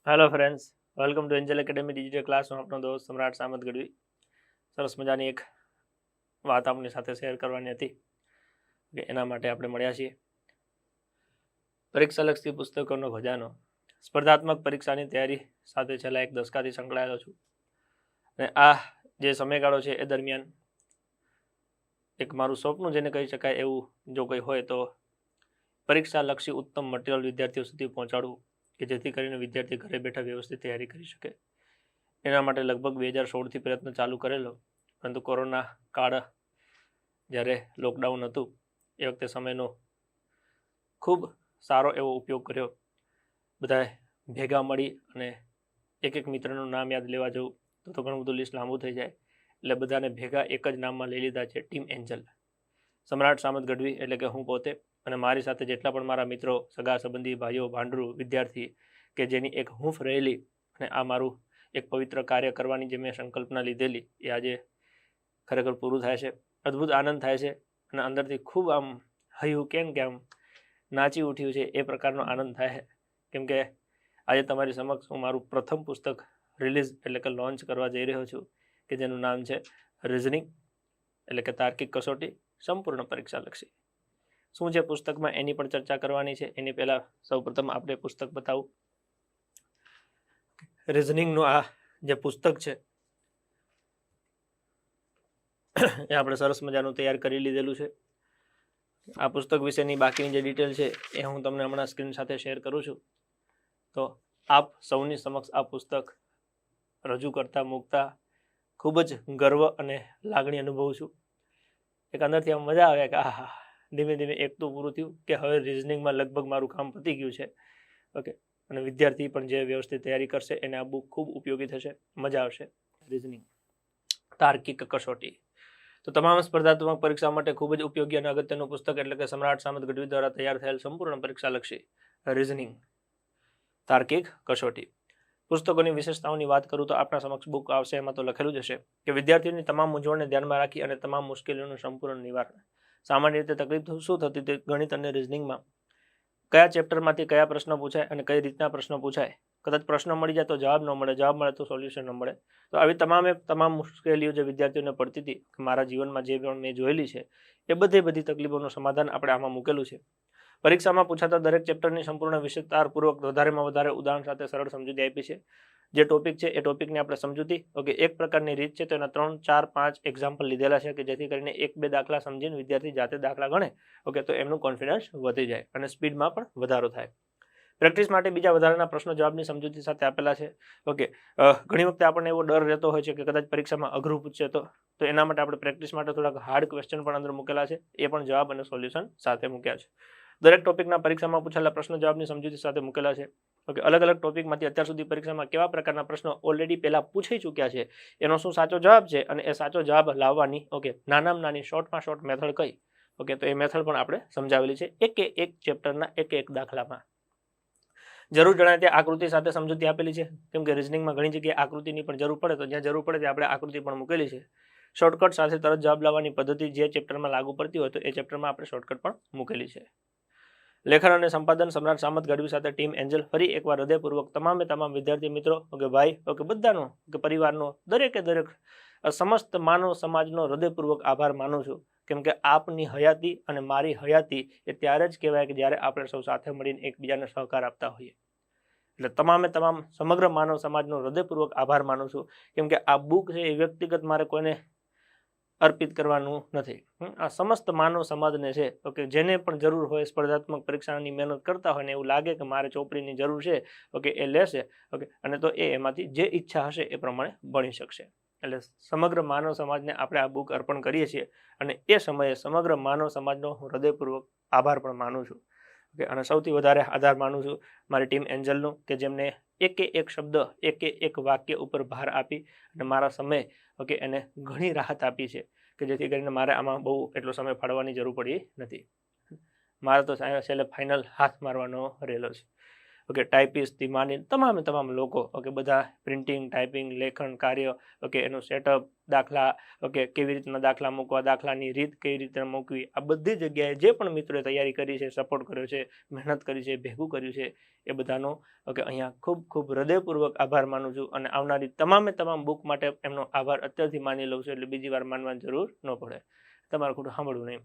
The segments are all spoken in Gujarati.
Hello friends, welcome to Angel academy digital class. હું આપનો દોસ્ત સમ્રાટ સામત ગઢવી. સરસ મજાની એક વાત આપની સાથે શેર કરવાની હતી કે એના માટે આપણે મળ્યા છીએ. પરીક્ષાલક્ષી પુસ્તકોનો ખજાનો. સ્પર્ધાત્મક પરીક્ષાની તૈયારી સાથે છેલ્લા એક દશકાથી સંકળાયેલો છું અને આ જે સમયગાળો છે એ દરમિયાન એક મારું સ્વપ્ન જેને કહી શકાય એવું જો કંઈ હોય તો પરીક્ષાલક્ષી ઉત્તમ મટીરિયલ વિદ્યાર્થીઓ સુધી પહોંચાડવું કે જેથી કરીને વિદ્યાર્થી ઘરે બેઠા વ્યવસ્થિત તૈયારી કરી શકે. એના માટે લગભગ 2016થી પ્રયત્ન ચાલુ કરેલો, પરંતુ કોરોના કાળ જ્યારે લોકડાઉન હતું એ વખતે સમયનો ખૂબ સારો એવો ઉપયોગ કર્યો. બધાએ ભેગા મળી અને એક એક મિત્રનું નામ યાદ લેવા જવું તો ઘણું બધું લિસ્ટ લાંબુ થઈ જાય, એટલે બધાને ભેગા એક જ નામમાં લઈ લીધા છે, ટીમ એન્જલ. સમ્રાટ સામત ગઢવી એટલે કે હું પોતે અને મારી સાથે જેટલા પણ મારા મિત્રો, સગા સંબંધી, ભાઈઓ, ભાંડરું, વિદ્યાર્થી કે જેની એક હૂંફ રહેલી અને આ મારું એક પવિત્ર કાર્ય કરવાની જે મેં સંકલ્પના લીધેલી એ આજે ખરેખર પૂરું થાય છે. અદ્ભુત આનંદ થાય છે અને અંદરથી ખૂબ આમ હૈયું કે આમ નાચી ઉઠ્યું છે એ પ્રકારનો આનંદ થાય છે, કેમ કે આજે તમારી સમક્ષ હું મારું પ્રથમ પુસ્તક રિલીઝ એટલે કે લોન્ચ કરવા જઈ રહ્યો છું કે જેનું નામ છે રિઝનિંગ એટલે કે તાર્કિક કસોટી સંપૂર્ણ પરીક્ષાલક્ષી. શું છે પુસ્તકમાં એની પણ ચર્ચા કરવાની છે. એની પહેલાં સૌપ્રથમ આપણે પુસ્તક બતાવું. રિઝનિંગનું આ જે પુસ્તક છે એ આપણે સરસ મજાનું તૈયાર કરી લીધેલું છે. આ પુસ્તક વિશેની બાકીની જે ડિટેલ છે એ હું તમને હમણાં સ્ક્રીન સાથે શેર કરું છું. તો આપ સૌની સમક્ષ આ પુસ્તક રજૂ કરતા મૂકતા ખૂબ જ ગર્વ અને લાગણી અનુભવું છું. એક અંદરથી આમ મજા આવે કે આહા, ધીમે ધીમે એક તો પૂરું થયું કે હવે રિઝનિંગમાં લગભગ મારું કામ પતી ગયું છે. ઓકે, અને વિદ્યાર્થી પણ જે વ્યવસ્થિત તૈયારી કરશે એને આ બુક ખૂબ ઉપયોગી થશે, મજા આવશે. રિઝનિંગ તાર્કિક કસોટી તો તમામ સ્પર્ધાત્મક પરીક્ષા માટે ખૂબ જ ઉપયોગી અને અગત્યનું પુસ્તક એટલે કે સમ્રાટ સામત ગઢવી દ્વારા તૈયાર થયેલ સંપૂર્ણ પરીક્ષાલક્ષી રિઝનિંગ તાર્કિક કસોટી. પુસ્તકોની વિશેષતાઓની વાત કરું તો આપણા સમક્ષ બુક આવશે, એમાં તો લખેલું જ હશે કે વિદ્યાર્થીઓની તમામ મૂંઝવણને ધ્યાનમાં રાખી અને તમામ મુશ્કેલીઓનું સંપૂર્ણ નિવારણ. સામાન્ય રીતે તકલીફ શું થતી તે ગણિત અને રિઝનિંગમાં કયા ચેપ્ટરમાંથી કયા પ્રશ્નો પૂછાય અને કઈ રીતના પ્રશ્નો પૂછાય, કદાચ પ્રશ્ન મળી જાય તો જવાબ ન મળે, જવાબ મળે તો સોલ્યુશન ન મળે. તો આવી તમામ મુશ્કેલીઓ જે વિદ્યાર્થીઓને પડતી હતી, મારા જીવનમાં જે પણ મેં જોયેલી છે એ બધી તકલીફોનું સમાધાન આપણે આમાં મૂકેલું છે. પરીક્ષામાં પૂછાતા દરેક ચેપ્ટરની સંપૂર્ણ વિસ્તારપૂર્વક વધારેમાં વધારે ઉદાહરણ સાથે સરળ સમજૂતી આપી છે. જે ટોપિક છે એ ટોપિકની આપણે સમજૂતી ઓકે એક પ્રકારની રીત છે, તો એના 3, 4, 5 એક્ઝામ્પલ લીધેલા છે કે જેથી કરીને 1-2 દાખલા સમજીને વિદ્યાર્થી જાતે દાખલા ગણે ઓકે તો એમનું કોન્ફિડન્સ વધી જાય અને સ્પીડમાં પણ વધારો થાય. પ્રેક્ટિસ માટે બીજા વધારાના પ્રશ્નો જવાબની સમજૂતી સાથે આપેલા છે. ઓકે, ઘણી વખતે આપણને એવો ડર રહેતો હોય છે કે કદાચ પરીક્ષામાં અઘરું પૂછશે તો એના માટે આપણે પ્રેક્ટિસ માટે થોડાક હાર્ડ ક્વેશ્ચન પણ અંદર મૂકેલા છે, એ પણ જવાબ અને સોલ્યુશન સાથે મૂક્યા છે. દરેક ટોપિકના પરીક્ષામાં પૂછેલા પ્રશ્નો જવાબની સમજૂતી સાથે મૂકેલા છે. ઓકે, અલગ અલગ ટોપિકમાંથી અત્યાર સુધી પરીક્ષામાં કેવા પ્રકારના પ્રશ્નો ઓલરેડી પહેલા પૂછાઈ ચૂક્યા છે, એનો શું સાચો જવાબ છે અને એ સાચો જવાબ લાવવાની ઓકે નાનામાં નાની શોર્ટમાં શોર્ટ મેથડ કઈ ઓકે તો એ મેથડ પણ આપણે સમજાવેલી છે એક ચેપ્ટરના એક દાખલામાં. જરૂર જણાય ત્યાં આકૃતિ સાથે સમજૂતી આપેલી છે, કેમ કે રિઝનિંગમાં ઘણી જગ્યાએ આકૃતિની પણ જરૂર પડે, તો જ્યાં જરૂર પડે ત્યાં આપણે આકૃતિ પણ મૂકેલી છે. શોર્ટકટ સાથે તરત જવાબ લાવવાની પદ્ધતિ જે ચેપ્ટરમાં લાગુ પડતી હોય તો એ ચેપ્ટરમાં આપણે શોર્ટકટ પણ મૂકેલી છે. લેખન અને સંપાદન સમ્રાટ સામત ગઢવી સાથે ટીમ એન્જલ. ફરી એકવાર હૃદયપૂર્વક તમામ વિદ્યાર્થી મિત્રો ઓકે ભાઈ ઓકે બધાનો કે પરિવારનો દરેક સમસ્ત માનવ સમાજનો હૃદયપૂર્વક આભાર માનું છું, કેમ કે આપની હયાતી અને મારી હયાતી એ ત્યારે જ કહેવાય કે જ્યારે આપણે સૌ સાથે મળીને એકબીજાને સહકાર આપતા હોઈએ. એટલે તમામ સમગ્ર માનવ સમાજનો હૃદયપૂર્વક આભાર માનું છું, કેમ કે આ બુક છે એ વ્યક્તિગત મારે કોઈને અર્પિત કરવાનું નથી. આ સમસ્ત માનવ સમાજને છે ઓકે જેને પણ જરૂર હોય, સ્પર્ધાત્મક પરીક્ષાની મહેનત કરતા હોય ને એવું લાગે કે મારે ચોપડીની જરૂર છે ઓકે એ લેશે ઓકે અને તો એમાંથી જે ઈચ્છા હશે એ પ્રમાણે ભણી શકશે. એટલે સમગ્ર માનવ સમાજને આપણે આ બુક અર્પણ કરીએ છીએ અને એ સમયે સમગ્ર માનવ સમાજનો હું હૃદયપૂર્વક આભાર પણ માનું છું. ઓકે, અને સૌથી વધારે આભાર માનું છું મારી ટીમ એન્જલનું કે જેમને એક શબ્દ એક વાક્ય ઉપર ભાર આપી અને મારા સમય ઓકે એને ઘણી રાહત આપી છે કે જેથી કરીને મારે આમાં બહુ એટલો સમય ફાળવવાની જરૂર પડી નથી. મારે તો છેલ્લે ફાઇનલ હાથ મારવાનો રહેલો છે. ઓકે ટાઈપિસ્ટથી માંડીને તમામ લોકો ઓકે બધા પ્રિન્ટિંગ ટાઈપિંગ લેખન કાર્ય ઓકે એનું સેટઅપ દાખલા ઓકે કેવી રીતના દાખલા મૂકવા દાખલાની રીત કેવી રીતે મૂકવી આ બધી જગ્યાએ જે પણ મિત્રોએ તૈયારી કરી છે સપોર્ટ કર્યો છે મહેનત કરી છે ભેગું કર્યું છે એ બધાનો ઓકે અહીંયા ખૂબ ખૂબ હૃદયપૂર્વક આભાર માનું છું અને આવનારી તમામ બુક માટે એમનો આભાર અત્યારથી માની લઉં છું એટલે બીજી વાર માનવાની જરૂર ન પડે તમારે ખોટું સાંભળવું નહીં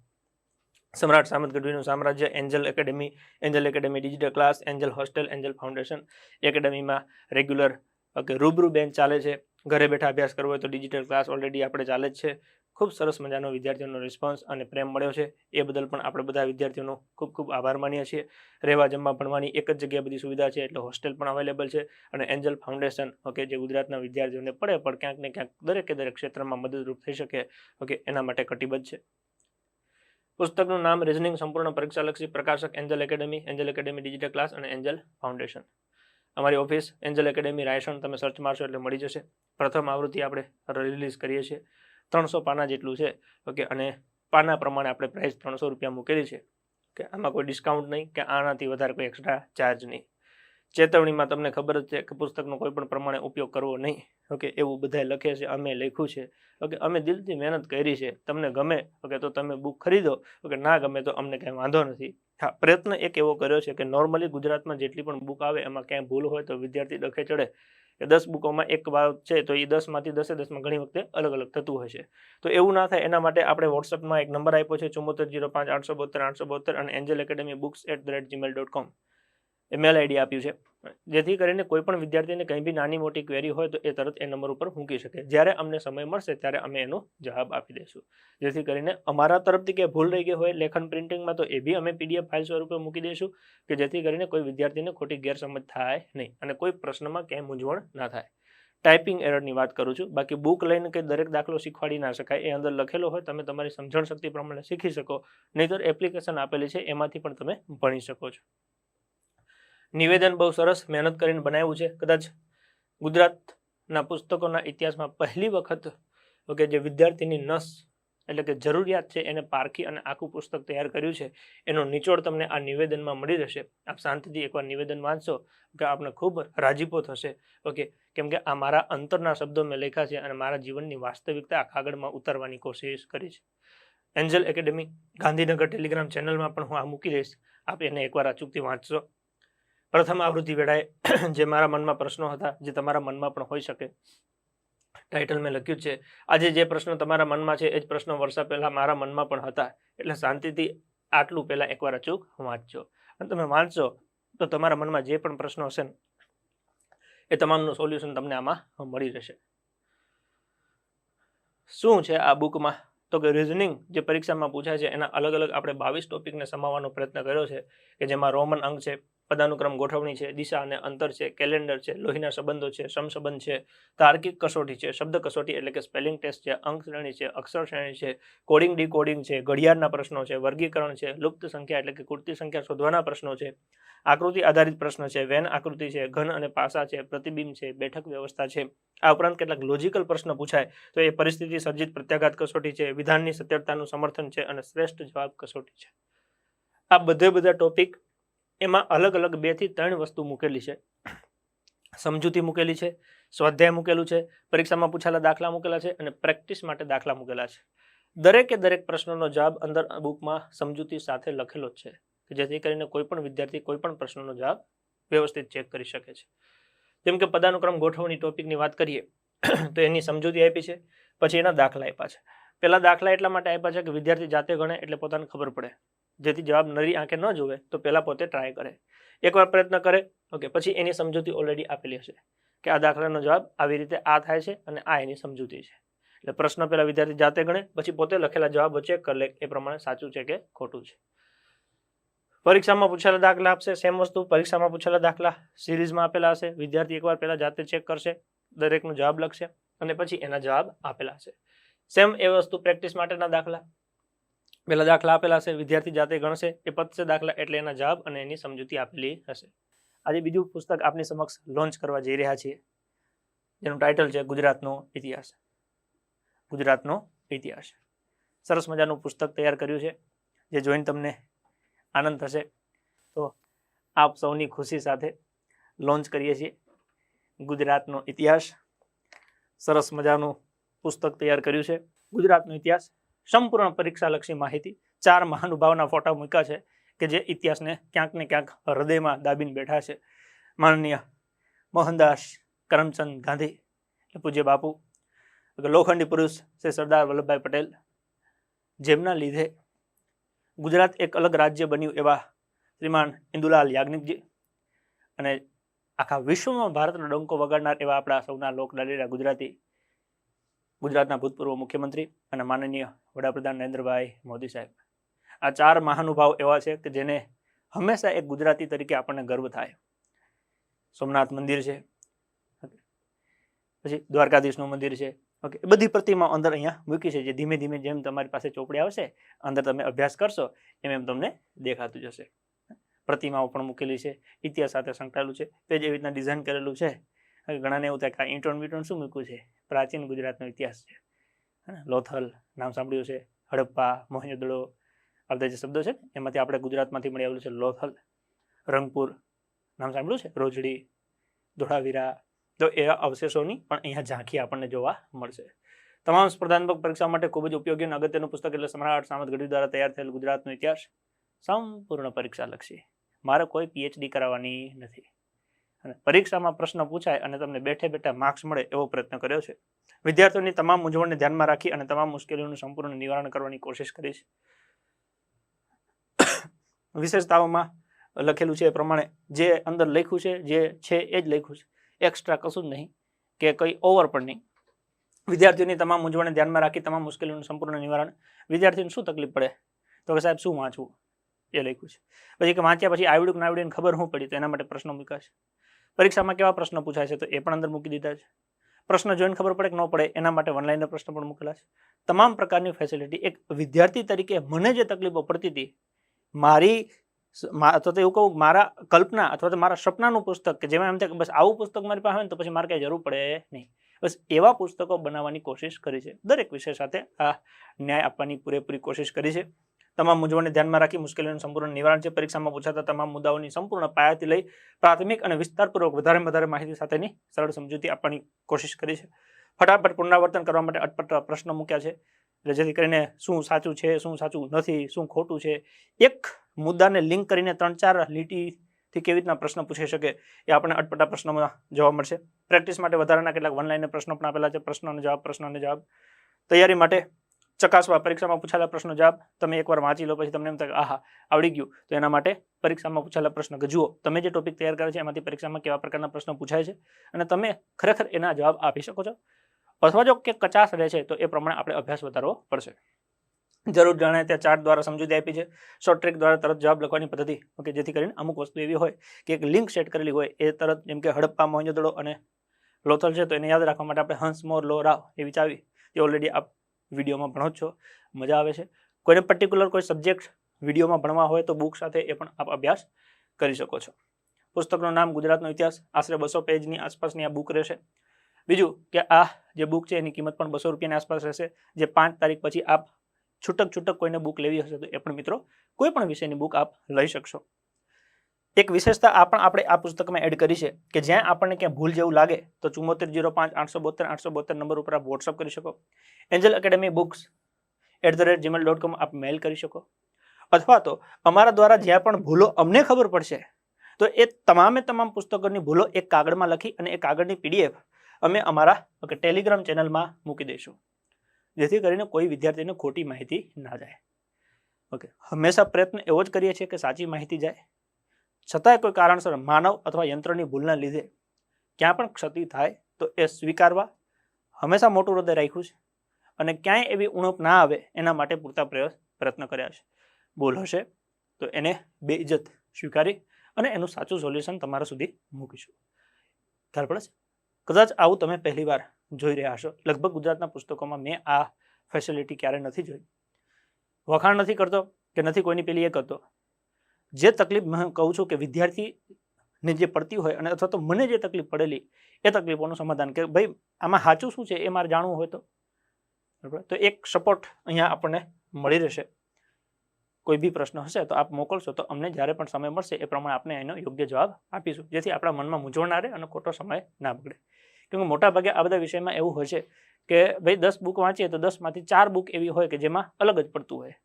સમ્રાટ સામંત ગઢવીનું સામ્રાજ્ય Angel academy digital class Angel hostel Angel foundation એકેડેમીમાં રેગ્યુલર ઓકે રૂબરૂ બેન્ચ ચાલે છે ઘરે બેઠા અભ્યાસ કરવો હોય તો ડિજિટલ ક્લાસ ઓલરેડી આપણે ચાલે જ છે ખૂબ સરસ મજાનો વિદ્યાર્થીઓનો રિસ્પોન્સ અને પ્રેમ મળ્યો છે એ બદલ પણ આપણે બધા વિદ્યાર્થીઓનો ખૂબ આભાર માનીએ છીએ રહેવા જમવા ભણવાની એક જ જગ્યાએ બધી સુવિધા છે એટલે હોસ્ટેલ પણ અવેલેબલ છે અને એન્જલ ફાઉન્ડેશન ઓકે જે ગુજરાતના વિદ્યાર્થીઓને પણ ક્યાંક ને ક્યાંક દરેક ક્ષેત્રમાં મદદરૂપ થઈ શકે ઓકે એના માટે કટિબદ્ધ છે પુસ્તકનું નામ રિઝનિંગ સંપૂર્ણ પરીક્ષાલક્ષી પ્રકાશક એન્જલ એકેડેમી ડિજિટલ ક્લાસ અને એન્જલ ફાઉન્ડેશન અમારી ઓફિસ એન્જલ એકેડેમી રાયસણ તમે સર્ચ મારશો એટલે મળી જશે પ્રથમ આવૃત્તિ આપણે રિલીઝ કરીએ છીએ 300 પાના જેટલું છે ઓકે અને પાના પ્રમાણે આપણે પ્રાઇસ 300 રૂપિયા મૂકેલી છે કે આમાં કોઈ ડિસ્કાઉન્ટ નહીં કે આનાથી વધારે કોઈ એક્સ્ટ્રા ચાર્જ નહીં ચેતવણીમાં તમને ખબર જ છે કે પુસ્તકનો કોઈ પણ પ્રમાણે ઉપયોગ કરવો નહીં ઓકે એવું બધાએ લખે છે અમે લખ્યું છે ઓકે અમે દિલથી મહેનત કરી છે તમને ગમે ઓકે તો તમે બુક ખરીદો ઓકે ના ગમે તો અમને કાંઈ વાંધો નથી હા પ્રયત્ન એક એવો કર્યો છે કે નોર્મલી ગુજરાતમાં જેટલી પણ બુક આવે એમાં ક્યાંય ભૂલ હોય તો વિદ્યાર્થી ડખે ચડે કે 10 બુકોમાં એક વાત છે તો એ 10માંથી 10 ઘણી વખતે અલગ થતું હોય છે તો એવું ના થાય એના માટે આપણે વોટ્સઅપમાં એક નંબર આપ્યો છે 7405822872 અને angelacademybooks@gmail.com એ મેલ આઈડી આપ્યું છે જેથી કરીને કોઈ પણ વિદ્યાર્થીને કંઈ બી નાની મોટી ક્વેરી હોય તો એ તરત એ નંબર ઉપર મૂકી શકે જ્યારે અમને સમય મળશે ત્યારે અમે એનો જવાબ આપી દઈશું જેથી કરીને અમારા તરફથી કે ભૂલ રહી ગઈ હોય લેખન પ્રિન્ટિંગમાં તો એ બી અમે PDF ફાઇલ સ્વરૂપે મૂકી દઈશું કે જેથી કરીને કોઈ વિદ્યાર્થીને ખોટી ગેરસમજ થાય નહીં અને કોઈ પ્રશ્નમાં ક્યાંય મૂંઝવણ ના થાય ટાઈપિંગ એરરની વાત કરું છું બાકી બુક લઈને કે દરેક દાખલો શીખવાડી ના શકાય એ અંદર લખેલો હોય તમે તમારી સમજણ શક્તિ પ્રમાણે શીખી શકો નહીંતર એપ્લિકેશન આપેલી છે એમાંથી પણ તમે ભણી શકો છો નિવેદન બહુ સરસ મહેનત કરીને બનાવ્યું છે કદાચ ગુજરાતના પુસ્તકોના ઇતિહાસમાં પહેલી વખત ઓકે જે વિદ્યાર્થીની નસ એટલે કે જરૂરિયાત છે એને પારખી અને આખું પુસ્તક તૈયાર કર્યું છે એનો નિચોડ તમને આ નિવેદનમાં મળી રહેશે આપ શાંતિથી એકવાર નિવેદન વાંચશો કે આપને ખૂબ રાજીપો થશે ઓકે કેમ કે આ મારા અંતરના શબ્દો મેં લખ્યા છે અને મારા જીવનની વાસ્તવિકતા આ કાગળમાં ઉતારવાની કોશિશ કરી છે એન્જલ એકેડેમી ગાંધીનગર ટેલિગ્રામ ચેનલમાં પણ હું આ મૂકી દઈશ આપ એને એકવાર અચૂકથી વાંચશો પ્રથમ આવૃત્તિ વેળાએ જે મારા મનમાં પ્રશ્નો હતા જે તમારા મનમાં પણ હોઈ શકે ટાઇટલ મેં લખ્યું છે આજે જે પ્રશ્નો તમારા મનમાં છે એ જ પ્રશ્નો વર્ષા પહેલા મારા મનમાં પણ હતા એટલે શાંતિથી આટલું પહેલા એકવાર અચૂક વાંચજો અને તમે વાંચશો તો તમારા મનમાં જે પણ પ્રશ્નો હશે એ તમામનું સોલ્યુશન તમને આમાં મળી રહેશે શું છે આ બુકમાં તો કે રિઝનિંગ જે પરીક્ષામાં પૂછાય છે એના અલગ આપણે 22 ટોપિકને સમાવવાનો પ્રયત્ન કર્યો છે કે જેમાં રોમન અંક છે પદાનુક્રમ ગોઠવણી છે દિશા અને અંતર છે કેલેન્ડર છે લોહીના સંબંધો છે સમસંબંધ છે તાર્કિક કસોટી છે શબ્દ કસોટી એટલે કે સ્પેલિંગ ટેસ્ટ છે અંક શ્રેણી છે અક્ષર શ્રેણી છે કોડિંગ ડીકોડિંગ છે ઘડિયાળના પ્રશ્નો છે વર્ગીકરણ છે લુપ્ત સંખ્યા એટલે કે કુર્તી સંખ્યા શોધવાના પ્રશ્નો છે આકૃતિ આધારિત પ્રશ્ન છે વેન આકૃતિ છે ઘન અને પાસા છે પ્રતિબિંબ છે બેઠક વ્યવસ્થા છે આ ઉપરાંત કેટલાક લોજિકલ પ્રશ્ન પૂછાય તો એ પરિસ્થિતિ સર્જિત પ્રત્યાઘાત કસોટી છે વિધાનની સત્યતાનું સમર્થન છે અને શ્રેષ્ઠ જવાબ કસોટી છે આ બધા ટોપિક એમાં અલગ 2 થી 3 વસ્તુ મૂકેલી છે સમજૂતી મૂકેલી છે સ્વાધ્યાય મૂકેલું છે પરીક્ષામાં પૂછાયેલા દાખલા મૂકેલા છે અને પ્રેક્ટિસ માટે દાખલા મૂકેલા છે દરેક પ્રશ્નનો જવાબ અંદર બુકમાં સમજૂતી સાથે લખેલો જ છે કે જેથી કરીને કોઈ પણ વિદ્યાર્થી કોઈ પણ પ્રશ્નનો જવાબ વ્યવસ્થિત ચેક કરી શકે છે જેમ કે પદાનુક્રમ ગોઠવણી ટોપિકની વાત કરીએ તો એની સમજૂતી આપી છે પછી એના દાખલા આપ્યા છે પહેલા દાખલા એટલા માટે આપ્યા છે કે વિદ્યાર્થી જાતે ગણે એટલે પોતાને ખબર પડે જેથી જવાબ નરી આંખે ન જોવે તો પહેલા પોતે ટ્રાય કરે એકવાર પ્રયત્ન કરે ઓકે પછી એની સમજૂતી ઓલરેડી આપેલી હશે કે આ દાખલાનો જવાબ આવી રીતે આ થાય છે અને આ એની સમજૂતી છે એટલે પ્રશ્ન પહેલા વિદ્યાર્થી જાતે ગણે પછી પોતે લખેલા જવાબો ચેક કરી લે એ પ્રમાણે સાચું છે કે ખોટું છે પરીક્ષામાં પૂછેલા દાખલા આપશે સેમ વસ્તુ પરીક્ષામાં પૂછેલા દાખલા સિરીઝમાં આપેલા હશે વિદ્યાર્થી એકવાર પહેલા જાતે ચેક કરશે દરેકનો જવાબ લખશે અને પછી એના જવાબ આપેલા હશે સેમ એ વસ્તુ પ્રેક્ટિસ માટેના દાખલા પહેલા દાખલા આપેલા હશે વિદ્યાર્થી જાતે ગણશે એ પતશે દાખલા એટલે એના જવાબ અને એની સમજૂતી આપેલી હશે આજે બીજું પુસ્તક આપની સમક્ષ લોન્ચ કરવા જઈ રહ્યા છીએ જેનું ટાઇટલ છે ગુજરાતનો ઇતિહાસ સરસ મજાનું પુસ્તક તૈયાર કર્યું છે જે જોઈને તમને આનંદ થશે તો આપ સૌની ખુશી સાથે લોન્ચ કરીએ છીએ ગુજરાતનો ઇતિહાસ. સરસ મજાનું પુસ્તક તૈયાર કર્યું છે ગુજરાતનો ઇતિહાસ, સંપૂર્ણ પરીક્ષાલક્ષી માહિતી. 4 મહાનુભાવના ફોટા મૂક્યા છે કે જે ઇતિહાસને ક્યાંક ને ક્યાંક હૃદયમાં દાબીને બેઠા છે. માનનીય મોહનદાસ કરમચંદ ગાંધી, પૂજ્ય બાપુ, લોખંડી પુરુષ શ્રી સરદાર વલ્લભભાઈ પટેલ, જેમના લીધે ગુજરાત એક અલગ રાજ્ય બન્યું એવા શ્રીમાન ઇન્દુલાલ યાજ્ઞિકજી, અને આખા વિશ્વમાં ભારતનો ડંકો વગાડનાર એવા આપણા સૌના લોકલાડીલા ગુજરાતના ભૂતપૂર્વ મુખ્યમંત્રી અને માનનીય વડાપ્રધાન નરેન્દ્રભાઈ મોદી સાહેબ. આ 4 મહાનુભાવ એવા છે કે જેને હંમેશા એક ગુજરાતી તરીકે આપણને ગર્વ થાય. સોમનાથ મંદિર છે, પછી દ્વારકાધીશનું મંદિર છે. ઓકે, એ બધી પ્રતિમા અંદર અહીંયા મૂકી છે, જે ધીમે ધીમે જેમ તમારી પાસે ચોપડી આવશે અંદર તમે અભ્યાસ કરશો એમ તમને દેખાતું જશે. પ્રતિમાઓ પણ મૂકેલી છે, ઇતિહાસ સાથે સંકળાયેલું છે, પેજ એવી રીતના ડિઝાઇન કરેલું છે. ઘણાને એવું થાય કે આ ઈંટોન શું મૂક્યું છે? પ્રાચીન ગુજરાતનો ઇતિહાસ છે. લોથલ નામ સાંભળ્યું છે, હડપ્પા, મોહેંજો-દડો, આ બધા જે શબ્દો છે એમાંથી આપણે ગુજરાતમાંથી મળી આવેલું છે. લોથલ, રંગપુર નામ સાંભળ્યું છે, રોજડી, ધોળાવીરા. તો એવા અવશેષોની પણ અહીંયા ઝાંખી આપણને જોવા મળશે. તમામ સ્પર્ધાત્મક પરીક્ષા માટે ખૂબ જ ઉપયોગી અને અગત્યનું પુસ્તક એટલે સમ્રાટ સામંત ગઢવી દ્વારા તૈયાર થયેલ ગુજરાતનો ઇતિહાસ, સંપૂર્ણ પરીક્ષાલક્ષી. મારે કોઈ પીએચડી કરાવવાની નથી, અને પરીક્ષામાં પ્રશ્ન પૂછાય અને તમને બેઠે બેઠા માર્ક્સ મળે એવો પ્રયત્ન કર્યો છે. વિદ્યાર્થીઓની તમામ મૂંઝવણને ધ્યાનમાં રાખી અને તમામ મુશ્કેલીઓનું સંપૂર્ણ નિવારણ કરવાની કોશિશ કરીશ. વિશેષતાઓમાં લખેલું છે એ પ્રમાણે જે અંદર લખ્યું છે જે છે એ જ લખ્યું છે, એક્સ્ટ્રા કશું જ નહીં કે કંઈ ઓવર પણ નહીં. વિદ્યાર્થીઓની તમામ મૂંઝવણને ધ્યાનમાં રાખી તમામ મુશ્કેલીઓનું સંપૂર્ણ નિવારણ. વિદ્યાર્થીને શું તકલીફ પડે તો કે સાહેબ શું વાંચવું એ લખ્યું છે. પછી કે વાંચ્યા પછી આવડ્યું કે ના આવડ્યું ખબર શું પડી તો એના માટે પ્રશ્નો મૂક્યા છે. પરીક્ષામાં કેવા પ્રશ્ન પૂછાય છે તો એ પણ અંદર મૂકી દીધા છે. પ્રશ્ન જોઈને ખબર પડે કે ન પડે એના માટે ઓનલાઈનના પ્રશ્ન પણ મૂકેલા છે. તમામ પ્રકારની ફેસિલિટી. એક વિદ્યાર્થી તરીકે મને જે તકલીફો પડતી હતી, મારી અથવા તો એવું કહું મારા કલ્પના અથવા તો મારા સપનાનું પુસ્તક કે જેમાં એમ થાય કે બસ આવું પુસ્તક મારી પાસે હોય ને તો પછી મારે કંઈ જરૂર પડે નહીં, બસ એવા પુસ્તકો બનાવવાની કોશિશ કરી છે. દરેક વિષય સાથે આ ન્યાય આપવાની પૂરેપૂરી કોશિશ કરી છે. તમામ મૂંઝવણને ધ્યાનમાં રાખી મુશ્કેલીઓનું સંપૂર્ણ નિવારણ છે. પરીક્ષામાં પૂછાતા તમામ મુદ્દાઓની સંપૂર્ણ પાયાથી લઈ પ્રાથમિક અને વિસ્તારપૂર્વક વધારે માહિતી સાથેની સરળ સમજૂતી આપવાની કોશિશ કરી છે. ફટાફટ પુનરાવર્તન કરવા માટે અટપટ પ્રશ્નો મૂક્યા છે, એટલે જેથી કરીને શું સાચું છે, શું સાચું નથી, શું ખોટું છે, એક મુદ્દાને લિંક કરીને 3-4 લીટીથી કેવી રીતના પ્રશ્ન પૂછી શકે એ આપણને અટપટા પ્રશ્નોમાં જોવા મળશે. પ્રેક્ટિસ માટે વધારાના કેટલાક વનલાઈનના પ્રશ્નો પણ આપેલા છે. પ્રશ્નો અને જવાબ. તૈયારી માટે ચકાસવા પરીક્ષામાં પૂછાયેલા પ્રશ્નો જવાબ તમે એકવાર વાંચી લો, પછી તમને એમ થાય કે આહા આવડી ગયું, તો એના માટે પરીક્ષામાં પૂછાયેલા પ્રશ્ન જુઓ. તમે જે ટોપિક તૈયાર કરે છે એમાંથી પરીક્ષામાં કેવા પ્રકારના પ્રશ્નો પૂછાય છે અને તમે ખરેખર એના જવાબ આપી શકો છો, અથવા જો કે કચાશ રહે છે તો એ પ્રમાણે આપણે અભ્યાસ વધારવો પડશે. જરૂર જણાય ત્યાં ચાર્ટ દ્વારા સમજૂતી આપી છે. શોર્ટ ટ્રેક દ્વારા તરત જવાબ લખવાની પદ્ધતિ. ઓકે, જેથી કરીને અમુક વસ્તુ એવી હોય કે એક લિંક સેટ કરેલી હોય એ તરત, જેમ કે હડપ્પા, મોહેંજો-દડો અને લોથલ છે તો એને યાદ રાખવા માટે આપણે હંસ, મોર, લો, રાવ એવી ચાવી એ ઓલરેડી આપ વિડીયોમાં ભણો જ છો, મજા આવે છે. કોઈને પર્ટિક્યુલર કોઈ સબ્જેક્ટ વિડીયોમાં ભણવા હોય તો બુક સાથે એ પણ આપ અભ્યાસ કરી શકો છો. પુસ્તકનું નામ ગુજરાતનો ઇતિહાસ, આશરે 200 પેજની આસપાસની આ બુક રહેશે. બીજું કે આ જે બુક છે એની કિંમત પણ 200 રૂપિયાની આસપાસ રહેશે, જે 5 તારીખ પછી આપ છૂટક કોઈને બુક લેવી હશે તો એ પણ મિત્રો કોઈ પણ વિષયની બુક આપ લઈ શકશો. એક વિશેષતા આપણે આ પુસ્તકમાં એડ કરી છે કે જ્યાં આપણને ક્યાં ભૂલ જેવું લાગે તો 7405822872 નંબર ઉપર આપ વોટ્સઅપ કરી શકો. એન્જલ એકેડેમી books@gmail.com આપ મેલ કરી શકો, અથવા તો અમારા દ્વારા જ્યાં પણ ભૂલો અમને ખબર પડશે તો એ તમામ પુસ્તકોની ભૂલો એક કાગળમાં લખી અને એ કાગળની PDF અમે અમારા ટેલિગ્રામ ચેનલમાં મૂકી દઈશું, જેથી કરીને કોઈ વિદ્યાર્થીને ખોટી માહિતી ના જાય. ઓકે, હંમેશા પ્રયત્ન એવો જ કરીએ છીએ કે સાચી માહિતી જાય, છતાંય કોઈ કારણસર માનવ અથવા યંત્રની ભૂલના લીધે ક્યાં પણ ક્ષતિ થાય તો એ સ્વીકારવા હંમેશા મોટું હૃદય રાખ્યું છે, અને ક્યાંય એવી ઉણપ ના આવે એના માટે પૂરતા પ્રયત્ન કર્યા છે. ભૂલ હશે તો એને બેઇજ્જત સ્વીકારી અને એનું સાચું સોલ્યુશન તમારા સુધી મૂકીશું. ખ્યાલ પડે છે? કદાચ આવું તમે પહેલી વાર જોઈ રહ્યા હશો. લગભગ ગુજરાતના પુસ્તકોમાં મેં આ ફેસિલિટી ક્યારે નથી જોઈ. વખાણ નથી કરતો કે નથી કોઈની પેલી એ કરતો. જે તકલીફ હું કહું છું કે વિદ્યાર્થીને જે પડતી હોય અને અથવા તો મને જે તકલીફ પડેલી એ તકલીફોનું સમાધાન, કે ભાઈ આમાં સાચું શું છે એ મારે જાણવું હોય તો એક સપોર્ટ અહીંયા આપણને મળી રહેશે. કોઈ બી પ્રશ્ન હશે તો આપ મોકલશો તો અમને જ્યારે પણ સમય મળશે એ પ્રમાણે આપણે એનો યોગ્ય જવાબ આપીશું, જેથી આપણા મનમાં મૂંઝવણ ના રહે અને ખોટો સમય ના બગડે. કેમ કે મોટાભાગે આ બધા વિષયમાં એવું હોય છે કે ભાઈ 10 બુક વાંચીએ તો 10માંથી 4 બુક એવી હોય કે જેમાં અલગ જ પડતું હોય,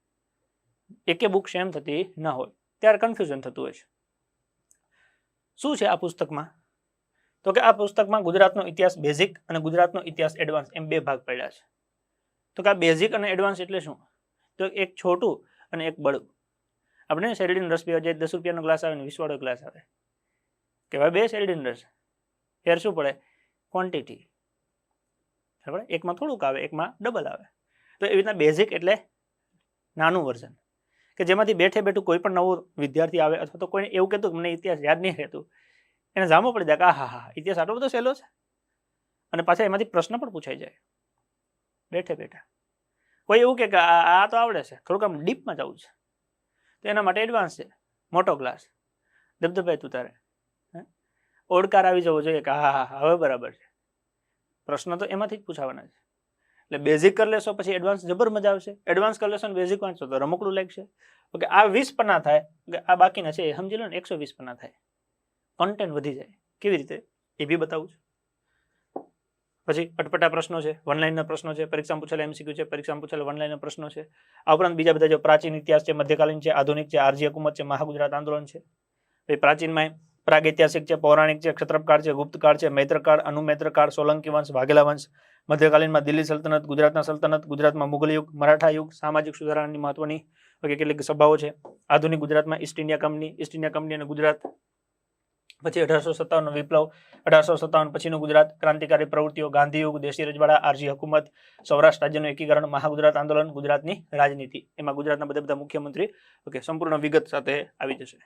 એકે બુક સેમ થતી ના હોય, ત્યારે કન્ફ્યુઝન થતું હોય છે. શું છે આ પુસ્તકમાં? તો કે આ પુસ્તકમાં ગુજરાતનો ઇતિહાસ બેઝિક અને ગુજરાતનો ઇતિહાસ એડવાન્સ એમ 2 ભાગ પડ્યા છે. તો કે આ બેઝિક અને એડવાન્સ એટલે શું? તો એક છોટું અને એક બળું. આપણે શેરડીનો રસ પીવા જાય 10 રૂપિયાનો ગ્લાસ આવે ને 20 વાળો ગ્લાસ આવે, કેવા 2 શેરડીનો રસ, ફેર શું પડે? ક્વોન્ટિટી. બરાબર, એકમાં થોડુંક આવે, એકમાં ડબલ આવે. તો એવી રીતના બેઝિક એટલે નાનું વર્ઝન, કે જેમાંથી બેઠે બેઠું કોઈ પણ નવો વિદ્યાર્થી આવે અથવા તો કોઈને એવું કહેતું મને ઇતિહાસ યાદ નહીં રહેતું, એને જામો પડી જાય કે હા ઇતિહાસ આટલો બધો સહેલો છે, અને પાછા એમાંથી પ્રશ્ન પણ પૂછાઈ જાય બેઠે બેઠા. કોઈ એવું કે આ તો આવડે છે, થોડુંક આમ ડીપમાં જવું છે, તો એના માટે એડવાન્સ છે, મોટો ક્લાસ, ધબધબાય તું તારે ઓડકાર આવી જવો જોઈએ કે હા હવે બરાબર છે. પ્રશ્ન તો એમાંથી જ પૂછાવાના છે. એટલે બેઝિક કરી લેશો પછી એડવાન્સ જબર મજા આવશે, એડવાન્સ કરી લેશો બેઝિક વાંચશો તો રમકડું લાગશે. ઓકે, આ 20 પન્ના થાય કે આ બાકીના છે એ સમજી લો ને 120 પન્ના થાય, કન્ટેન્ટ વધી જાય. કેવી રીતે એ બી બતાવું છું. પછી અટપટા પ્રશ્નો છે, વન લાઇનના પ્રશ્નો છે, પરીક્ષામાં પૂછેલા એમસીક્યુ છે, પરીક્ષામાં પૂછેલા વન લાઇનના પ્રશ્નો છે. આ ઉપરાંત બીજા બધા જો પ્રાચીન ઇતિહાસ છે, મધ્યકાલીન છે, આધુનિક છે, આરજી હુકુમત છે, મહાગુજરાત આંદોલન છે. પછી પ્રાચીનમાં પ્રાગ ઐતિહાસિક છે, પૌરાણિક છે, ક્ષત્રપકાળ છે, ગુપ્તકાળ છે, મૈત્રકાળ, અનુમૈત્રકાળ, સોલંકી વંશ, વાઘેલા વંશ. મધ્યકાલીનમાં દિલ્હી સલ્તનત, ગુજરાતના સલ્તનત, ગુજરાતમાં મુગલ યુગ, મરાઠા યુગ, સામાજિક સુધારણાની મહત્વની કેટલીક સભાઓ છે. આધુનિક ગુજરાતમાં ઈસ્ટ ઇન્ડિયા કંપની અને ગુજરાત. પછી 1857 વિપ્લવ, 1857 પછીનું ગુજરાત, ક્રાંતિકારી પ્રવૃત્તિઓ, ગાંધી યુગ, દેશી રજવાડા, આરજી હુકુમત, સૌરાષ્ટ્ર રાજ્યનું એકીકરણ, મહાગુજરાત આંદોલન, ગુજરાતની રાજનીતિ. એમાં ગુજરાતના બધા મુખ્યમંત્રી સંપૂર્ણ વિગત સાથે આવી જશે.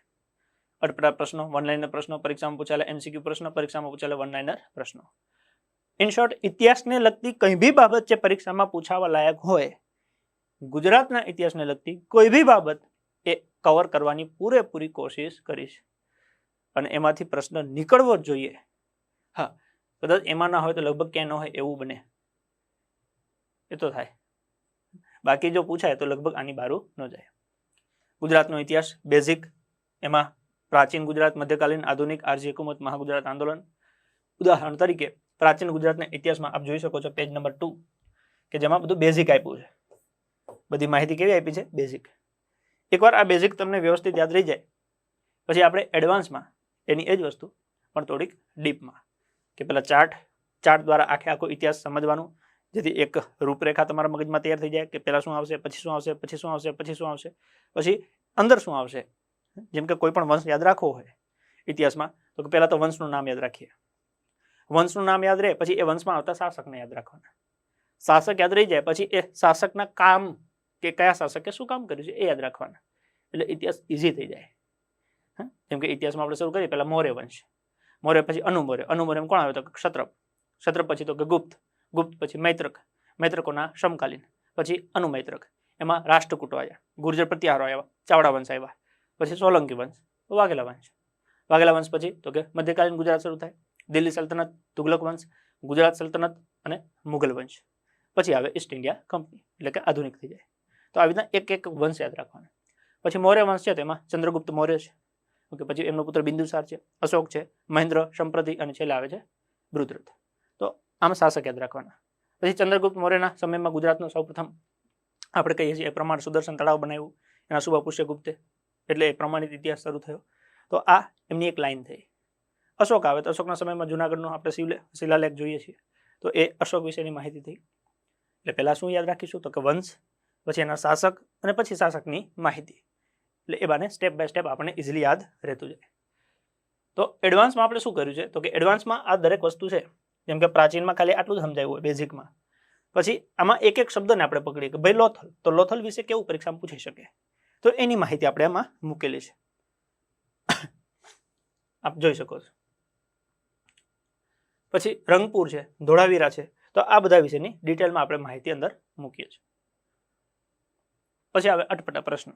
અટપટા પ્રશ્નો, વન લાઇનર પ્રશ્નો, પરીક્ષામાં પૂછાયેલા એમસીક્યુ પ્રશ્નો, પરીક્ષામાં પૂછાયેલા વન લાઇનર પ્રશ્નો. ઇન શોર્ટ, ઇતિહાસને લગતી કઈ બી બાબત જે પરીક્ષામાં પૂછાવા લાયક હોય, ગુજરાતના ઇતિહાસને લગતી કોઈ બી બાબત એ કવર કરવાની પૂરેપૂરી કોશિશ કરીશ, અને એમાંથી પ્રશ્ન નીકળવો જ જોઈએ. હા, કદાચ એમાં ના હોય તો લગભગ ક્યાંય ન હોય એવું બને, એ તો થાય. બાકી જો પૂછાય તો લગભગ આની બારું ન જાય. ગુજરાતનો ઇતિહાસ બેઝિક, એમાં પ્રાચીન ગુજરાત, મધ્યકાલીન, આધુનિક, આરજી હુકુમત, મહાગુજરાત આંદોલન. ઉદાહરણ તરીકે પ્રાચીન ગુજરાતના ઇતિહાસમાં આપ જોઈ શકો છો પેજ નંબર 2, કે જેમાં બધું બેઝિક આપ્યું છે. બધી માહિતી કેવી આપી છે? બેઝિક. એકવાર આ બેઝિક તમને વ્યવસ્થિત યાદ રહી જાય પછી આપણે એડવાન્સમાં એની એ જ વસ્તુ પણ થોડીક ડીપમાં, કે પેલા ચાર્ટ દ્વારા આખો ઇતિહાસ સમજવાનું, જેથી એક રૂપરેખા તમારા મગજમાં તૈયાર થઈ જાય કે પહેલા શું આવશે, પછી શું આવશે, પછી શું આવશે, પછી શું આવશે, પછી અંદર શું આવશે. જેમ કે કોઈ પણ વંશ યાદ રાખવો હોય ઇતિહાસમાં તો પહેલા તો વંશનું નામ યાદ રાખીએ, વંશનું નામ યાદ રહે પછી એ વંશમાં આવતા શાસકને યાદ રાખવાના, શાસક યાદ રહી જાય પછી એ શાસકના કામ કે કયા શાસકે શું કામ કર્યું છે એ યાદ રાખવાના, એટલે ઇતિહાસ ઇઝી થઈ જાય. જેમ કે ઇતિહાસમાં આપણે શરૂ કરીએ પહેલા મૌર્ય વંશ, મૌર્ય પછી અનુમૌર્ય કોણ આવે તો ક્ષત્રપ, ક્ષત્રપ પછી તો કે ગુપ્ત પછી મૈત્રક, મૈત્રકોના સમકાલીન, પછી અનુમૈત્રક, એમાં રાષ્ટ્રકૂટો આવ્યા, ગુર્જર પ્રત્યાહારો આવ્યા, ચાવડા વંશ આવ્યા, પછી સોલંકી વંશ, વાઘેલા વંશ પછી તો કે મધ્યકાલીન ગુજરાત શરૂ થાય, દિલ્હી સલ્તનત, તુગલક વંશ, ગુજરાત સલ્તનત અને મુગલ વંશ. પછી આવે ઈસ્ટ ઇન્ડિયા કંપની, એટલે કે આધુનિક થઈ જાય. તો આવી રીતના એક એક વંશ યાદ રાખવાના. પછી મૌર્ય વંશ છે તેમાં ચંદ્રગુપ્ત મૌર્ય છે, ઓકે, પછી એમનો પુત્ર બિંદુસાર છે, અશોક છે, મહેન્દ્ર, સંપ્રતિ અને છેલ્લે આવે છે બૃહદ્રથ. તો આમ શાસક યાદ રાખવાના. પછી ચંદ્રગુપ્ત મૌર્યના સમયમાં ગુજરાતનો સૌપ્રથમ આપણે કહીએ છીએ એ પ્રમાણે સુદર્શન તળાવ બનાવ્યું એના શુભ પુષ્યગુપ્તે, એટલે એ પ્રમાણિત ઇતિહાસ શરૂ થયો. તો આ એમની એક લાઈન થઈ. અશોક આવે તો અશોકના સમયમાં જુનાગઢનો આપણે શિલાલેખ જોઈએ છીએ, તો એ અશોક વિશેની માહિતી થઈ. એટલે પહેલા શું યાદ રાખીશું તો કે વંશ, પછી એના શાસક અને પછી શાસકની માહિતી. એટલે એ બાને સ્ટેપ બાય સ્ટેપ આપણને ઇઝીલી યાદ રહેતું જાય. તો એડવાન્સમાં આપણે શું કર્યું છે તો કે એડવાન્સમાં આ દરેક વસ્તુ છે. જેમ કે પ્રાચીનમાં ખાલી આટલું જ સમજાયું હોય બેઝિકમાં, પછી આમાં એક એક શબ્દને આપણે પકડીએ કે ભાઈ લોથલ, તો લોથલ વિશે કેવું પરીક્ષામાં પૂછી શકે, તો એની માહિતી આપણે આમાં મૂકેલી છે, આપ જોઈ શકો છો. પછી રંગપુર છે, ધોળાવીરા છે, તો આ બધા વિશેની ડિટેલમાં આપણે માહિતી અંદર મૂકીએ છીએ. પછી આવે અટપટા પ્રશ્ન,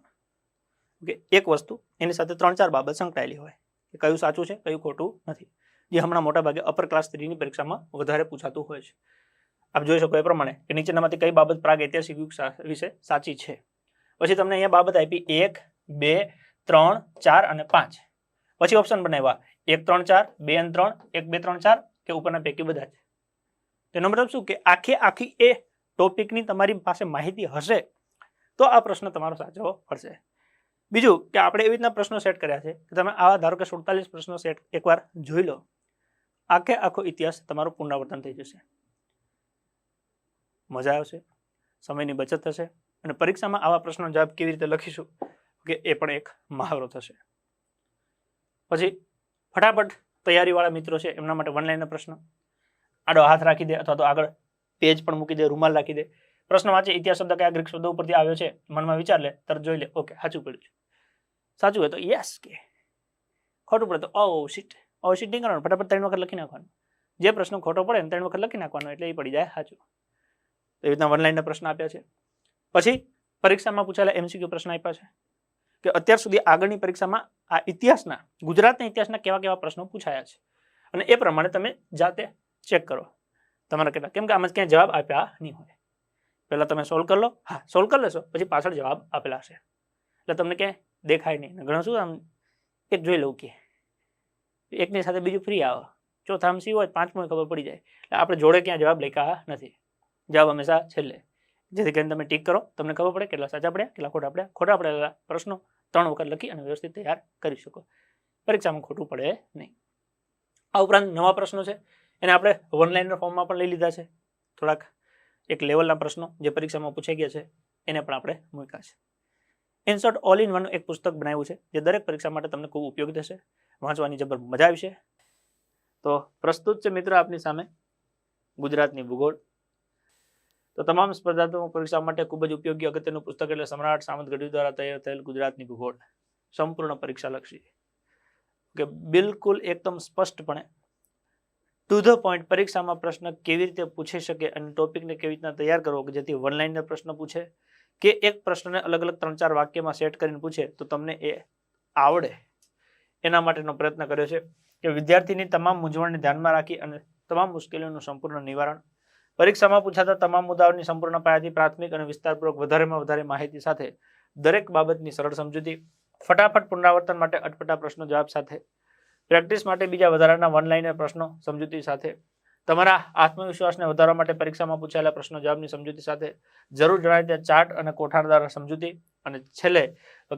કે એક વસ્તુ એની સાથે 3-4 બાબત સંકળાયેલી હોય કે કયું સાચું છે કયું ખોટું નથી, જે હમણાં મોટા ભાગે અપર ક્લાસ 3ની પરીક્ષામાં વધારે પૂછાતું હોય છે. આપ જોઈ શકો એ પ્રમાણે કે નીચેનામાંથી કઈ બાબત પ્રાગ ઐતિહાસિક યુગ વિશે સાચી છે. પછી તમને અહીંયા બાબત આપી 1 2 3 4 અને 5 પછી ઓપ્શન બનાવ્યા 1 3 4 2 અને 3 1 2 3 4 કે ઉપરના પૈકી બધા જ તેનો મતલબ શું કે આખી એ ટોપિકની તમારી પાસે માહિતી હશે તો આ પ્રશ્ન તમારો સાચો પડશે બીજું કે આપણે એવી રીતના પ્રશ્નો સેટ કર્યા છે કે તમે આવા ધારો કે 47 પ્રશ્નો સેટ એકવાર જોઈ લો આખો ઇતિહાસ તમારો પુનરાવર્તન થઈ જશે મજા આવશે સમયની બચત થશે અને પરીક્ષામાં આવા પ્રશ્નો જવાબ કેવી રીતે લખીશું કે એ પણ એક મહાવરો થશે પછી ફટાફટ તૈયારીવાળા મિત્રો છે એમના માટે વન લાઈનના પ્રશ્ન આડો હાથ રાખી દે અથવા તો આગળ પેજ પણ મૂકી દે રૂમાલ રાખી દે પ્રશ્ન વાંચે ઇતિહાસ શબ્દ કયા ગ્રીક શબ્દો ઉપરથી આવ્યો છે મનમાં વિચાર લે તરત જોઈ લે ઓકે સાચું પડ્યું છે સાચું હોય તો યસ કે ખોટું પડે તો ઓ શીટ નહીં કરવાનું ફટાફટ 3 વખત લખી નાખવાનું જે પ્રશ્ન ખોટો પડે ને 3 વખત લખી નાખવાનો એટલે એ પડી જાય સાચું એવી રીતના વન લાઈનના પ્રશ્ન આપ્યા છે પછી પરીક્ષામાં પૂછાયેલા MCQ પ્રશ્ન આપ્યા છે કે અત્યાર સુધી આગળની પરીક્ષામાં આ ઇતિહાસના ગુજરાતના ઇતિહાસના કેવા પ્રશ્નો પૂછાયા છે અને એ પ્રમાણે તમે જાતે ચેક કરો તમારા કેટલા કેમ કે આમાં ક્યાંય જવાબ આપ્યા નહીં હોય પહેલા તમે સોલ્વ કરી લો હા સોલ્વ કરી લેશો પછી પાછળ જવાબ આપેલા હશે એટલે તમને ક્યાંય દેખાય નહીં ઘણા શું આમ એક જોઈ લઉં કે એકની સાથે બીજું ફ્રી આવે ચોથામાં સી હોય પાંચમો ખબર પડી જાય એટલે આપણે જોડે ક્યાં જવાબ લખ્યા નથી જવાબ હંમેશા છેલ્લે જેથી કરીને તમે ટીક કરો તમને ખબર પડે કેટલા સાચા પડ્યા કેટલા ખોટા પડેલા પ્રશ્નો 3 વખત લખી અને વ્યવસ્થિત તૈયાર કરી શકો પરીક્ષામાં ખોટું પડે નહીં આ ઉપરાંત નવા પ્રશ્નો છે એને આપણે વન લાઇનર ફોર્મમાં પણ લઈ લીધા છે થોડાક એક લેવલના પ્રશ્નો જે પરીક્ષામાં પૂછાઈ ગયા છે એને પણ આપણે મૂક્યા છે in short all in one એક પુસ્તક બનાવ્યું છે જે દરેક પરીક્ષા માટે તમને ખૂબ ઉપયોગી થશે વાંચવાની જબર મજા આવશે તો પ્રસ્તુત છે મિત્ર આપની સામે ગુજરાતની ભૂગોળ તો તમામ સ્પર્ધાત્મક પરીક્ષા માટે ખૂબ જ ઉપયોગી અગત્યનું પુસ્તક એટલે સમ્રાટ સામંત ગઢવી દ્વારા તૈયાર થયેલ ગુજરાતની ભૂગોળ સંપૂર્ણ પરીક્ષાલક્ષી કે બિલકુલ એકદમ સ્પષ્ટપણે ટુ ધ પોઈન્ટ પરીક્ષામાં પ્રશ્ન કેવી રીતે પૂછી શકે અને ટોપિકને કેવી રીતના તૈયાર કરવો કે જેથી વન લાઇનના પ્રશ્ન પૂછે કે એક પ્રશ્નને અલગ અલગ 3-4 વાક્યમાં સેટ કરીને પૂછે તો તમને એ આવડે એના માટેનો પ્રયત્ન કર્યો છે કે વિદ્યાર્થીની તમામ મૂંઝવણને ધ્યાનમાં રાખી અને તમામ મુશ્કેલીઓનું સંપૂર્ણ નિવારણ પરીક્ષામાં પૂછાતા તમામ મુદ્દાઓની સંપૂર્ણ પાયાથી પ્રાથમિક અને વિસ્તારપૂર્વક વધારેમાં વધારે માહિતી સાથે દરેક બાબતની સરળ સમજૂતી ફટાફટ પુનરાવર્તન માટે અટપટા પ્રશ્નો જવાબ સાથે પ્રેક્ટિસ માટે બીજા વધારાના વન લાઇનર પ્રશ્નો સમજૂતી સાથે તમારા આત્મવિશ્વાસને વધારવા માટે પરીક્ષામાં પૂછાયેલા પ્રશ્નો જવાબની સમજૂતી સાથે જરૂર જણાય ત્યાં ચાર્ટ અને કોઠારદાર સમજૂતી અને છેલ્લે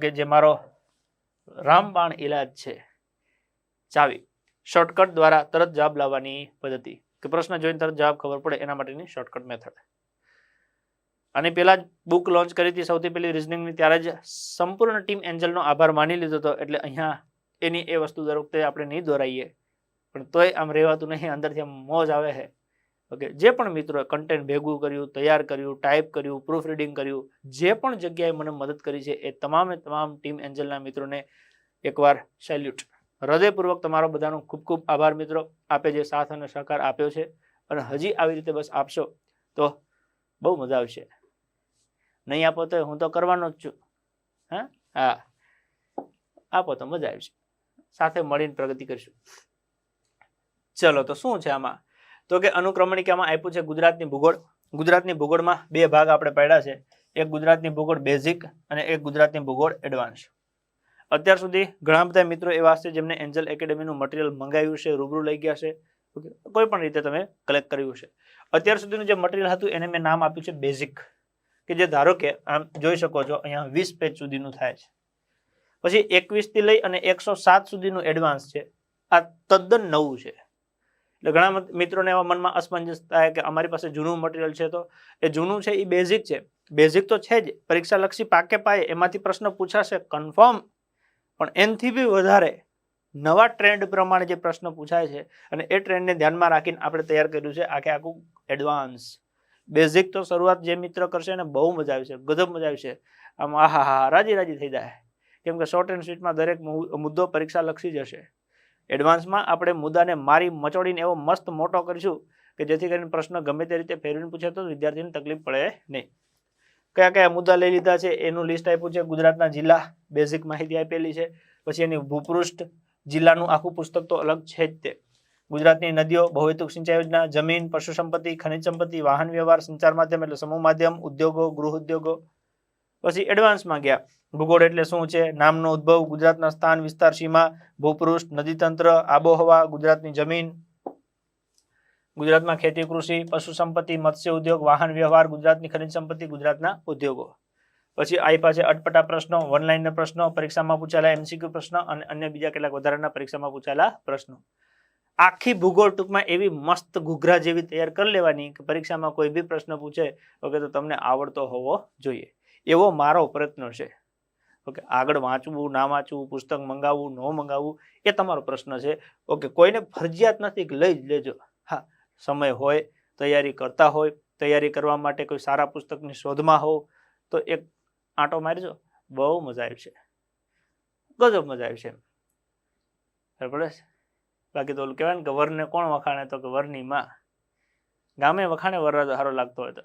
કે જે મારો રામબાણ ઇલાજ છે ચાવી શોર્ટકટ દ્વારા તરત જવાબ લાવવાની પદ્ધતિ કે પ્રશ્ન જોઈને તરત જવાબ ખબર પડે એના માટેની શોર્ટકટ મેથડ અને પેલા જ બુક લોન્ચ કરી હતી સૌથી પહેલી રિઝનિંગની ત્યારે જ સંપૂર્ણ ટીમ એન્જલનો આભાર માની લીધો હતો એટલે અહીંયા એની એ વસ્તુ દર વખતે આપણે નહીં દોરાઈએ પણ તોય આમ રહેવાતું નહીં અંદરથી આમ મોજ આવે છે ઓકે જે પણ મિત્રોએ કન્ટેન્ટ ભેગું કર્યું તૈયાર કર્યું ટાઈપ કર્યું પ્રૂફ રીડિંગ કર્યું જે પણ જગ્યાએ મને મદદ કરી છે એ તમામ ટીમ એન્જલના મિત્રોને એકવાર સેલ્યુટ હૃદયપૂર્વક તમારો બધાનો ખૂબ ખૂબ આભાર મિત્રો આપે જે સાથ અને સહકાર આપ્યો છે અને હજી આવી રીતે બસ આપશો તો બહુ મજા આવશે નહીં આપો તો હું તો કરવાનો જ છું હા આપો તો મજા આવશે સાથે મળીને પ્રગતિ કરીશું ચલો તો શું છે આમાં તો કે અનુક્રમણિકામાં આપ્યું છે ગુજરાતની ભૂગોળમાં 2 ભાગ આપણે પાડ્યા છે એક ગુજરાતની ભૂગોળ બેઝિક અને એક ગુજરાતની ભૂગોળ એડવાન્સ અત્યાર સુધી ઘણા બધા મિત્રો એવા છે જેમને એન્જલ એકેડેમીનું મટીરિયલ મંગાવ્યું છે રૂબરૂ લઈ ગયા છે કોઈ પણ રીતે તમે કલેક્ટ કર્યું છે અત્યાર સુધીનું જે મટીરિયલ હતું એને મેં નામ આપ્યું છે બેઝિક કે જે ધારો કે આમ જોઈ શકો છો અહીંયા 20 પેજ સુધીનું થાય છે પછી 21 થી લઈ અને 107 સુધીનું એડવાન્સ છે આ તદ્દન નવું છે એટલે ઘણા મિત્રોને એવા મનમાં અસમંજસ થાય કે અમારી પાસે જૂનું મટીરિયલ છે તો એ જૂનું છે એ બેઝિક છે બેઝિક તો છે જ પરીક્ષાલક્ષી પાકે પાયે એમાંથી પ્રશ્ન પૂછાશે કન્ફર્મ પણ એનથી બી વધારે નવા ટ્રેન્ડ પ્રમાણે જે પ્રશ્ન પૂછાય છે અને એ ટ્રેન્ડને ધ્યાનમાં રાખીને આપણે તૈયાર કર્યું છે આખું એડવાન્સ બેઝિક તો શરૂઆત જે મિત્ર કરશે એને બહુ મજા આવશે ગજબ મજા આવશે આમ આહા રાજી થઈ જાય કેમ કે શોર્ટ એન્ડ સ્વીટમાં દરેક મુદ્દો પરીક્ષાલક્ષી જ હશે એડવાન્સમાં આપણે મુદ્દાને મારી મચોડીને એવો મસ્ત મોટો કરીશું કે જેથી કરીને પ્રશ્ન ગમે તે રીતે ફેરવીને પૂછે તો વિદ્યાર્થીને તકલીફ પડે નહીં કયા મુદ્દા લઈ લીધા છે એનું લિસ્ટ આપ્યું છે ગુજરાતના જિલ્લા બેઝિક માહિતી આપેલી છે પછી એની ભૂપૃષ્ઠ જિલ્લાનું આખું પુસ્તક તો અલગ છે જ તે ગુજરાતની નદીઓ બહુહેતુક સિંચાઈ યોજના જમીન પશુ સંપત્તિ ખનિજ સંપત્તિ વાહન વ્યવહાર સંચાર માધ્યમ એટલે સમૂહ માધ્યમ ઉદ્યોગો ગૃહ ઉદ્યોગો પછી એડવાન્સમાં ગયા. ભૂગોળ એટલે શું છે, નામનો ઉદ્ભવ, ગુજરાતના સ્થાન, વિસ્તાર, સીમા, ભૂપૃષ્ઠ, નદીતંત્ર, આબોહવા, ગુજરાતની જમીન, ગુજરાતમાં ખેતી, કૃષિ, પશુ સંપત્તિ, મત્સ્ય ઉદ્યોગ, વાહન વ્યવહાર, ગુજરાતની ખનિજ સંપત્તિ, ગુજરાતના ઉદ્યોગો. પછી આપ્યા છે અટપટા પ્રશ્નો, વન લાઇનના પ્રશ્નો, પરીક્ષામાં પૂછાયેલા એમસીક્યુ પ્રશ્ન અને અન્ય બીજા કેટલાક વધારાના પરીક્ષામાં પૂછાયેલા પ્રશ્નો. આખી ભૂગોળ ટૂંકમાં એવી મસ્ત ઘૂઘરા જેવી તૈયાર કરી લેવાની કે પરીક્ષામાં કોઈ બી પ્રશ્ન પૂછે ઓકે તો તમને આવડતો હોવો જોઈએ, એવો મારો પ્રયત્ન છે. ઓકે, આગળ વાંચવું ના વાંચવું, પુસ્તક મંગાવવું ન મંગાવવું એ તમારો પ્રશ્ન છે. ઓકે, કોઈને ફરજિયાત નથી કે લઈ જ લેજો. હા, સમય હોય, તૈયારી કરતા હોય, તૈયારી કરવા માટે કોઈ સારા પુસ્તકની શોધમાં હોવ તો એક આંટો મારજો, બહુ મજા આવશે, ગજબ મજા આવશે. બરાબર છે. બાકી તો ઓલું કહેવાય ને કે વરને કોણ વખાણે, તો કે વરની માં. ગામે વખાણે વરરાજો સારો લાગતો હોય તો.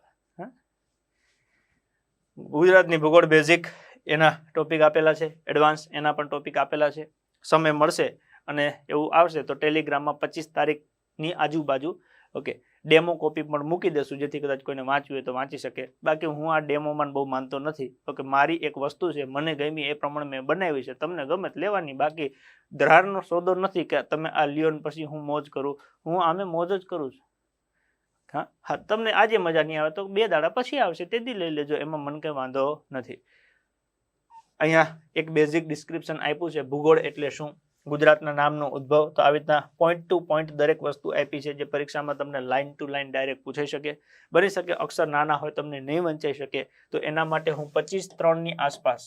ગુજરાતની ભૂગોળ બેઝિક એના ટોપિક આપેલા છે, એડવાન્સ એના પણ ટોપિક આપેલા છે. સમય મળશે અને એવું આવશે તો ટેલિગ્રામમાં 25 તારીખની આજુબાજુ ઓકે ડેમો કોપી પણ મૂકી દેશું, જેથી કદાચ કોઈને વાંચવું હોય તો વાંચી શકે. બાકી હું આ ડેમોમાં બહુ માનતો નથી. ઓકે, મારી એક વસ્તુ છે, મને ગમી એ પ્રમાણે મેં બનાવી છે, તમને ગમે લેવાની. બાકી ધરારનો સોદો નથી કે તમે આ લ્યો ને પછી હું મોજ કરું. હું આમે મોજ જ કરું છું. હા, તમને આજે મજા નહીં આવે તો 2 દાડા પછી આવશે, તેથી લઈ લેજો, એમાં મને કંઈ વાંધો નથી. અહીંયા એક બેઝિક ડિસ્ક્રિપ્શન આપ્યું છે, ભૂગોળ એટલે શું, ગુજરાતના નામનો ઉદ્ભવ. તો આવી રીતના પોઈન્ટ ટુ પોઈન્ટ દરેક વસ્તુ આપી છે, જે પરીક્ષામાં તમને લાઇન ટુ લાઇન ડાયરેક્ટ પૂછાઈ શકે. બની શકે અક્ષર નાના હોય, તમને નહીં વંચાઈ શકે, તો એના માટે હું 25/3 આસપાસ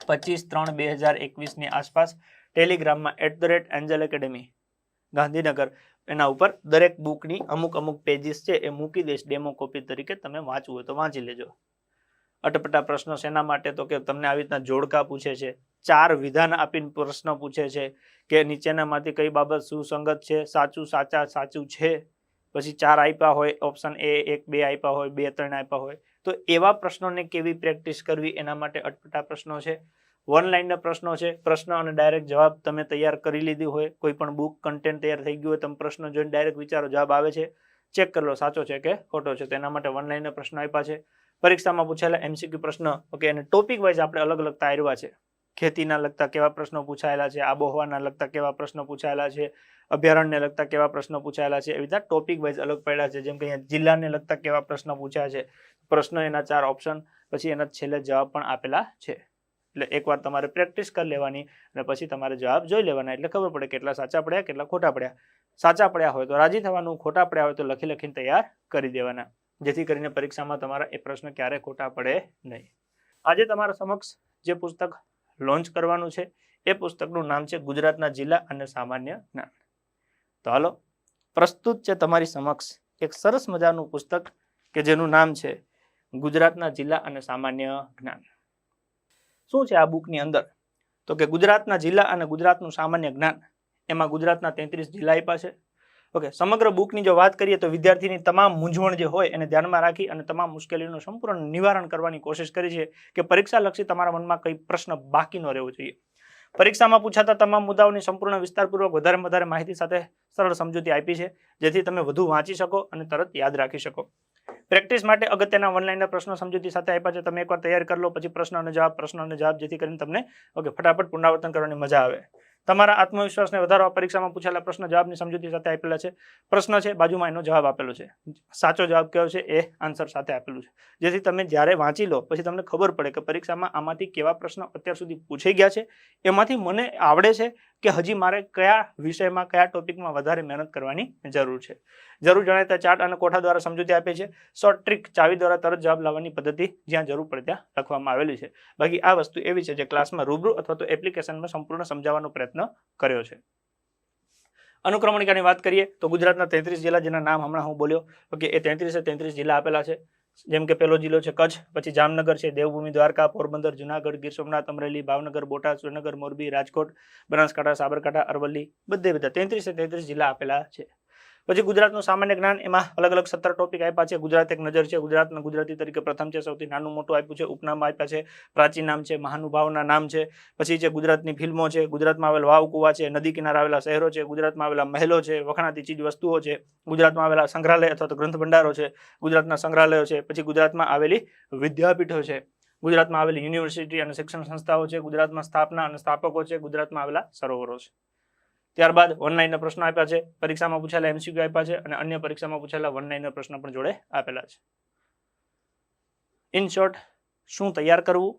25/3/2021 આસપાસ ટેલિગ્રામમાં @Angel Academy ગાંધીનગર એના ઉપર દરેક બુકની અમુક પેજીસ છે એ મૂકી દઈશ ડેમો કોપી તરીકે. તમે વાંચવું હોય તો વાંચી લેજો. અટપટા પ્રશ્નો શેના માટે, તો કે તમને આવી રીતના જોડકા પૂછે છે, 4 વિધાન આપીને પ્રશ્ન પૂછે છે કે નીચેનામાંથી કઈ બાબત સુસંગત છે, સાચું સાચું છે. પછી 4 આપ્યા હોય, ઓપ્શન A 1 2 આપ્યા હોય, 2 3 આપ્યા હોય, તો એવા પ્રશ્નોને કેવી પ્રેક્ટિસ કરવી એના માટે અટપટા પ્રશ્નો છે. વન લાઇનના પ્રશ્નો છે, પ્રશ્ન અને ડાયરેક્ટ જવાબ તમે તૈયાર કરી લીધી હોય, કોઈ પણ બુક કન્ટેન્ટ તૈયાર થઈ ગયું હોય, તમે પ્રશ્ન જોઈને ડાયરેક્ટ વિચારો, જવાબ આવે છે, ચેક કરી લો સાચો છે કે ખોટો છે. તો એના માટે વન લાઇનના પ્રશ્નો આપ્યા છે. પરીક્ષામાં પૂછાયેલા એમસીક્યુ પ્રશ્ન ઓકે, અને ટોપિક વાઇઝ આપણે અલગ અલગ તાર્યા છે. ખેતીના લગતા કેવા પ્રશ્નો પૂછાયેલા છે, આબોહવાના લગતા કેવા પ્રશ્નો પૂછાયેલા છે, અભયારણ્યને લગતા કેવા પ્રશ્નો પૂછાયેલા છે, એવી રીતના ટોપિક વાઇઝ અલગ પડ્યા છે. જેમ કે અહીંયા જિલ્લાને લગતા કેવા પ્રશ્નો પૂછ્યા છે, પ્રશ્ન એના 4 ઓપ્શન, પછી એના છેલ્લે જવાબ પણ આપેલા છે. એટલે એકવાર તમારે પ્રેક્ટિસ કરી લેવાની અને પછી તમારે જવાબ જોઈ લેવાના, એટલે ખબર પડે કેટલા સાચા પડ્યા કેટલા ખોટા પડ્યા. સાચા પડ્યા હોય તો રાજી થવાનું, ખોટા પડ્યા હોય તો લખીને તૈયાર કરી દેવાના, જેથી કરીને પરીક્ષામાં તમારા એ પ્રશ્ન ક્યારે ખોટા પડે નહીં. આજે તમારા સમક્ષ જે પુસ્તક લોન્ચ કરવાનું છે એ પુસ્તકનું નામ છે ગુજરાતના જિલ્લા અને સામાન્ય જ્ઞાન. તો હાલો, પ્રસ્તુત છે તમારી સમક્ષ એક સરસ મજાનું પુસ્તક કે જેનું નામ છે ગુજરાતના જિલ્લા અને સામાન્ય જ્ઞાન. શું છે આ બુકની અંદર, તો કે ગુજરાતના જિલ્લા અને ગુજરાતનું સામાન્ય જ્ઞાન, એમાં ગુજરાતના 33 જિલ્લા આપ્યા છે. ઓકે, સમગ્ર બુકની જો વાત કરીએ તો વિદ્યાર્થીની તમામ મૂંઝવણ જે હોય એને ધ્યાનમાં રાખી અને તમામ મુશ્કેલીનું સંપૂર્ણ નિવારણ કરવાની કોશિશ કરી છે કે પરીક્ષાલક્ષી તમારા મનમાં કઈ પ્રશ્ન બાકી ન રહેવો જોઈએ. પરીક્ષામાં પૂછાતા તમામ મુદ્દાઓની સંપૂર્ણ વિસ્તારપૂર્વક વધારે માહિતી સાથે સરળ સમજૂતી આપી છે, જેથી તમે વધુ વાંચી શકો અને તરત યાદ રાખી શકો. પ્રેક્ટિસ માટે અગત્યના ઓનલાઈનના પ્રશ્નો સમજૂતી સાથે આપ્યા છે. તમે એકવાર તૈયાર કરી લો, પછી પ્રશ્ન અને જવાબ, જેથી કરીને તમને ઓકે ફટાફટ પુનરાવર્તન કરવાની મજા આવે. તમારા આત્મવિશ્વાસને વધારવા પરીક્ષામાં પૂછાયેલા પ્રશ્ન જવાબની સમજૂતી સાથે આપેલા છે. પ્રશ્ન છે, બાજુમાં એનો જવાબ આપેલો છે, સાચો જવાબ કયો છે એ આન્સર સાથે આપેલું છે, જેથી તમે જ્યારે વાંચી લો પછી તમને ખબર પડે કે પરીક્ષામાં આમાંથી કેવા પ્રશ્નો અત્યાર સુધી પૂછાઈ ગયા છે, એમાંથી મને આવડે છે કે હજી મારે કયા વિષયમાં કયા ટોપિકમાં વધારે મહેનત કરવાની જરૂર છે. જરૂર જણાતા ચાર્ટ અને કોઠા દ્વારા સમજૂતી આપે છે. શોર્ટ ટ્રીક ચાવી દ્વારા તરત જવાબ લાવવાની પદ્ધતિ જ્યાં જરૂર પડે ત્યાં લખવામાં આવેલી છે. બાકી આ વસ્તુ એવી છે જે ક્લાસમાં રૂબરૂ અથવા તો એપ્લિકેશનમાં સંપૂર્ણ સમજાવવાનો પ્રયત્ન કર્યો છે. અનુક્રમણિકાની વાત કરીએ તો ગુજરાતના 33 જિલ્લા, જેના નામ હમણાં હું બોલ્યો, ઓકે એ 33 જિલ્લા આપેલા છે. જેમ કે પહેલો જિલ્લો છે કચ્છ, પછી જામનગર છે, દેવભૂમિ દ્વારકા, પોરબંદર, જુનાગઢ, ગીર સોમનાથ, અમરેલી, ભાવનગર, બોટાદ, સુરેન્દ્રનગર, મોરબી, રાજકોટ, બનાસકાંઠા, સાબરકાંઠા, અરવલ્લી, બધા 33 જિલ્લા આપેલા છે. પછી ગુજરાતનું સામાન્ય જ્ઞાન, એમાં અલગ અલગ 17 ટોપિક આપ્યા છે. ગુજરાત એક નજર છે, ગુજરાતના ગુજરાતી તરીકે પ્રથમ છે, સૌથી નાનું મોટું આપ્યું છે, ઉપનામ આપ્યા છે, પ્રાચીન નામ છે, મહાનુભાવના નામ છે. પછી છે ગુજરાતની ફિલ્મો છે, ગુજરાતમાં આવેલ વાવ કુવા છે, નદી કિનારે આવેલા શહેરો છે, ગુજરાતમાં આવેલા મહેલો છે, વખણાતી ચીજ વસ્તુઓ છે, ગુજરાતમાં આવેલા સંગ્રહાલય અથવા તો ગ્રંથ ભંડારો છે, ગુજરાતના સંગ્રહાલયો છે, પછી ગુજરાતમાં આવેલી વિદ્યાપીઠો છે, ગુજરાતમાં આવેલી યુનિવર્સિટી અને શિક્ષણ સંસ્થાઓ છે, ગુજરાતમાં સ્થાપના અને સ્થાપકો છે, ગુજરાતમાં આવેલા સરોવરો છે. ત્યારબાદ વન લાઇનના પ્રશ્નો આપ્યા છે, પરીક્ષામાં પૂછાયેલા એમસીક્યુ આપ્યા છે અને અન્ય પરીક્ષામાં પૂછાયેલા વન લાઇનના પ્રશ્નો પણ જોડે આપેલા છે. ઇન શોર્ટ, શું તૈયાર કરવું,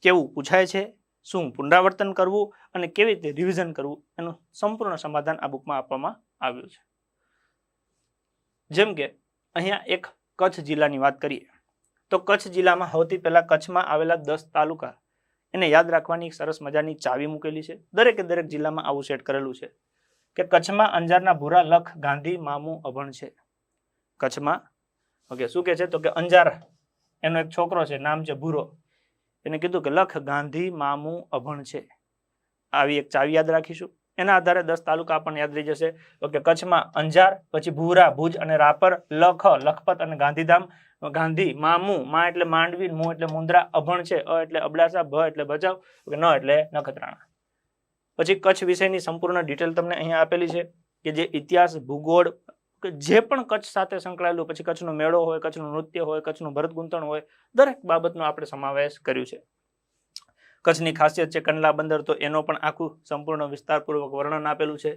કેવું પૂછાય છે, શું પુનરાવર્તન કરવું અને કેવી રીતે રિવિઝન કરવું એનું સંપૂર્ણ સમાધાન આ બુકમાં આપવામાં આવ્યું છે. જેમ કે અહીંયા એક કચ્છ જિલ્લાની વાત કરીએ તો કચ્છ જિલ્લામાં સૌથી પહેલા કચ્છમાં આવેલા 10 તાલુકા એને યાદ રાખવાની સરસ મજાની ચાવી મૂકેલી છે. દરેકે દરેક જિલ્લામાં આવું સેટ કરેલું છે કે કચ્છમાં અંજારના ભૂરા, લખ, ગાંધી, મામુ, અભણ છે. કચ્છમાં ઓકે શું કે છે તો કે અંજાર એનો એક છોકરો છે, નામ છે ભૂરો, એને કીધું કે લખ, ગાંધી, મામુ, અભણ છે. આવી એક ચાવી યાદ રાખીશું. એના આધારે 10 તાલુકા આપણને યાદ રહી જશે. ઓકે, કચ્છમાં અંજાર, પછી ભૂરા, ભુજ અને રાપર, લખ, લખપત અને ગાંધીધામ, ગાંધી, મામુ, મા એટલે માંડવી, મુ એટલે મુંદ્રા, અભણ છે, અ એટલે અબડાસા, ભ એટલે ભચાઉ, ન એટલે નખત્રાણા. પછી કચ્છ વિશેની સંપૂર્ણ ડિટેલ તમને અહીંયા આપેલી છે કે જે ઇતિહાસ, ભૂગોળ, જે પણ કચ્છ સાથે સંકળાયેલું, પછી કચ્છનો મેળો હોય, કચ્છનું નૃત્ય હોય, કચ્છનું ભરત ગૂંથણ હોય, દરેક બાબતનો આપણે સમાવેશ કર્યું છે. કચ્છની ખાસિયત છે કંડલા બંદર, તો એનો પણ આખું સંપૂર્ણ વિસ્તારપૂર્વક વર્ણન આપેલું છે.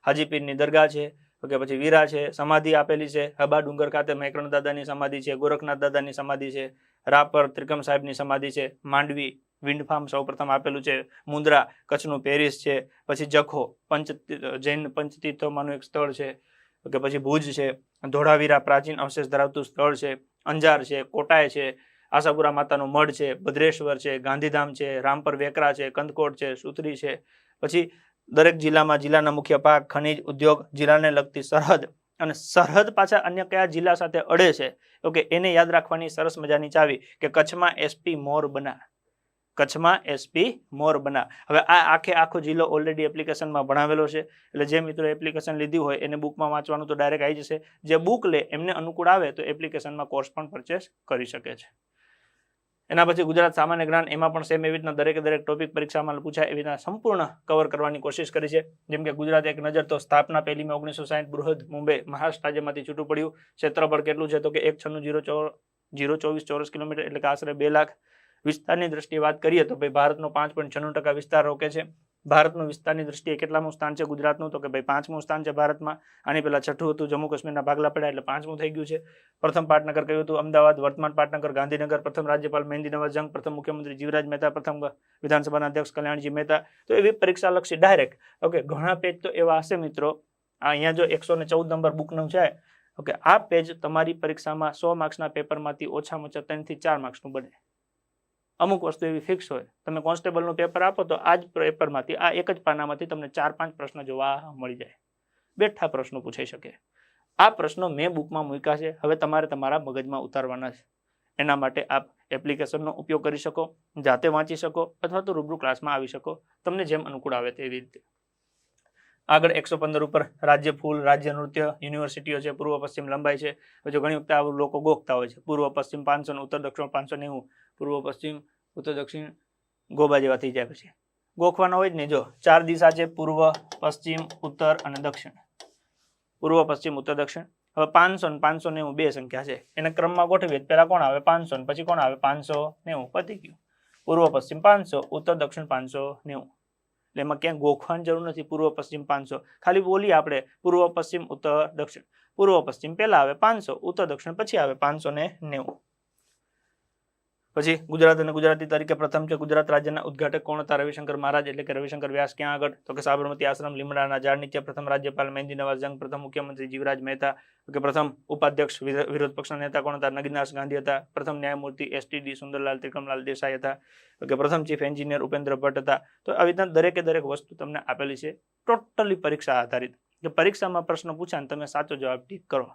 હાજીપીરની દરગાહ છે, ઓકે, પછી વીરા છે, સમાધિ આપેલી છે, હબા ડુંગર ખાતે મહેકરણ દાદાની સમાધિ છે, ગોરખનાથ દાદાની સમાધિ છે, રાપર ત્રિકમ સાહેબની સમાધિ છે, માંડવી વિન્ડ ફાર્મ સૌપ્રથમ આપેલું છે, મુંદ્રા કચ્છનું પેરિસ છે, પછી જખો જૈન પંચતીર્થોમાંનું એક સ્થળ છે, ઓકે, પછી ભુજ છે, ધોળાવીરા પ્રાચીન અવશેષ ધરાવતું સ્થળ છે, અંજાર છે, કોટાય છે, આશાપુરા માતાનું મઢ છે, ભદ્રેશ્વર છે, ગાંધીધામ છે, રામપર વેકરા છે, કંદકોટ છે, સુત્રી છે. પછી દરેક જિલ્લામાં જિલ્લાના મુખ્ય પાક, ખનિજ, ઉદ્યોગ, જિલ્લાને લગતી સરહદ અને સરહદ પાછા અન્ય કયા જિલ્લા સાથે અડે છે, ઓકે, એને યાદ રાખવાની સરસ મજાની ચાવી કે કચ્છમાં એસપી મોર બના, કચ્છમાં એસપી મોર બના. હવે આ આખો જિલ્લો ઓલરેડી એપ્લિકેશનમાં ભણાવેલો છે, એટલે જે મિત્રો એપ્લિકેશન લીધી હોય એને બુકમાં વાંચવાનું તો ડાયરેક્ટ આવી જશે. જે બુક લે એમને અનુકૂળ આવે તો એપ્લિકેશનમાં કોર્સ પણ પરચેસ કરી શકે છે. એના પછી ગુજરાત સામાન્ય જ્ઞાન, એમાં પણ સેમ એવી રીતના દરેકે દરેક ટોપિક પરીક્ષામાં પૂછાય એવી રીતના સંપૂર્ણ કવર કરવાની કોશિશ કરી છે. જેમ કે ગુજરાત એક નજર, તો સ્થાપના 1 મે 1960, બૃહદ મુંબઈ મહારાષ્ટ્ર રાજ્યમાંથી છૂટું પડ્યું. ક્ષેત્રફળ કેટલું છે તો કે 1,96,024 ચોરસ કિલોમીટર, એટલે કે આશરે 2 લાખ. વિસ્તારની દ્રષ્ટિએ વાત કરીએ તો ભાઈ ભારતનો 5.96% વિસ્તાર રોકે છે. ભારતનું વિસ્તારની દ્રષ્ટિએ કેટલામું સ્થાન છે ગુજરાતનું તો કે ભાઈ 5મું સ્થાન છે ભારતમાં. આની પહેલા 6ઠું હતું, જમ્મુ કાશ્મીરના ભાગલા પડ્યા એટલે 5મું થઈ ગયું છે. પ્રથમ પાટનગર કયું હતું? અમદાવાદ. વર્તમાન પાટનગર ગાંધીનગર. પ્રથમ રાજ્યપાલ મહેન્દી નવાઝ જંગ. પ્રથમ મુખ્યમંત્રી જીવરાજ મહેતા. પ્રથમ વિધાનસભાના અધ્યક્ષ કલ્યાણજી મહેતા. તો એવી પરીક્ષા લક્ષી ડાયરેક્ટ ઓકે ઘણા પેજ તો એવા હશે મિત્રો. અહીંયા જો 114 નંબર બુકનું છે, ઓકે, આ પેજ તમારી પરીક્ષામાં 100 માર્ક્સના પેપરમાંથી ઓછામાં ઓછા 3 થી 4 માર્ક્સનું બને. અમુક વસ્તુ એવી ફિક્સ હોય, તમે કોન્સ્ટેબલનું પેપર આપો તો આ જ પેપરમાંથી, આ એક જ પાનામાંથી તમને 4-5 પ્રશ્ન જોવા મળી જાય. બેઠા પ્રશ્નો પૂછાઈ શકે. આ પ્રશ્નો મેં બુકમાં મૂક્યા છે, હવે તમારે તમારા મગજમાં ઉતારવાના છે. એના માટે આપ એપ્લિકેશનનો ઉપયોગ કરી શકો, જાતે વાંચી શકો અથવા તો રૂબરૂ ક્લાસમાં આવી શકો, તમને જેમ અનુકૂળ આવે તેવી રીતે. આગળ 115 ઉપર રાજ્ય ફૂલ, રાજ્ય નૃત્ય, યુનિવર્સિટીઓ છે, પૂર્વ પશ્ચિમ લંબાઈ છે. જો ઘણી વખત આવું લોકો ગોખતા હોય છે, પૂર્વ પશ્ચિમ 500 ને ઉત્તર દક્ષિણ 590, પૂર્વ પશ્ચિમ ઉત્તર દક્ષિણ ગોબા જેવા થઈ જાય. પછી ગોખવાના હોય જ નહીં. જો 4 દિશા છે, પૂર્વ પશ્ચિમ ઉત્તર અને દક્ષિણ. પૂર્વ પશ્ચિમ ઉત્તર દક્ષિણ. હવે 500 ને 590 બે સંખ્યા છે, એને ક્રમમાં ગોઠવીએ. પહેલા કોણ આવે? 500, પછી કોણ આવે? 590. પતી ગયું. પૂર્વ પશ્ચિમ 500, ઉત્તર દક્ષિણ 590. એટલે એમાં ક્યાંય ગોખવાની જરૂર નથી. પૂર્વ પશ્ચિમ 500 ખાલી બોલીએ આપણે, પૂર્વ પશ્ચિમ ઉત્તર દક્ષિણ. પૂર્વ પશ્ચિમ પહેલા આવે 500, ઉત્તર દક્ષિણ પછી આવે 590. પછી ગુજરાત અને ગુજરાતી તરીકે પ્રથમ છે. ગુજરાત રાજ્યના ઉદ્ઘાટક કોણ હતા? રવિશંકર મહારાજ, એટલે કે રવિશંકર વ્યાસ. ક્યાં આગળ? તો કે સાબરમતી આશ્રમ, લીમડાના ઝાડ નીચે. પ્રથમ રાજ્યપાલ મહેન્દી નવાઝ જંગ. પ્રથમ મુખ્યમંત્રી જીવરાજ મહેતા. કે પ્રથમ ઉપાધ્યક્ષ વિરોધ પક્ષના નેતા કોણ હતા? નગીનદાસ ગાંધી હતા. પ્રથમ ન્યાયમૂર્તિ એસટીડી સુંદરલાલ ત્રિકમલાલ દેસાઈ હતા. કે પ્રથમ ચીફ એન્જિનિયર ઉપેન્દ્ર ભટ્ટ હતા. તો આવી રીતના દરેકે દરેક વસ્તુ તમને આપેલી છે, ટોટલી પરીક્ષા આધારિત. કે પરીક્ષામાં પ્રશ્ન પૂછાય ને તમે સાચો જવાબ ટીક કરો.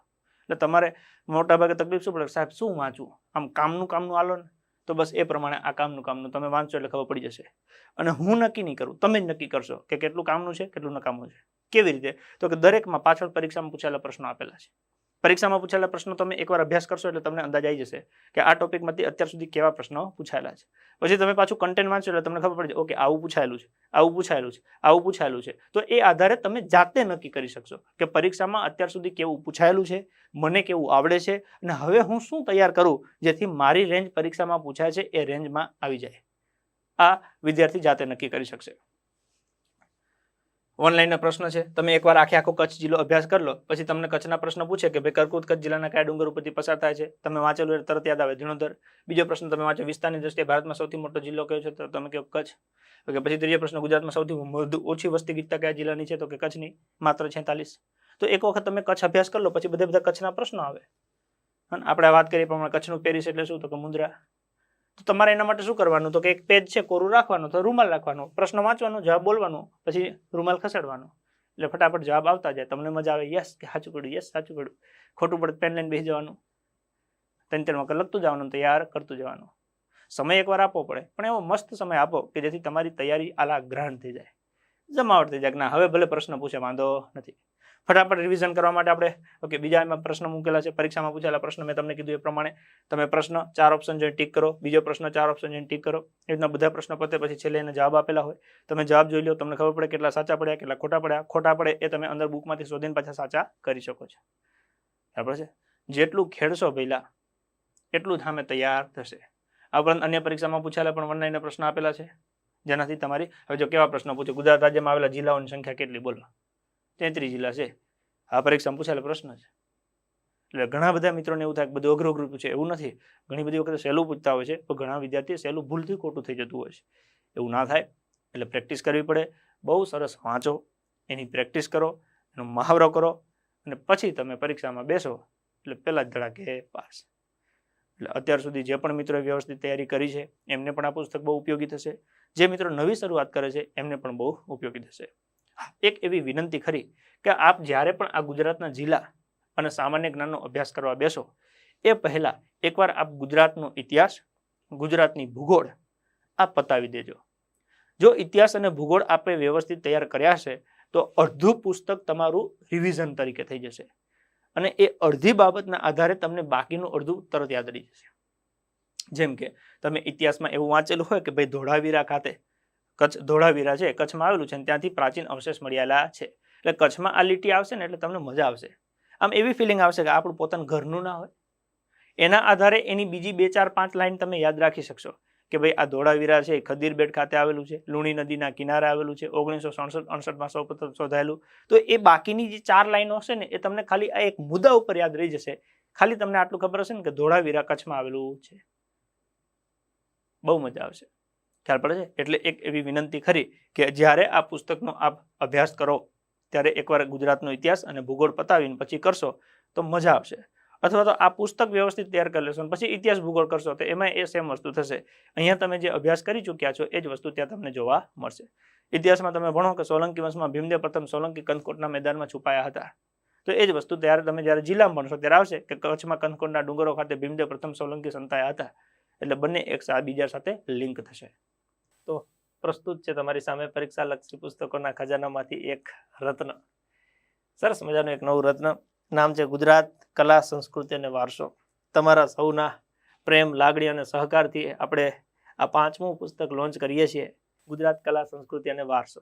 એટલે તમારે મોટાભાગે તકલીફ શું પડે? સાહેબ શું વાંચવું? આમ કામનું આલો ને, તો બસ એ પ્રમાણે આ કામનું તમે વાંચો એટલે ખબર પડી જશે. અને હું નક્કી નહીં કરું, તમે જ નક્કી કરશો કે કેટલું કામનું છે, કેટલું નકામનું છે. કેવી રીતે? તો કે દરેકમાં પાછળ પરીક્ષામાં પૂછાયેલા પ્રશ્નો આપેલા છે. પરીક્ષામાં પૂછાયેલા પ્રશ્નો તમે એકવાર અભ્યાસ કરશો એટલે તમને અંદાજ આવી જશે કે આ ટોપિકમાંથી અત્યાર સુધી કેવા પ્રશ્નો પૂછાયેલા છે. પછી તમે પાછું કન્ટેન્ટ વાંચો એટલે તમને ખબર પડે ઓકે આવું પૂછાયેલું છે, આવું પૂછાયેલું છે, આવું પૂછાયેલું છે. તો એ આધારે તમે જાતે નક્કી કરી શકશો કે પરીક્ષામાં અત્યાર સુધી કેવું પૂછાયેલું છે, મને કેવું આવડે છે અને હવે હું શું તૈયાર કરું જેથી મારી રેન્જ પરીક્ષામાં પૂછાય છે એ રેન્જમાં આવી જાય. આ વિદ્યાર્થી જાતે નક્કી કરી શકશે. ઓનલાઈનના પ્રશ્ન છે, તમે એકવાર આખો કચ્છ જિલ્લો અભ્યાસ કરી લો, પછી તમને કચ્છના પ્રશ્ન પૂછે કે ભાઈ કર્કવૃત કચ્છ જિલ્લાના કયા ડુંગર ઉપરથી પસાર થાય છે, તમે વાંચેલું એટલે તરત યાદ આવે ધીણોધર. બીજો પ્રશ્ન તમે વાંચો વિસ્તારની દ્રષ્ટિએ ભારતમાં સૌથી મોટો જિલ્લો કયો છે, તો તમે કહો કચ્છ. ઓકે, પછી ત્રીજો પ્રશ્ન ગુજરાતમાં સૌથી ઓછી વસ્તી ગીતતા કયા જિલ્લાની છે, તો કે કચ્છની, માત્ર 46. તો એક વખત તમે કચ્છ અભ્યાસ કરી લો પછી બધા કચ્છના પ્રશ્નો આવે. અને આપણે વાત કરીએ પ્રમાણે કચ્છનું પેરિસ એટલે શું, તો કે મુંદ્રા. તો તમારે એના માટે શું કરવાનું, તો કે એક પેજ છે કોરું રાખવાનું, તો રૂમાલ રાખવાનો, પ્રશ્ન વાંચવાનો, જવાબ બોલવાનો, પછી રૂમાલ ખસેડવાનો એટલે ફટાફટ જવાબ આવતા જાય. તમને મજા આવે, યસ કે સાચું પડ્યું, યસ સાચું પડ્યું. ખોટું પડે પેન લઈને બેસી જવાનું, 3 વખત લખતું જવાનું, તૈયાર કરતું જવાનું. સમય એકવાર આપવો પડે, પણ એવો મસ્ત સમય આપો કે જેથી તમારી તૈયારી આલા ગ્રહણ થઈ જાય, જમાવટ થઈ જાય કે ના હવે ભલે પ્રશ્ન પૂછે વાંધો નથી. ફટાફટ રિવિઝન કરવા માટે આપણે ઓકે બીજા એમાં પ્રશ્ન મૂકેલા છે, પરીક્ષામાં પૂછેલા પ્રશ્ન મેં તમને કીધું એ પ્રમાણે તમે પ્રશ્ન 4 ઓપ્શન જોઈને ટીક કરો, બીજો પ્રશ્ન 4 ઓપ્શન જોઈને ટીક કરો. એ રીતના બધા પ્રશ્ન પતે પછી છેલ્લે એને જવાબ આપેલા હોય, તમે જવાબ જોઈ લો, તમને ખબર પડે કેટલા સાચા પડ્યા, કેટલા ખોટા પડ્યા. ખોટા પડે એ તમે અંદર બુકમાંથી શોધીને પાછા સાચા કરી શકો છો. બરાબર છે. જેટલું ખેડશો પહેલા એટલું જ સામે તૈયાર થશે. આ ઉપરાંત અન્ય પરીક્ષામાં પૂછાયેલા પણ ઓનલાઈન પ્રશ્ન આપેલા છે, જેનાથી તમારી હવે જો કેવા પ્રશ્ન પૂછે, ગુજરાત રાજ્યમાં આવેલા જિલ્લાઓની સંખ્યા કેટલી બોલો, 33 જિલ્લા છે. આ પરીક્ષામાં પૂછાયેલા પ્રશ્ન છે. એટલે ઘણા બધા મિત્રોને એવું થાય કે બધું અઘરું પૂછે, એવું નથી. ઘણી બધી વખત સહેલું પૂછતા હોય છે, તો ઘણા વિદ્યાર્થી સહેલું ભૂલથી ખોટું થઈ જતું હોય છે. એવું ના થાય એટલે પ્રેક્ટિસ કરવી પડે. બહુ સરસ વાંચો, એની પ્રેક્ટિસ કરો, એનો મહાવરો કરો અને પછી તમે પરીક્ષામાં બેસો એટલે પહેલા જ ધડાકે પાસ. એટલે અત્યાર સુધી જે પણ મિત્રોએ વ્યવસ્થિત તૈયારી કરી છે એમને પણ આ પુસ્તક બહુ ઉપયોગી થશે. જે મિત્રો નવી શરૂઆત કરે છે એમને પણ બહુ ઉપયોગી થશે. એક એવી વિનંતી ખરી કે આપ જ્યારે પણ આ ગુજરાતના જિલ્લા અને સામાન્ય જ્ઞાનનો અભ્યાસ કરવા બેસો એ પહેલા એકવાર આપ ગુજરાતનો ઇતિહાસ, ગુજરાતની ભૂગોળ આ પતાવી દેજો. જો ઇતિહાસ અને ભૂગોળ આપે વ્યવસ્થિત તૈયાર કર્યા છે તો અડધું પુસ્તક તમારું રિવિઝન તરીકે થઈ જશે અને એ અડધી બાબતના આધારે તમને બાકીનું અડધું તરત યાદ રહી જશે. જેમ કે તમે ઇતિહાસમાં એવું વાંચેલું હોય કે ભાઈ ધોળાવીરા ખાતે, કચ્છ ધોળાવીરા છે કચ્છમાં આવેલું છે અને ત્યાંથી પ્રાચીન અવશેષ મળ્યા છે, એટલે કચ્છમાં આ લીટી આવશે ને એટલે તમને મજા આવશે. આમ એવી ફિલિંગ આવશે કે આપણું પોતાનું ઘરનું ના હોય. એના આધારે એની બીજી 2, 4, 5 લાઈન તમે યાદ રાખી શકશો કે ભાઈ આ ધોળાવીરા છે ખદીર બેટ ખાતે આવેલું છે, લુણી નદીના કિનારે આવેલું છે, 1967-68માં સૌપ્રથમ સૌધાયેલું. તો એ બાકીની જે 4 લાઈનો હશે ને એ તમને ખાલી આ એક મુદ્દા ઉપર યાદ રહી જશે. ખાલી તમને આટલું ખબર હશે ને કે ધોળાવીરા કચ્છમાં આવેલું છે. બહુ મજા આવશે, ખ્યાલ પડે છે. એટલે એક એવી વિનંતી ખરી કે જ્યારે આ પુસ્તકનો આપ અભ્યાસ કરો ત્યારે એકવાર ગુજરાતનો ઇતિહાસ અને ભૂગોળ પતાવીને પછી કરશો તો મજા આવશે. અથવા તો આ પુસ્તક વ્યવસ્થિત તૈયાર કરી લેશો પછી ઇતિહાસ ભૂગોળ કરશો તો એમાં એ સેમ વસ્તુ થશે. અહીંયા તમે જે અભ્યાસ કરી ચૂક્યા છો એ જ વસ્તુ ત્યાં તમને જોવા મળશે. ઇતિહાસમાં તમે ભણો કે સોલંકી વંશમાં ભીમદેવ પ્રથમ સોલંકી કંદકોટના મેદાનમાં છુપાયા હતા, તો એ જ વસ્તુ ત્યારે તમે જ્યારે જિલ્લામાં ભણશો ત્યારે આવશે કે કચ્છમાં કંદકોટના ડુંગરો ખાતે ભીમદેવ પ્રથમ સોલંકી સંતાયા હતા. એટલે બંને એક બીજા સાથે લિંક થશે. તો પ્રસ્તુત છે તમારી સામે પરીક્ષા લક્ષી પુસ્તકોના ખજાનામાંથી એક રત્ન, સરસ મજાનું એક નવું રત્ન. નામ છે ગુજરાત કલા સંસ્કૃતિ અને વારસો. તમારા સૌના પ્રેમ, લાગણી અને સહકારથી આપણે આ 5મું પુસ્તક લોન્ચ કરીએ છીએ, ગુજરાત કલા સંસ્કૃતિ અને વારસો.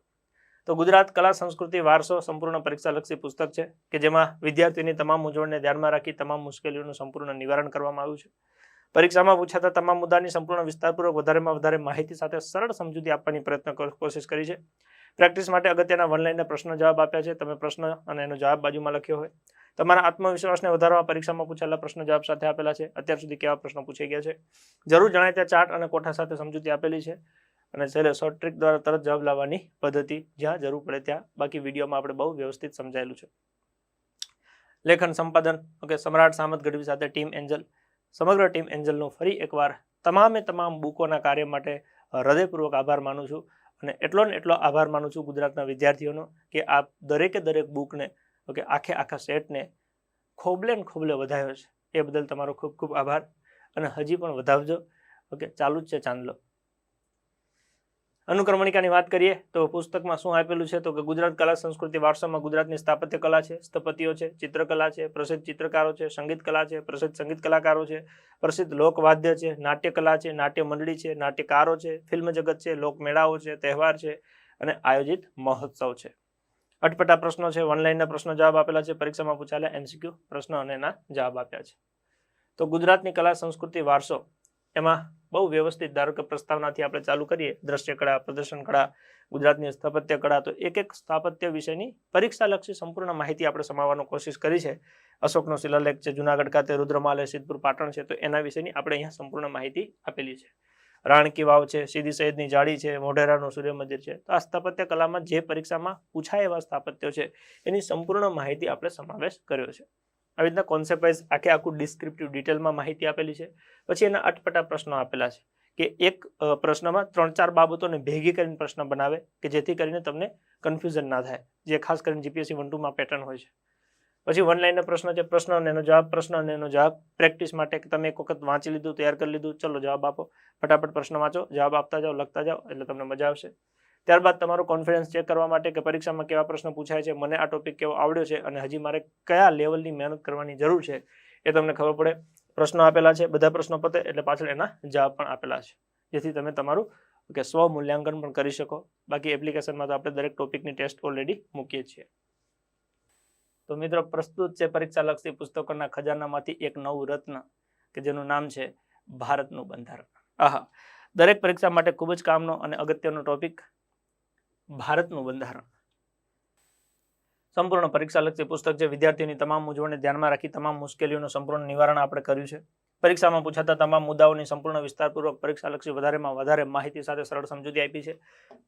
તો ગુજરાત કલા સંસ્કૃતિ વારસો સંપૂર્ણ પરીક્ષાલક્ષી પુસ્તક છે કે જેમાં વિદ્યાર્થીની તમામ મૂંઝવણને ધ્યાનમાં રાખી તમામ મુશ્કેલીઓનું સંપૂર્ણ નિવારણ કરવામાં આવ્યું છે. પરીક્ષામાં પૂછાતા તમામ મુદ્દાની સંપૂર્ણ વિસ્તારપૂર્વક વધારેમાં વધારે માહિતી સાથે સરળ સમજૂતી આપવાની કોશિશ કરી છે. પ્રેક્ટિસ માટે અગત્યના વનલાઈનના પ્રશ્નો જવાબ આપ્યા છે. તમે પ્રશ્ન અને એનો જવાબ બાજુમાં લખ્યો હોય. તમારા આત્મવિશ્વાસને વધારવા પરીક્ષામાં પૂછાયેલા પ્રશ્ન જવાબ સાથે આપેલા છે. અત્યાર સુધી કેવા પ્રશ્નો પૂછાઈ ગયા છે જરૂર જણાય ત્યાં ચાર્ટ અને કોઠા સાથે સમજૂતી આપેલી છે. અને છેલ્લે શોર્ટ ટ્રિક દ્વારા તરત જવાબ લાવવાની પદ્ધતિ જ્યાં જરૂર પડે ત્યાં. બાકી વિડીયોમાં આપણે બહુ વ્યવસ્થિત સમજાયેલું છે. લેખન સંપાદન ઓકે સમ્રાટ સામત ગઢવી સાથે ટીમ એન્જલ. સમગ્ર ટીમ એન્જલનું ફરી એકવાર તમામ બુકોના કાર્ય માટે હૃદયપૂર્વક આભાર માનું છું. અને એટલો ને એટલો આભાર માનું છું ગુજરાતના વિદ્યાર્થીઓનો કે આ દરેકે દરેક બુકને ઓકે આખા સેટને ખોબલે ને ખોબલે વધાવ્યો છે. એ બદલ તમારો ખૂબ ખૂબ આભાર અને હજી પણ વધાવજો. ઓકે ચાલુ જ છે ચાંદલો. અનુક્રમણિકાની વાત કરીએ તો પુસ્તકમાં શું આપેલું છે તો કે ગુજરાત કલા સંસ્કૃતિ વારસામાં ગુજરાતની સ્થાપત્ય કલા છે, સ્થપતિઓ છે, ચિત્રકલા છે, પ્રસિદ્ધ ચિત્રકારો છે, સંગીત કલા છે, પ્રસિદ્ધ સંગીત કલાકારો છે, પ્રસિદ્ધ લોકવાદ્ય છે, નાટ્ય કલા છે, નાટ્ય મંડળી છે, નાટ્યકારો છે, ફિલ્મ જગત છે, લોકમેળાઓ છે, તહેવાર છે અને આયોજિત મહોત્સવ છે. અટપટા પ્રશ્નો છે, વન લાઇનના પ્રશ્નો જવાબ આપેલા છે, પરીક્ષામાં પૂછાયેલા MCQ પ્રશ્નો અને એના જવાબ આપ્યા છે. તો ગુજરાતની કલા સંસ્કૃતિ વારસો એમાં બહુ વ્યવસ્થિત, ધારો કે પ્રસ્તાવનાથી આપણે ચાલુ કરીએ, દ્રશ્ય કળા, પ્રદર્શન કળા, ગુજરાતની સ્થાપત્ય કળા, તો એક એક સ્થાપત્ય વિષયની પરીક્ષાલક્ષી સંપૂર્ણ માહિતી આપણે સમાવવાનો કોશિશ કરી છે. અશોકનો શિલાલેખ છે, જુનાગઢ ખાતે રુદ્રમાલ એ સિદ્ધપુર પાટણ છે, તો એના વિશેની આપણે અહીંયા સંપૂર્ણ માહિતી આપેલી છે. રાણકી વાવ છે, સીદી સૈયદની જાળી છે, મોઢેરાનું સૂર્ય મંદિર છે. તો આ સ્થાપત્ય કલામાં જે પરીક્ષામાં પૂછાય એવા સ્થાપત્યો છે એની સંપૂર્ણ માહિતી આપણે સમાવેશ કર્યો છે. આવી રીતના કોન્સેપ્ટ વાઇઝ આખું ડિસ્ક્રિપ્ટિવ ડિટેલમાં માહિતી આપેલી છે. પછી એના અટપટા પ્રશ્નો આપેલા છે કે એક પ્રશ્નમાં 3-4 બાબતોને ભેગી કરીને પ્રશ્ન બનાવે કે જેથી કરીને તમને કન્ફ્યુઝન ના થાય, જે ખાસ કરીને GPSC 1-2 માં પેટર્ન હોય છે. પછી વન લાઇનનો પ્રશ્ન છે, પ્રશ્ન અને એનો જવાબ, પ્રશ્ન અને એનો જવાબ પ્રેક્ટિસ માટે કે તમે એક વખત વાંચી લીધું, તૈયાર કરી લીધું, ચલો જવાબ આપો, ફટાફટ પ્રશ્ન વાંચો, જવાબ આપતા જાઓ, લખતા જાઓ, એટલે તમને મજા આવશે. ત્યારબાદ તમારો કોન્ફિડન્સ ચેક કરવા માટે કે પરીક્ષામાં કેવા પ્રશ્ન પૂછાય છે, મને આ ટોપિક કેવો આવડ્યો છે અને હજી મારે કયા લેવલની મહેનત કરવાની જરૂર છે એ તમને ખબર પડે. પ્રશ્નો આપેલા છે, બધા પ્રશ્નો પતે એટલે પાછળ એના જવાબ પણ આપેલા છે, જેથી તમે તમારું સ્વ મૂલ્યાંકન પણ કરી શકો. બાકી એપ્લિકેશનમાં તો આપણે દરેક ટોપિકની ટેસ્ટ ઓલરેડી મૂકીએ છીએ. તો મિત્રો, પ્રસ્તુત છે પરીક્ષાલક્ષી પુસ્તકોના ખજાનામાંથી એક નવું રત્ન કે જેનું નામ છે ભારતનું બંધારણ. આહા, દરેક પરીક્ષા માટે ખૂબ જ કામનો અને અગત્યનો ટોપિક ભારતનું બંધારણ. સંપૂર્ણ પરીક્ષાલક્ષી પુસ્તક છે. વિદ્યાર્થીઓની તમામ મૂંઝવણને ધ્યાનમાં રાખી તમામ મુશ્કેલીઓનું સંપૂર્ણ નિવારણ આપણે કર્યું છે. પરીક્ષામાં પૂછાતા તમામ મુદ્દાઓની સંપૂર્ણ વિસ્તારપૂર્વક પરીક્ષાલક્ષી વધારેમાં વધારે માહિતી સાથે સરળ સમજૂતી આપી છે.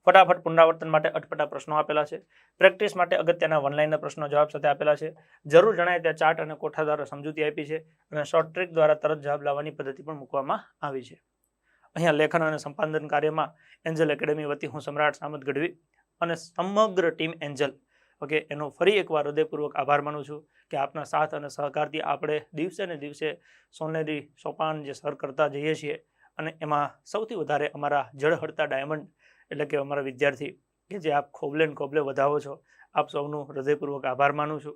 ફટાફટ પુનરાવર્તન માટે અટપટા પ્રશ્નો આપેલા છે. પ્રેક્ટિસ માટે અગત્યના વનલાઇનના પ્રશ્નો જવાબ સાથે આપેલા છે. જરૂર જણાય ત્યાં ચાર્ટ અને કોઠા દ્વારા સમજૂતી આપી છે અને શોર્ટ ટ્રિક દ્વારા તરત જવાબ લાવવાની પદ્ધતિ પણ મૂકવામાં આવી છે. અહીંયા લેખન અને સંપાદન કાર્યમાં એન્જલ એકેડેમી વતી હું સમ્રાટ સામત ગઢવી અને સમગ્ર ટીમ એન્જલ એનો ફરી એકવાર હૃદયપૂર્વક આભાર માનું છું કે આપના સાથ અને સહકારથી આપણે દિવસે ને દિવસે સોનેરી સોપાન જે સર કરતા જઈએ છીએ અને એમાં સૌથી વધારે અમારા જળહળતા ડાયમંડ એટલે કે અમારા વિદ્યાર્થી કે જે આપ ખોબલે ને ખોબલે વધાવો છો, આપ સૌનું હૃદયપૂર્વક આભાર માનું છું.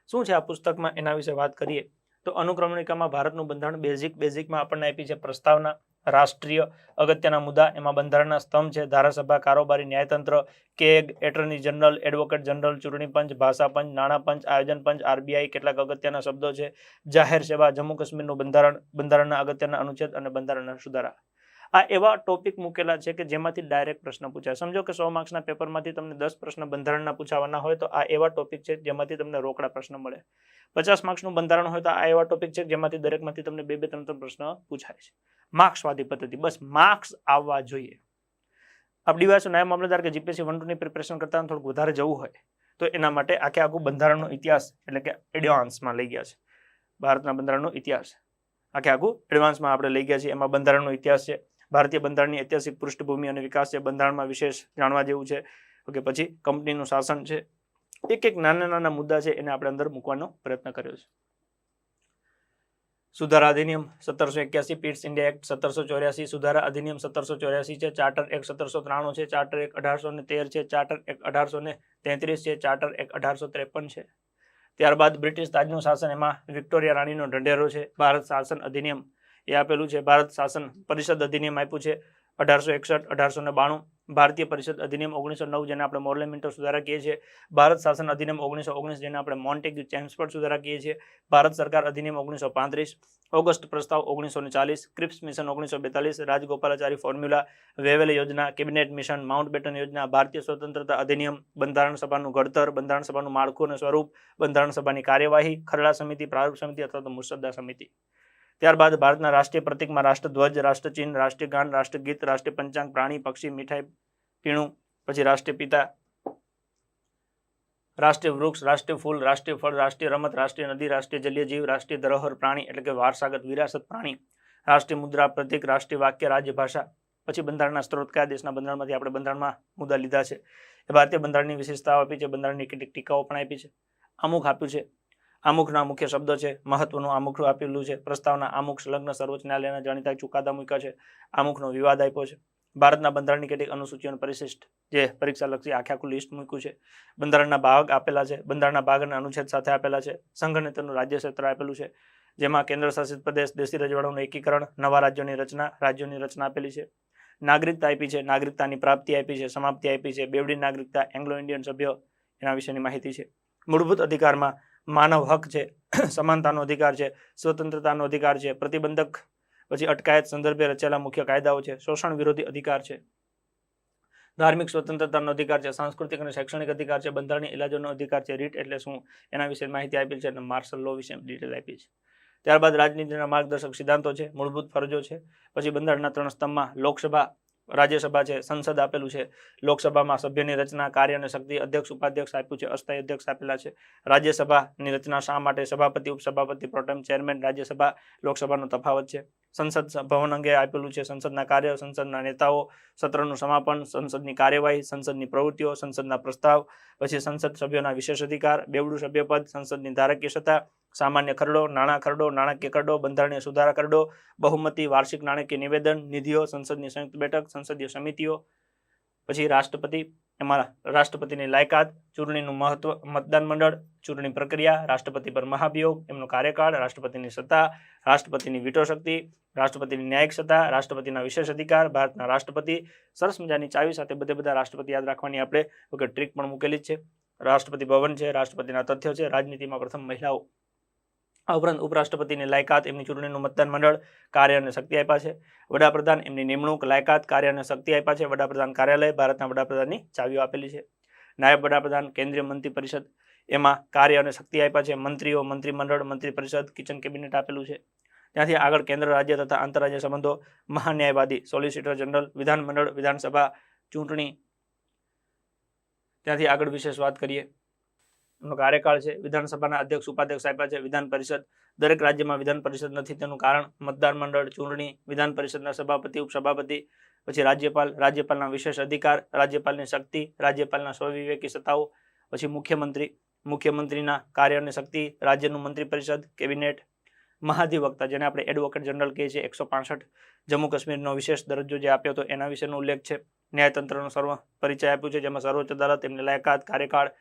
શું છે આ પુસ્તકમાં એના વિશે વાત કરીએ તો અનુક્રમણિકામાં ભારતનું બંધારણ બેઝિકમાં આપણને આપી છે પ્રસ્તાવના, રાષ્ટ્રીય અગત્યના મુદ્દા, એમાં બંધારણના સ્તંભ છે, ધારાસભા, કારોબારી ન્યાયતંત્ર, CAG, attorney general, advocate general, ચૂંટણી પંચ, ભાષા પંચ, નાણાં પંચ, આયોજન પંચ, RBI, કેટલાક અગત્યના શબ્દો છે, જાહેર સેવા, જમ્મુ કાશ્મીરનું બંધારણ, બંધારણના અગત્યના અનુચ્છેદ અને બંધારણના સુધારા. આ એવા ટોપિક મૂકેલા છે કે જેમાંથી ડાયરેક્ટ પ્રશ્ન પૂછાય. સમજો કે 100 માર્ક્સના પેપરમાંથી તમને 10 પ્રશ્ન બંધારણના પૂછાવાના હોય તો આ એવા ટોપિક છે જેમાંથી તમને રોકડા પ્રશ્ન મળે. 50 માર્ક્સનું બંધારણ હોય તો આ એવા ટોપિક છે જેમાંથી દરેકમાંથી તમને 2-3 પ્રશ્ન પૂછાય છે. માર્ક્સવાદી પદ્ધતિ, બસ માર્ક્સ આવવા જોઈએ. આપ ડીવાયએસઓ નાયબ મામલતદાર કે GPSC 1-2 ની પ્રિપરેશન કરતા થોડુંક વધારે જવું હોય તો એના માટે આખું બંધારણનો ઇતિહાસ એટલે કે એડવાન્સમાં લઈ ગયા છે. ભારતના બંધારણનો ઇતિહાસ આખું એડવાન્સમાં આપણે લઈ ગયા છીએ. એમાં બંધારણનો ઇતિહાસ છે, ભારતીય બંધારણની ઐતિહાસિક પૃષ્ઠભૂમિ અને વિકાસ છે, બંધારણમાં વિશેષ જાણવા જેવું છે. પછી કંપનીનું શાસન છે. એક નાના મુદ્દા છે એને આપણે અંદર મૂકવાનો પ્રયત્ન કર્યો છે. સુધારા અધિનિયમ 1781, પીટ્સ ઇન્ડિયા એક્ટ 1784, સુધારા અધિનિયમ 1784 છે, ચાર્ટર એક્ટ 1793 છે, ચાર્ટર એક્ટ 1813 છે, ચાર્ટર એક્ટ 1833 છે, ચાર્ટર એક્ટ 1853 છે. ત્યારબાદ બ્રિટિશ તાજનું શાસન, એમાં વિક્ટોરિયા રાણીનો ઢંઢેરો છે. ભારત શાસન અધિનિયમ એ આપેલું છે. ભારત શાસન પરિષદ અધિનિયમ આપ્યું છે 1861, 1892. ભારતીય પરિષદ અધિનિયમ 1909 જેને આપણે મોર્લે મિન્ટો સુધારા કહીએ છીએ. ભારત શાસન અધિનિયમ 1919 જેને આપણે મોન્ટેગ્યુ ચેમ્સફોર્ડ સુધારા કહીએ છીએ. ભારત સરકાર અધિનિયમ 1935, ઓગસ્ટ પ્રસ્તાવ 1940, Cripps mission 1942, Rajagopalachari formula, Wavell યોજના, કેબિનેટ મિશન, માઉન્ટબેટન યોજના, ભારતીય સ્વતંત્રતા અધિનિયમ, બંધારણ સભાનું ઘડતર, બંધારણ સભાનું માળખું અને સ્વરૂપ, બંધારણ સભાની કાર્યવાહી, ખરડા સમિતિ, પ્રારૂપ સમિતિ અથવા તો મુસદ્દા સમિતિ. ત્યારબાદ ભારતના રાષ્ટ્રીય પ્રતિકમાં રાષ્ટ્રધ્વજ, રાષ્ટ્રચિહ્ન, રાષ્ટ્રીય ગાન, રાષ્ટ્રગીત, રાષ્ટ્રીય પંચાંગ, પ્રાણી, પક્ષી, મીઠાઈ, પીણું, પછી રાષ્ટ્રીય પિતા, રાષ્ટ્રીય વૃક્ષ, રાષ્ટ્રીય ફૂલ, રાષ્ટ્રીય ફળ, રાષ્ટ્રીય રમત, રાષ્ટ્રીય નદી, રાષ્ટ્રીય જલીય જીવ, રાષ્ટ્રીય ધરોહર પ્રાણી એટલે કે વારસાગત વિરાસત પ્રાણી, રાષ્ટ્રીય મુદ્રા, પ્રતિક, રાષ્ટ્રીય વાક્ય, રાજ્ય ભાષા. પછી બંધારણના સ્ત્રોત, કયા દેશના બંધારણમાંથી આપણે બંધારણમાં મુદ્દા લીધા છે, એ ભારતીય બંધારણની વિશેષતાઓ આપી છે, બંધારણની કેટલીક ટીકાઓ પણ આપી છે, આમુખ આપ્યું છે, આમુખના મુખ્ય શબ્દો છે, મહત્વનું આમુખ આપેલું છે, પ્રસ્તાવના, આમુખ, સંલગ્ન, સર્વોચ્ચ ન્યાયાલયના જાણીતા ચુકાદા મૂક્યા છે, આમુખનો વિવાદ આપ્યો છે, ભારતના બંધારણની કેટલીક અનુસૂચિઓનું પરિશિષ્ટ જે પરીક્ષાલક્ષી આખું લિસ્ટ મૂક્યું છે. બંધારણના ભાગ આપેલા છે, બંધારણના ભાગ અને અનુચ્છેદ સાથે આપેલા છે. સંઘ અને તેનું રાજ્ય ક્ષેત્ર આપેલું છે, જેમાં કેન્દ્ર શાસિત પ્રદેશ, દેશી રજવાડાઓનું એકીકરણ, નવા રાજ્યોની રચના આપેલી છે. નાગરિકતા આપી છે, નાગરિકતાની પ્રાપ્તિ આપી છે, સમાપ્તિ આપી છે, બેવડી નાગરિકતા, એંગ્લો ઇન્ડિયન સભ્ય, એના વિશેની માહિતી છે. મૂળભૂત અધિકારમાં માનવ હક છે, સમાનતાનો અધિકાર છે, સ્વતંત્રતાનો અધિકાર છે, પ્રતિબંધક પછી અટકાયત સંદર્ભે રચેલા મુખ્ય કાયદાઓ છે, શોષણ વિરોધી અધિકાર છે, ધાર્મિક સ્વતંત્રતાનો અધિકાર છે, સાંસ્કૃતિક અને શૈક્ષણિક અધિકાર છે, બંધારણીય ઇલાજોનો અધિકાર છે, રીટ એટલે શું એના વિશે માહિતી આપેલી છે, અને માર્શલ લો વિશે ડિટેલ આપી છે. ત્યારબાદ રાજનીતિના માર્ગદર્શક સિદ્ધાંતો છે, મૂળભૂત ફરજો છે. પછી બંધારણના 3 સ્તંભમાં લોકસભા, રાજ્યસભા છે, સંસદ આપેલું છે. લોકસભામાં સભ્યની રચના, કાર્ય અને શક્તિ, અધ્યક્ષ, ઉપાધ્યક્ષ આપ્યું છે, અસ્થાયી અધ્યક્ષ આપેલા છે. રાજ્યસભાની રચના શા માટે, સભાપતિ, ઉપસભાપતિ, પ્રોટેમ ચેરમેન, રાજ્યસભા, લોકસભાનો તફાવત છે. સંસદ ભવન અંગે આપેલું છે, સંસદના કાર્ય, સંસદના નેતાઓ, સત્રનું સમાપન, સંસદની કાર્યવાહી, સંસદની પ્રવૃત્તિઓ, સંસદના પ્રસ્તાવ, પછી સંસદ સભ્યોના વિશેષ અધિકાર, બેવડું સભ્યપદ, સંસદની ધારાકીય સત્તા, સામાન્ય ખરડો, નાણાં ખરડો, નાણાકીય ખરડો, બંધારણીય સુધારા ખરડો, બહુમતી, વાર્ષિક નાણાકીય નિવેદન, નિધિઓ, સંસદની સંયુક્ત બેઠક, સંસદીય સમિતિઓ, પછી રાષ્ટ્રપતિ, એમાં રાષ્ટ્રપતિની લાયકાત, ચૂંટણીનું મહત્વ, મતદાન મંડળ, ચૂંટણી પ્રક્રિયા, રાષ્ટ્રપતિ પર મહાભિયોગ, એમનો કાર્યકાળ, રાષ્ટ્રપતિની સત્તા, રાષ્ટ્રપતિની વિટો શક્તિ, રાષ્ટ્રપતિની ન્યાયિક સત્તા, રાષ્ટ્રપતિના વિશેષ અધિકાર, ભારતના રાષ્ટ્રપતિ, સરસ મજાની ચાવી સાથે બધા રાષ્ટ્રપતિ યાદ રાખવાની આપણે ટ્રીક પણ મૂકેલી જ છે. રાષ્ટ્રપતિ ભવન છે, રાષ્ટ્રપતિના તથ્યો છે, રાજનીતિમાં પ્રથમ મહિલાઓ, આ ઉપરાંત ઉપરાષ્ટ્રપતિની લાયકાત, એમની ચૂંટણીનું મતદાન મંડળ, કાર્ય અને શક્તિ આપ્યા છે. વડાપ્રધાન, એમની નિમણૂક, લાયકાત, કાર્ય અને શક્તિ આપ્યા છે. વડાપ્રધાન કાર્યાલય, ભારતના વડાપ્રધાનની ચાવીઓ આપેલી છે. નાયબ વડાપ્રધાન, કેન્દ્રીય મંત્રી પરિષદ, એમાં કાર્ય અને શક્તિ આપ્યા છે. મંત્રીઓ, મંત્રીમંડળ, મંત્રી પરિષદ, કિચન કેબિનેટ આપેલું છે. ત્યાંથી આગળ કેન્દ્ર, રાજ્ય તથા આંતરરાજ્ય સંબંધો, મહાન્યાયવાદી, સોલિસિટર જનરલ, વિધાનમંડળ, વિધાનસભા, ચૂંટણી, ત્યાંથી આગળ વિશેષ વાત કરીએ, એમનો કાર્યકાળ છે. વિધાનસભાના અધ્યક્ષ, ઉપાધ્યક્ષ આપ્યા છે. વિધાન પરિષદ, દરેક રાજ્યમાં વિધાન પરિષદ નથી, તેનું કારણ મતદાર મંડળ, ચૂંટણી, વિધાન પરિષદના સભાપતિ, ઉપસભાપતિ, પછી રાજ્યપાલ, રાજ્યપાલના વિશેષ અધિકાર, રાજ્યપાલની શક્તિ, રાજ્યપાલના સ્વવિવેકી સત્તાઓ, પછી મુખ્યમંત્રી, મુખ્યમંત્રીના કાર્ય અને શક્તિ, રાજ્યનું મંત્રી પરિષદ, કેબિનેટ, મહાધિવક્તા, જેને આપણે એડવોકેટ જનરલ કહીએ છીએ, 165, જમ્મુ કાશ્મીરનો વિશેષ દરજ્જો જે આપ્યો હતો એના વિશેનો ઉલ્લેખ છે. ન્યાયતંત્રનો સર્વ પરિચય આપ્યું છે, જેમાં સર્વોચ્ચ અદાલત, એમની લાયકાત, કાર્યકાળ,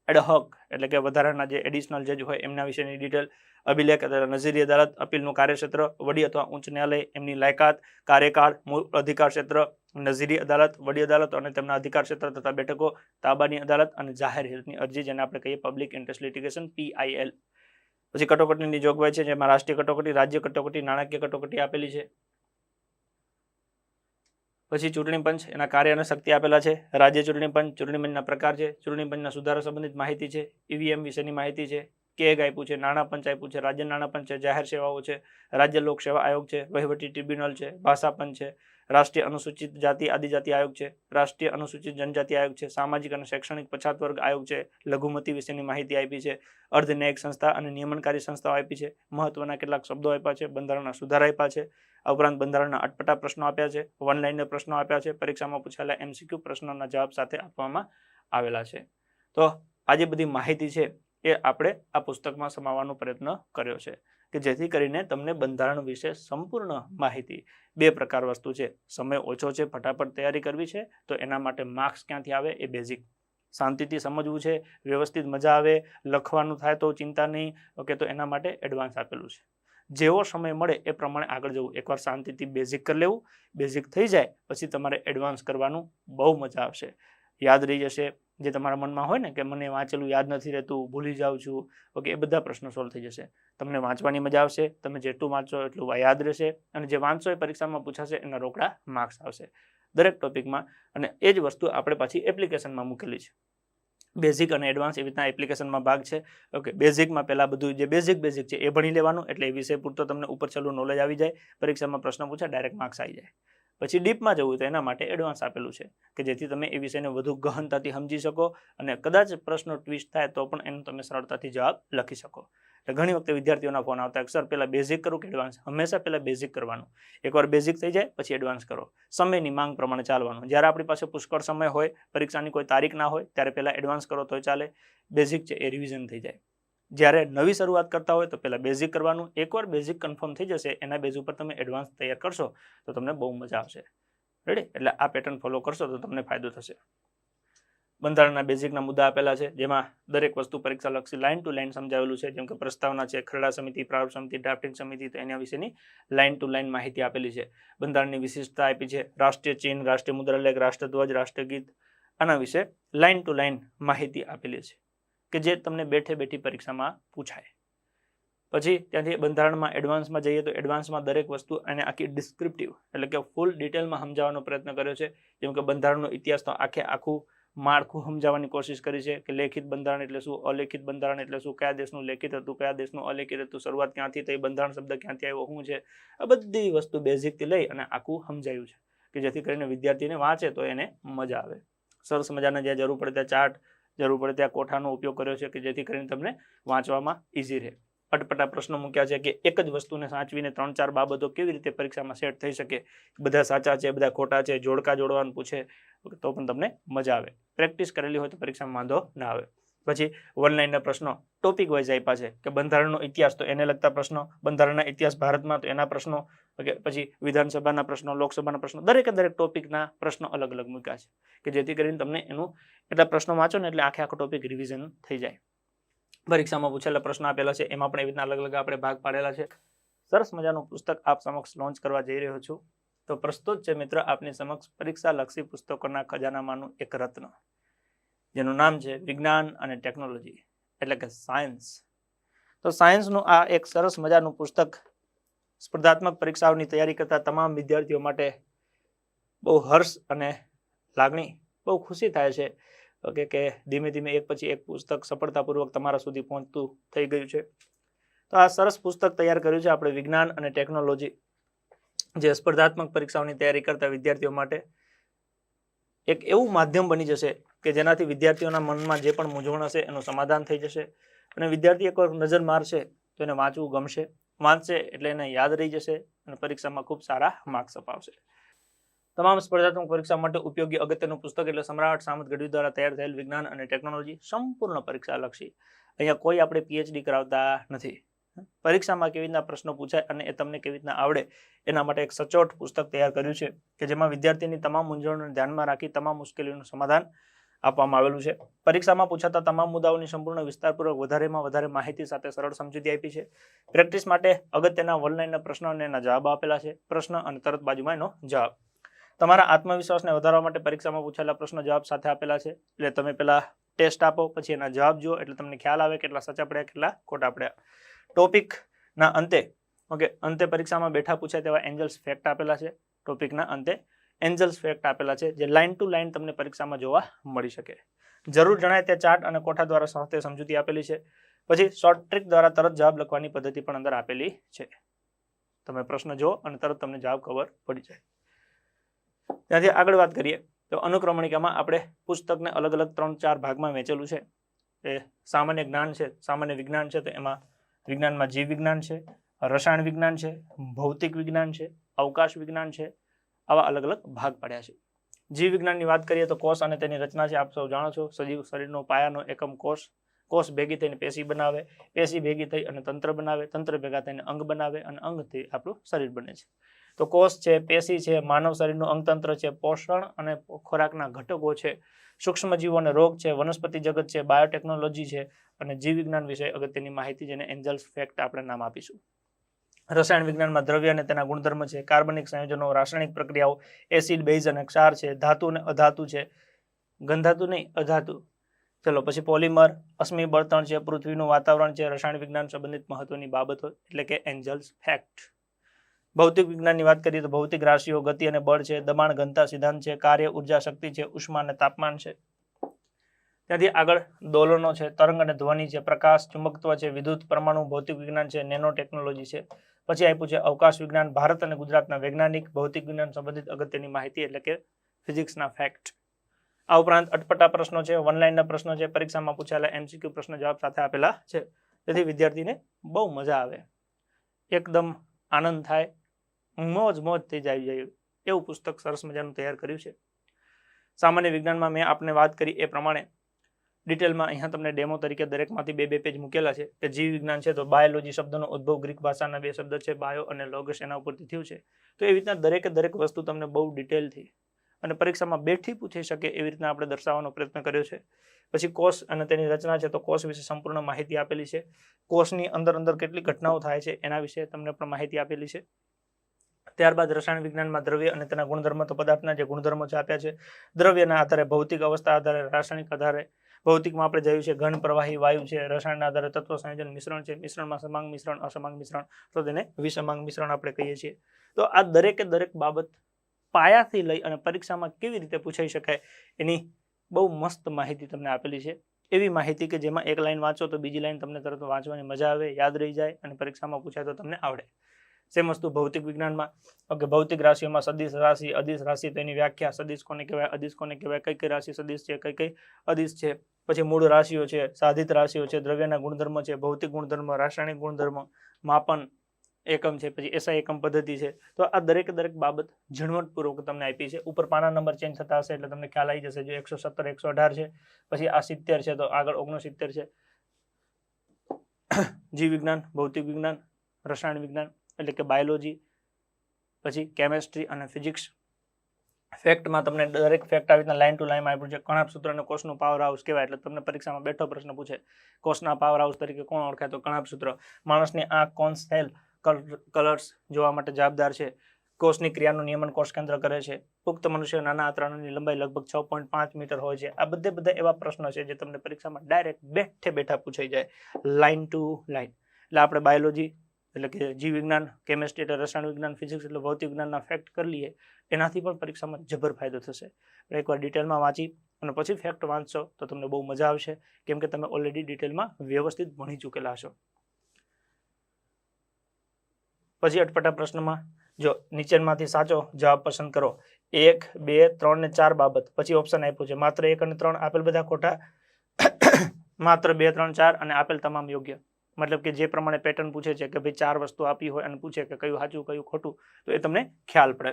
એડહોક એટલે કે વધારાના જે એડિશનલ જજ હોય એમના વિશેની ડિટેલ, અભિલેખ નજીરી અદાલત, અપીલનું કાર્યક્ષેત્ર, વડી અથવા ઉચ્ચ ન્યાયાલય, એમની લાયકાત, કાર્યકાળ, મૂળ અધિકાર ક્ષેત્ર, નજીરી અદાલત, વડી અદાલત અને તેમના અધિકાર ક્ષેત્ર તથા બેઠકો, તાબાની અદાલત અને જાહેર હિતની અરજી, જેને આપણે કહીએ પબ્લિક ઇન્ટરેસ્ટ લિટિગેશન, PIL. પછી કટોકટીની જોગવાઈ છે, જેમાં રાષ્ટ્રીય કટોકટી, રાજ્ય કટોકટી, નાણાકીય કટોકટી આપેલી છે. પછી ચૂંટણી પંચ, એના કાર્ય અને શક્તિ આપેલા છે. રાજ્ય ચૂંટણી પંચ, ચૂંટણી પંચના પ્રકાર છે, ચૂંટણી પંચના સુધારા સંબંધિત માહિતી છે, EVM વિશેની માહિતી છે, કેગ આપ્યું છે, નાણાં પંચ આપ્યું છે, રાજ્ય નાણાં પંચ છે, જાહેર સેવાઓ છે, રાજ્ય લોક સેવા આયોગ છે, વહીવટી ટ્રિબ્યુનલ છે, ભાષા પંચ છે, રાષ્ટ્રીય અનુસૂચિત જાતિ આદિજાતિ આયોગ છે, રાષ્ટ્રીય અનુસૂચિત જનજાતિ આયોગ છે, સામાજિક અને શૈક્ષણિક પછાત વર્ગ આયોગ છે, લઘુમતી વિશેની માહિતી આપી છે, અર્ધ ન્યાયિક સંસ્થા અને નિયમનકારી સંસ્થાઓ આપી છે, મહત્વના કેટલાક શબ્દો આપ્યા છે, બંધારણના સુધારા આપ્યા છે. આ ઉપરાંત બંધારણના અટપટા પ્રશ્નો આપ્યા છે, વન લાઇનર પ્રશ્નો આપ્યા છે, પરીક્ષામાં પૂછાયેલા MCQ પ્રશ્નોના જવાબ સાથે આપવામાં આવેલા છે. તો આ જે બધી માહિતી છે એ આપણે આ પુસ્તકમાં સમાવવાનો પ્રયત્ન કર્યો છે કે જેથી કરીને તમને બંધારણ વિશે સંપૂર્ણ માહિતી, બે પ્રકાર વસ્તુ છે, સમય ઓછો છે, ફટાફટ તૈયારી કરવી છે તો એના માટે માર્ક્સ ક્યાંથી આવે એ બેઝિક, શાંતિથી સમજવું છે, વ્યવસ્થિત મજા આવે, લખવાનું થાય તો ચિંતા નહીં, ઓકે, તો એના માટે એડવાન્સ આપેલું છે. જેવો સમય મળે એ પ્રમાણે આગળ જવું, એકવાર શાંતિથી બેઝિક કરી લેવું, બેઝિક થઈ જાય પછી તમારે એડવાન્સ કરવાનું બહુ મજા આવશે, યાદ રહી જશે. જે તમારા મનમાં હોય ને કે મને વાંચેલું યાદ નથી રહેતું, ભૂલી જાઉં છું, ઓકે, એ બધા પ્રશ્નો સોલ્વ થઈ જશે. તમને વાંચવાની મજા આવશે, તમે જેટલું વાંચો એટલું યાદ રહેશે, અને જે વાંચો એ પરીક્ષામાં પૂછાશે એના રોકડા માર્ક્સ આવશે દરેક ટોપિકમાં. અને એ જ વસ્તુ આપણે પાછી એપ્લિકેશનમાં મૂકેલી છે. બેઝિક અને એડવાન્સ એવી રીતના એપ્લિકેશનમાં ભાગ છે. ઓકે, બેઝિકમાં પહેલાં બધું જે બેઝિક છે એ ભણી લેવાનું, એટલે એ વિષય પૂરતો તમને ઉપર છેલ્લું નોલેજ આવી જાય, પરીક્ષામાં પ્રશ્ન પૂછાય ડાયરેક્ટ માર્ક્સ આવી જાય. પછી ડીપમાં જવું તો એના માટે એડવાન્સ આપેલું છે કે જેથી તમે એ વિષયને વધુ ગહનતાથી સમજી શકો અને કદાચ પ્રશ્નો ટ્વિસ્ટ થાય તો પણ એનો તમે સરળતાથી જવાબ લખી શકો. એટલે ઘણી વખતે વિદ્યાર્થીઓના ફોન આવતા સર પહેલાં બેઝિક કરું કે એડવાન્સ? હંમેશા પહેલાં બેઝિક કરવાનું, એકવાર બેઝિક થઈ જાય પછી એડવાન્સ કરો, સમયની માંગ પ્રમાણે ચાલવાનું. જ્યારે આપણી પાસે પુષ્કળ સમય હોય, પરીક્ષાની કોઈ તારીખ ના હોય ત્યારે પહેલાં એડવાન્સ કરો તોય ચાલે, બેઝિક છે એ રિવિઝન થઈ જાય. જ્યારે નવી શરૂઆત કરતા હોય તો પહેલાં બેઝિક કરવાનું, એકવાર બેઝિક કન્ફર્મ થઈ જશે એના બેઝ ઉપર તમે એડવાન્સ તૈયાર કરશો તો તમને બહુ મજા આવશે. રેડી? એટલે આ પેટર્ન ફોલો કરશો તો તમને ફાયદો થશે. બંધારણના બેઝિકના મુદ્દા આપેલા છે, જેમાં દરેક વસ્તુ પરીક્ષાલક્ષી લાઇન ટુ લાઇન સમજાવેલું છે, જેમ કે પ્રસ્તાવના છે, ખરડા સમિતિ, પ્રારૂપ સમિતિ, ડ્રાફ્ટિંગ સમિતિ, તો એના વિશેની લાઇન ટુ લાઇન માહિતી આપેલી છે. બંધારણની વિશિષ્ટતા આપી છે, રાષ્ટ્રીય ચિહ્ન, રાષ્ટ્રીય મુદ્રાલેખ, રાષ્ટ્રધ્વજ, રાષ્ટ્રગીત, આના વિશે લાઇન ટુ લાઇન માહિતી આપેલી છે કે જે તમને બેઠે બેઠી પરીક્ષામાં પૂછાય. પછી ત્યાંથી બંધારણમાં એડવાન્સમાં જઈએ તો એડવાન્સમાં દરેક વસ્તુ અને આખી ડિસ્ક્રિપ્ટિવ એટલે કે ફૂલ ડિટેલમાં સમજાવવાનો પ્રયત્ન કર્યો છે. જેમ કે બંધારણનો ઇતિહાસ તો આખું માળખું સમજાવવાની કોશિશ કરી છે કે લેખિત બંધારણ એટલે શું, અલેખિત બંધારણ એટલે શું, કયા દેશનું લેખિત હતું, કયા દેશનું અલેખિત હતું, શરૂઆત ક્યાંથી થઈ, બંધારણ શબ્દ ક્યાંથી આવ્યો, શું છે, આ બધી વસ્તુ બેઝિકથી લઈ અને આખું સમજાયું છે કે જેથી કરીને વિદ્યાર્થીને વાંચે તો એને મજા આવે. સરસ મજાના જ્યાં જરૂર પડે ત્યાં ચાર્ટ, જરૂર પડે ત્યાં કોઠાનો ઉપયોગ કર્યો છે કે જેથી કરીને તમને વાંચવામાં ઇઝી રહે. અટપટા પ્રશ્નો મૂક્યા છે કે એક જ વસ્તુને સાચવીને 3-4 બાબતો કેવી રીતે પરીક્ષામાં સેટ થઈ શકે, બધા સાચા છે, બધા ખોટા છે, જોડકા જોડવાનું પૂછે તો પણ તમને મજા આવે. પ્રેક્ટિસ કરેલી હોય તો પરીક્ષામાં વાંધો ના આવે. પછી વન લાઇનના પ્રશ્નો ટોપિક વાઇઝ આપ્યા છે કે બંધારણનો ઇતિહાસ તો એને લગતા પ્રશ્નો, બંધારણના ઇતિહાસ ભારતમાં તો એના પ્રશ્નો, પછી વિધાનસભાના પ્રશ્નો, લોકસભાના પ્રશ્નો, દરેકે દરેક ટોપિકના પ્રશ્નો અલગ અલગ મૂક્યા છે કે જેથી કરીને તમને એનું એટલા પ્રશ્નો વાંચો ને એટલે આખો ટોપિક રિવિઝન થઈ જાય. પરીક્ષામાં પૂછેલા પ્રશ્નો આપેલા છે, એમાં પણ એવી રીતના અલગ અલગ આપણે ભાગ પાડેલા છે. સરસ મજાનું પુસ્તક આપ સમક્ષ લોન્ચ કરવા જઈ રહ્યો છું. તો પ્રસ્તુત છે મિત્ર આપની સમક્ષ પરીક્ષાલક્ષી પુસ્તકોના ખજાનામાંનું એક રત્ન, જેનું નામ છે વિજ્ઞાન અને ટેકનોલોજી એટલે કે સાયન્સ. તો સાયન્સનું આ એક સરસ મજાનું પુસ્તક સ્પર્ધાત્મક પરીક્ષાઓની તૈયારી કરતા તમામ વિદ્યાર્થીઓ માટે બહુ હર્ષ અને લાગણી, બહુ ખુશી થાય છે કે ધીમે ધીમે એક પછી એક પુસ્તક સફળતાપૂર્વક તમારા સુધી પહોંચતું થઈ ગયું છે. તો આ સરસ પુસ્તક તૈયાર કર્યું છે આપણે વિજ્ઞાન અને ટેકનોલોજી, જે સ્પર્ધાત્મક પરીક્ષાઓની તૈયારી કરતા વિદ્યાર્થીઓ માટે એક એવું માધ્યમ બની જશે કે જેનાથી વિદ્યાર્થીઓના મનમાં જે પણ મૂંઝવણ હશે એનું સમાધાન થઈ જશે અને વિદ્યાર્થી એકવાર નજર મારશે તો એને વાંચવું ગમશે, વાંચશે એટલે એને યાદ રહી જશે અને પરીક્ષામાં ખૂબ સારા માર્ક્સ અપાવશે. તમામ સ્પર્ધાત્મક પરીક્ષા માટે ઉપયોગી અગત્યનું પુસ્તક એટલે સમ્રાટ સામંત ગઢવી દ્વારા તૈયાર થયેલ વિજ્ઞાન અને ટેકનોલોજી, સંપૂર્ણ પરીક્ષાલક્ષી. અહીંયા કોઈ આપણે પીએચડી કરાવતા નથી. પરીક્ષામાં કેવી રીતના પ્રશ્નો પૂછાય અને એ તમને કેવી રીતના આવડે એના માટે એક સચોટ પુસ્તક તૈયાર કર્યું છે કે જેમાં વિદ્યાર્થીની તમામ મૂંઝવણોને ધ્યાનમાં રાખી તમામ મુશ્કેલીઓનું સમાધાન આપવામાં આવેલું છે. પરીક્ષામાં પૂછાતા તમામ મુદ્દાઓની સંપૂર્ણ વિસ્તારપૂર્વક વધારેમાં વધારે માહિતી સાથે સરળ સમજૂતી આપી છે. પ્રેક્ટિસ માટે અગત્યના વન લાઇનના પ્રશ્નો અને એના જવાબ આપેલા છે. પ્રશ્ન અને તરત બાજુમાં એનો જવાબ. તમારા આત્મવિશ્વાસને વધારવા માટે પરીક્ષામાં પૂછાયેલા પ્રશ્નો જવાબ સાથે આપેલા છે. એટલે તમે પહેલા ટેસ્ટ આપો, પછી એના જવાબ જુઓ એટલે તમને ખ્યાલ આવે કેટલા સાચા પડ્યા કેટલા ખોટા પડ્યા. ટોપિકના અંતે પરીક્ષામાં બેઠા પૂછાય તેવા એન્જલ્સ ફેક્ટ આપેલા છે. ટોપિકના અંતે એન્જલ્સ ફેક્ટ આપેલા છે જે લાઇન ટુ લાઇન તમને પરીક્ષામાં જોવા મળી શકે. જરૂર જણાય તે ચાર્ટ અને કોઠા દ્વારા સાથે સમજૂતી આપેલી છે. પછી શોર્ટ ટ્રિક દ્વારા તરત જવાબ લખવાની પદ્ધતિ પણ અંદર આપેલી છે. તમે પ્રશ્ન જુઓ અને તરત તમને જવાબ ખબર પડી જાય. ત્યાંથી આગળ વાત કરીએ તો અનુક્રમણિકામાં આપણે પુસ્તકને અલગ અલગ 3-4 ભાગમાં વહેંચેલું છે. એ સામાન્ય જ્ઞાન છે, સામાન્ય વિજ્ઞાન છે, તો એમાં વિજ્ઞાનમાં જીવ વિજ્ઞાન છે, રસાયણ વિજ્ઞાન છે, ભૌતિક વિજ્ઞાન છે, અવકાશ વિજ્ઞાન છે, આવા અલગ અલગ ભાગ પાડ્યા છે. જીવ વિજ્ઞાનની વાત કરીએ તો કોષ અને તેની રચના છે. આપ સૌ જાણો છો સજીવ શરીરનો પાયાનો એકમ કોષ. કોષ ભેગી થઈને પેશી બનાવે, પેશી ભેગી થઈ અને તંત્ર બનાવે, તંત્ર ભેગા થઈને અંગ બનાવે અને અંગથી આપણું શરીર બને છે. તો કોષ છે, પેશી છે, માનવ શરીરનું અંગતંત્ર છે, પોષણ અને ખોરાકના ઘટકો છે, સૂક્ષ્મજીવો અને રોગ છે, વનસ્પતિ જગત છે, બાયોટેકનોલોજી છે અને જીવ વિજ્ઞાન વિશે અગત્યની માહિતી જેને એન્જલ્સ ફેક્ટ આપણે નામ આપીશું. રસાયણ વિજ્ઞાનમાં દ્રવ્ય અને તેના ગુણધર્મ છે, કાર્બનિક સંયોજનો, રાસાયણિક પ્રક્રિયાઓ, એસિડ, બેઝ અને ક્ષાર છે, ધાતુ અને અધાતુ છે, ગંધાતુ નહીં અધાતુ. ચલો પછી પોલિમર, અશ્મિ બળતણ છે, પૃથ્વીનું વાતાવરણ છે, રસાયણ વિજ્ઞાન સંબંધિત મહત્વની બાબતો એટલે કે એન્જલ્સ ફેક્ટ. ભૌતિક વિજ્ઞાનની વાત કરીએ તો ભૌતિક રાશિઓ, ગતિ અને બળ છે, દબાણ ઘનતા સિદ્ધાંત છે, કાર્ય ઉર્જા શક્તિ છે, ઉષ્મા અને તાપમાન છે. ત્યાંથી આગળ દોલનો છે, તરંગ અને ધ્વનિ છે, પ્રકાશ, ચુંબકત્વ છે, વિદ્યુત, પરમાણુ, ભૌતિક વિજ્ઞાન છે, નેનો ટેકનોલોજી છે. પછી આપ્યું છે અવકાશ વિજ્ઞાન, ભારત અને ગુજરાતના વૈજ્ઞાનિક, ભૌતિક વિજ્ઞાન સંબંધિત અગત્યની માહિતી એટલે કે ફિઝિક્સના ફેક્ટ. આ ઉપરાંત અટપટા પ્રશ્નો છે, વન લાઇનના પ્રશ્નો છે, પરીક્ષામાં પૂછાયેલા એમસીક્યુ પ્રશ્ન જવાબ સાથે આપેલા છે. તેથી વિદ્યાર્થીને બહુ મજા આવે, એકદમ આનંદ થાય, મોજ થઈ જાય એવું પુસ્તક સરસ મજાનું તૈયાર કર્યું છે. સામાન્ય વિજ્ઞાનમાં મેં આપને વાત કરી એ પ્રમાણે ડિટેલમાં અહીંયા તમને ડેમો તરીકે દરેકમાંથી 2-2 પેજ મૂકેલા છે કે જીવ વિજ્ઞાન છે તો બાયોલોજી શબ્દનો ઉદ્ભવ ગ્રીક ભાષાના 2 શબ્દ છે બાયો અને લોગસ, એના ઉપરથી થયું છે. તો એવી રીતના દરેક વસ્તુ તમને બહુ ડિટેલથી અને પરીક્ષામાં બેઠી પૂછી શકે એવી રીતના આપણે દર્શાવવાનો પ્રયત્ન કર્યો છે. પછી કોષ અને તેની રચના છે તો કોષ વિશે સંપૂર્ણ માહિતી આપેલી છે. કોષની અંદર કેટલી ઘટનાઓ થાય છે એના વિશે તમને પણ માહિતી આપેલી છે. ત્યારબાદ રસાયણ વિજ્ઞાનમાં દ્રવ્ય અને તેના ગુણધર્મ, તો પદાર્થના જે ગુણધર્મો છે આપ્યા છે. દ્રવ્યના આધારે ભૌતિક અવસ્થા આધારે, રાસાયણિક આધારે, ભૌતિકમાં આપણે જોયું છે ઘન, પ્રવાહી, વાયુ છે. રસાયણના આધારે તત્વ સંયોજન, મિશ્રણ છે. મિશ્રણમાં સમાંગ મિશ્રણ, અસમાંગ મિશ્રણ, તો તેને વિષમાંગ મિશ્રણ આપણે કહીએ છીએ. તો આ દરેક બાબત પાયાથી લઈ અને પરીક્ષામાં કેવી રીતે પૂછાઈ શકાય એની બહુ મસ્ત માહિતી તમને આપેલી છે. એવી માહિતી કે જેમાં એક લાઈન વાંચો તો બીજી લાઈન તમને તરત વાંચવાની મજા આવે, યાદ રહી જાય અને પરીક્ષામાં પૂછાય તો તમને આવડે. સેમ વસ્તુ ભૌતિક વિજ્ઞાનમાં. ઓકે, ભૌતિક રાશિઓમાં સદિશ રાશિ, અદિશ રાશિ, તેની વ્યાખ્યા, સદિશ કોને કહેવાય, અદિશ કોને કહેવાય, કઈ રાશિ સદિશ છે, કઈ અદિશ છે. પછી મૂળ રાશિઓ છે, સાધિત રાશિઓ છે, દ્રવ્યના ગુણધર્મ છે, ભૌતિક ગુણધર્મ, રાસાયણિક ગુણધર્મ, માપન એકમ છે, પછી એસઆઈ એકમ પદ્ધતિ છે. તો આ દરેક બાબત ઝીણવટપૂર્વક તમને આપી છે. ઉપર પાના નંબર ચેન્જ થતા હશે એટલે તમને ખ્યાલ આવી જશે. જો 117, 118 છે, પછી આ 70 છે, તો આગળ 69 છે. જીવ વિજ્ઞાન, ભૌતિક વિજ્ઞાન, રસાયણ વિજ્ઞાન એટલે કે બાયોલોજી, પછી કેમેસ્ટ્રી અને ફિઝિક્સ. ફેક્ટમાં તમને દરેક ફેક્ટ આવી રીતના લાઈન ટુ લાઈન આપ્યું છે. કણાભ સૂત્ર અને કોષનું પાવર હાઉસ કહેવાય એટલે તમને પરીક્ષામાં બેઠો પ્રશ્ન પૂછે કોષના પાવર હાઉસ તરીકે કોણ ઓળખાય, તો કણાભ સૂત્ર. માણસની આંખ, કોન, સેલ, કલર્સ જોવા માટે જવાબદાર છે. કોષની ક્રિયાનું નિયમન કોષ કેન્દ્ર કરે છે. પુખ્ત મનુષ્ય નાના આંતરડાની લંબાઈ લગભગ 6.5 મીટર હોય છે. આ બધા એવા પ્રશ્નો છે જે તમને પરીક્ષામાં ડાયરેક્ટ બેઠા પૂછાઈ જાય, લાઈન ટુ લાઈન. એટલે આપણે બાયોલોજી એટલે કે જીવ વિજ્ઞાન, કેમેસ્ટ્રી એટલે રસાયણ વિજ્ઞાન, ફિઝિક્સ એટલે ભૌતિક વિજ્ઞાનના ફેક્ટ કરી લઈએ, એનાથી પણ પરીક્ષામાં જબર ફાયદો થશે. એકવાર ડિટેલમાં વાંચી અને પછી ફેક્ટ વાંચશો તો તમને બહુ મજા આવશે, કેમ કે તમે ઓલરેડી ડિટેલમાં વ્યવસ્થિત ભણી ચૂકેલા હશો. પછી અટપટા પ્રશ્નમાં જો નીચેમાંથી સાચો જવાબ પસંદ કરો. 1, 2, 3 ને 4 બાબત. પછી ઓપ્શન આપ્યું છે માત્ર 1 અને 3 આપેલ બધા ખોટા, માત્ર 2, 3, 4 અને આપેલ તમામ યોગ્ય. મતલબ કે જે પ્રમાણે પેટર્ન પૂછે છે કે ભાઈ 4 વસ્તુ આપી હોય અને પૂછે કે કયું સાચું કયું ખોટું, તો એ તમને ખ્યાલ પડે.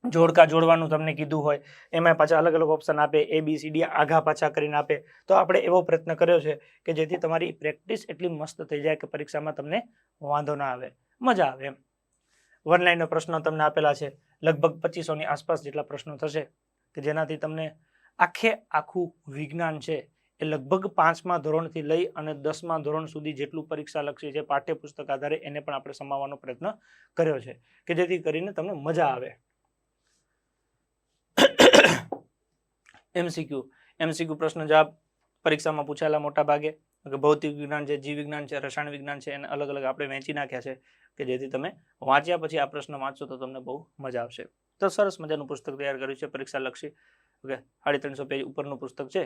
જોડકા જોડવાનું તમને કીધું હોય એમાં પાછા અલગ ઓપ્શન આપે, ABCD આઘા પાછા કરીને આપે. તો આપણે એવો પ્રયત્ન કર્યો છે કે જેથી તમારી પ્રેક્ટિસ એટલી મસ્ત થઈ જાય કે પરીક્ષામાં તમને વાંધો ના આવે, મજા આવે એમ. વન લાઈનનો પ્રશ્નો તમને આપેલા છે. લગભગ 2500 ની આસપાસ જેટલા પ્રશ્નો થશે કે જેનાથી તમને આખું વિજ્ઞાન છે એ લગભગ 5મા ધોરણથી લઈ અને 10મા ધોરણ સુધી જેટલું પરીક્ષા લક્ષી છે પાઠ્યપુસ્તક આધારે એને પણ આપણે સમાવવાનો પ્રયત્ન કર્યો છે કે જેથી કરીને તમને મજા આવે. MCQ પ્રશ્ન જવાબ પરીક્ષામાં પૂછાયેલા મોટા ભાગે ભૌતિક વિજ્ઞાન છે, જીવ વિજ્ઞાન છે, રસાયણ વિજ્ઞાન છે, એને અલગ આપણે વહેંચી નાખ્યા છે કે જેથી તમે વાંચ્યા પછી આ પ્રશ્ન વાંચશો તો તમને બહુ મજા આવશે. તો સરસ મજાનું પુસ્તક તૈયાર કર્યું છે પરીક્ષા લક્ષી. ઓકે, 350 પેજ ઉપરનું પુસ્તક છે.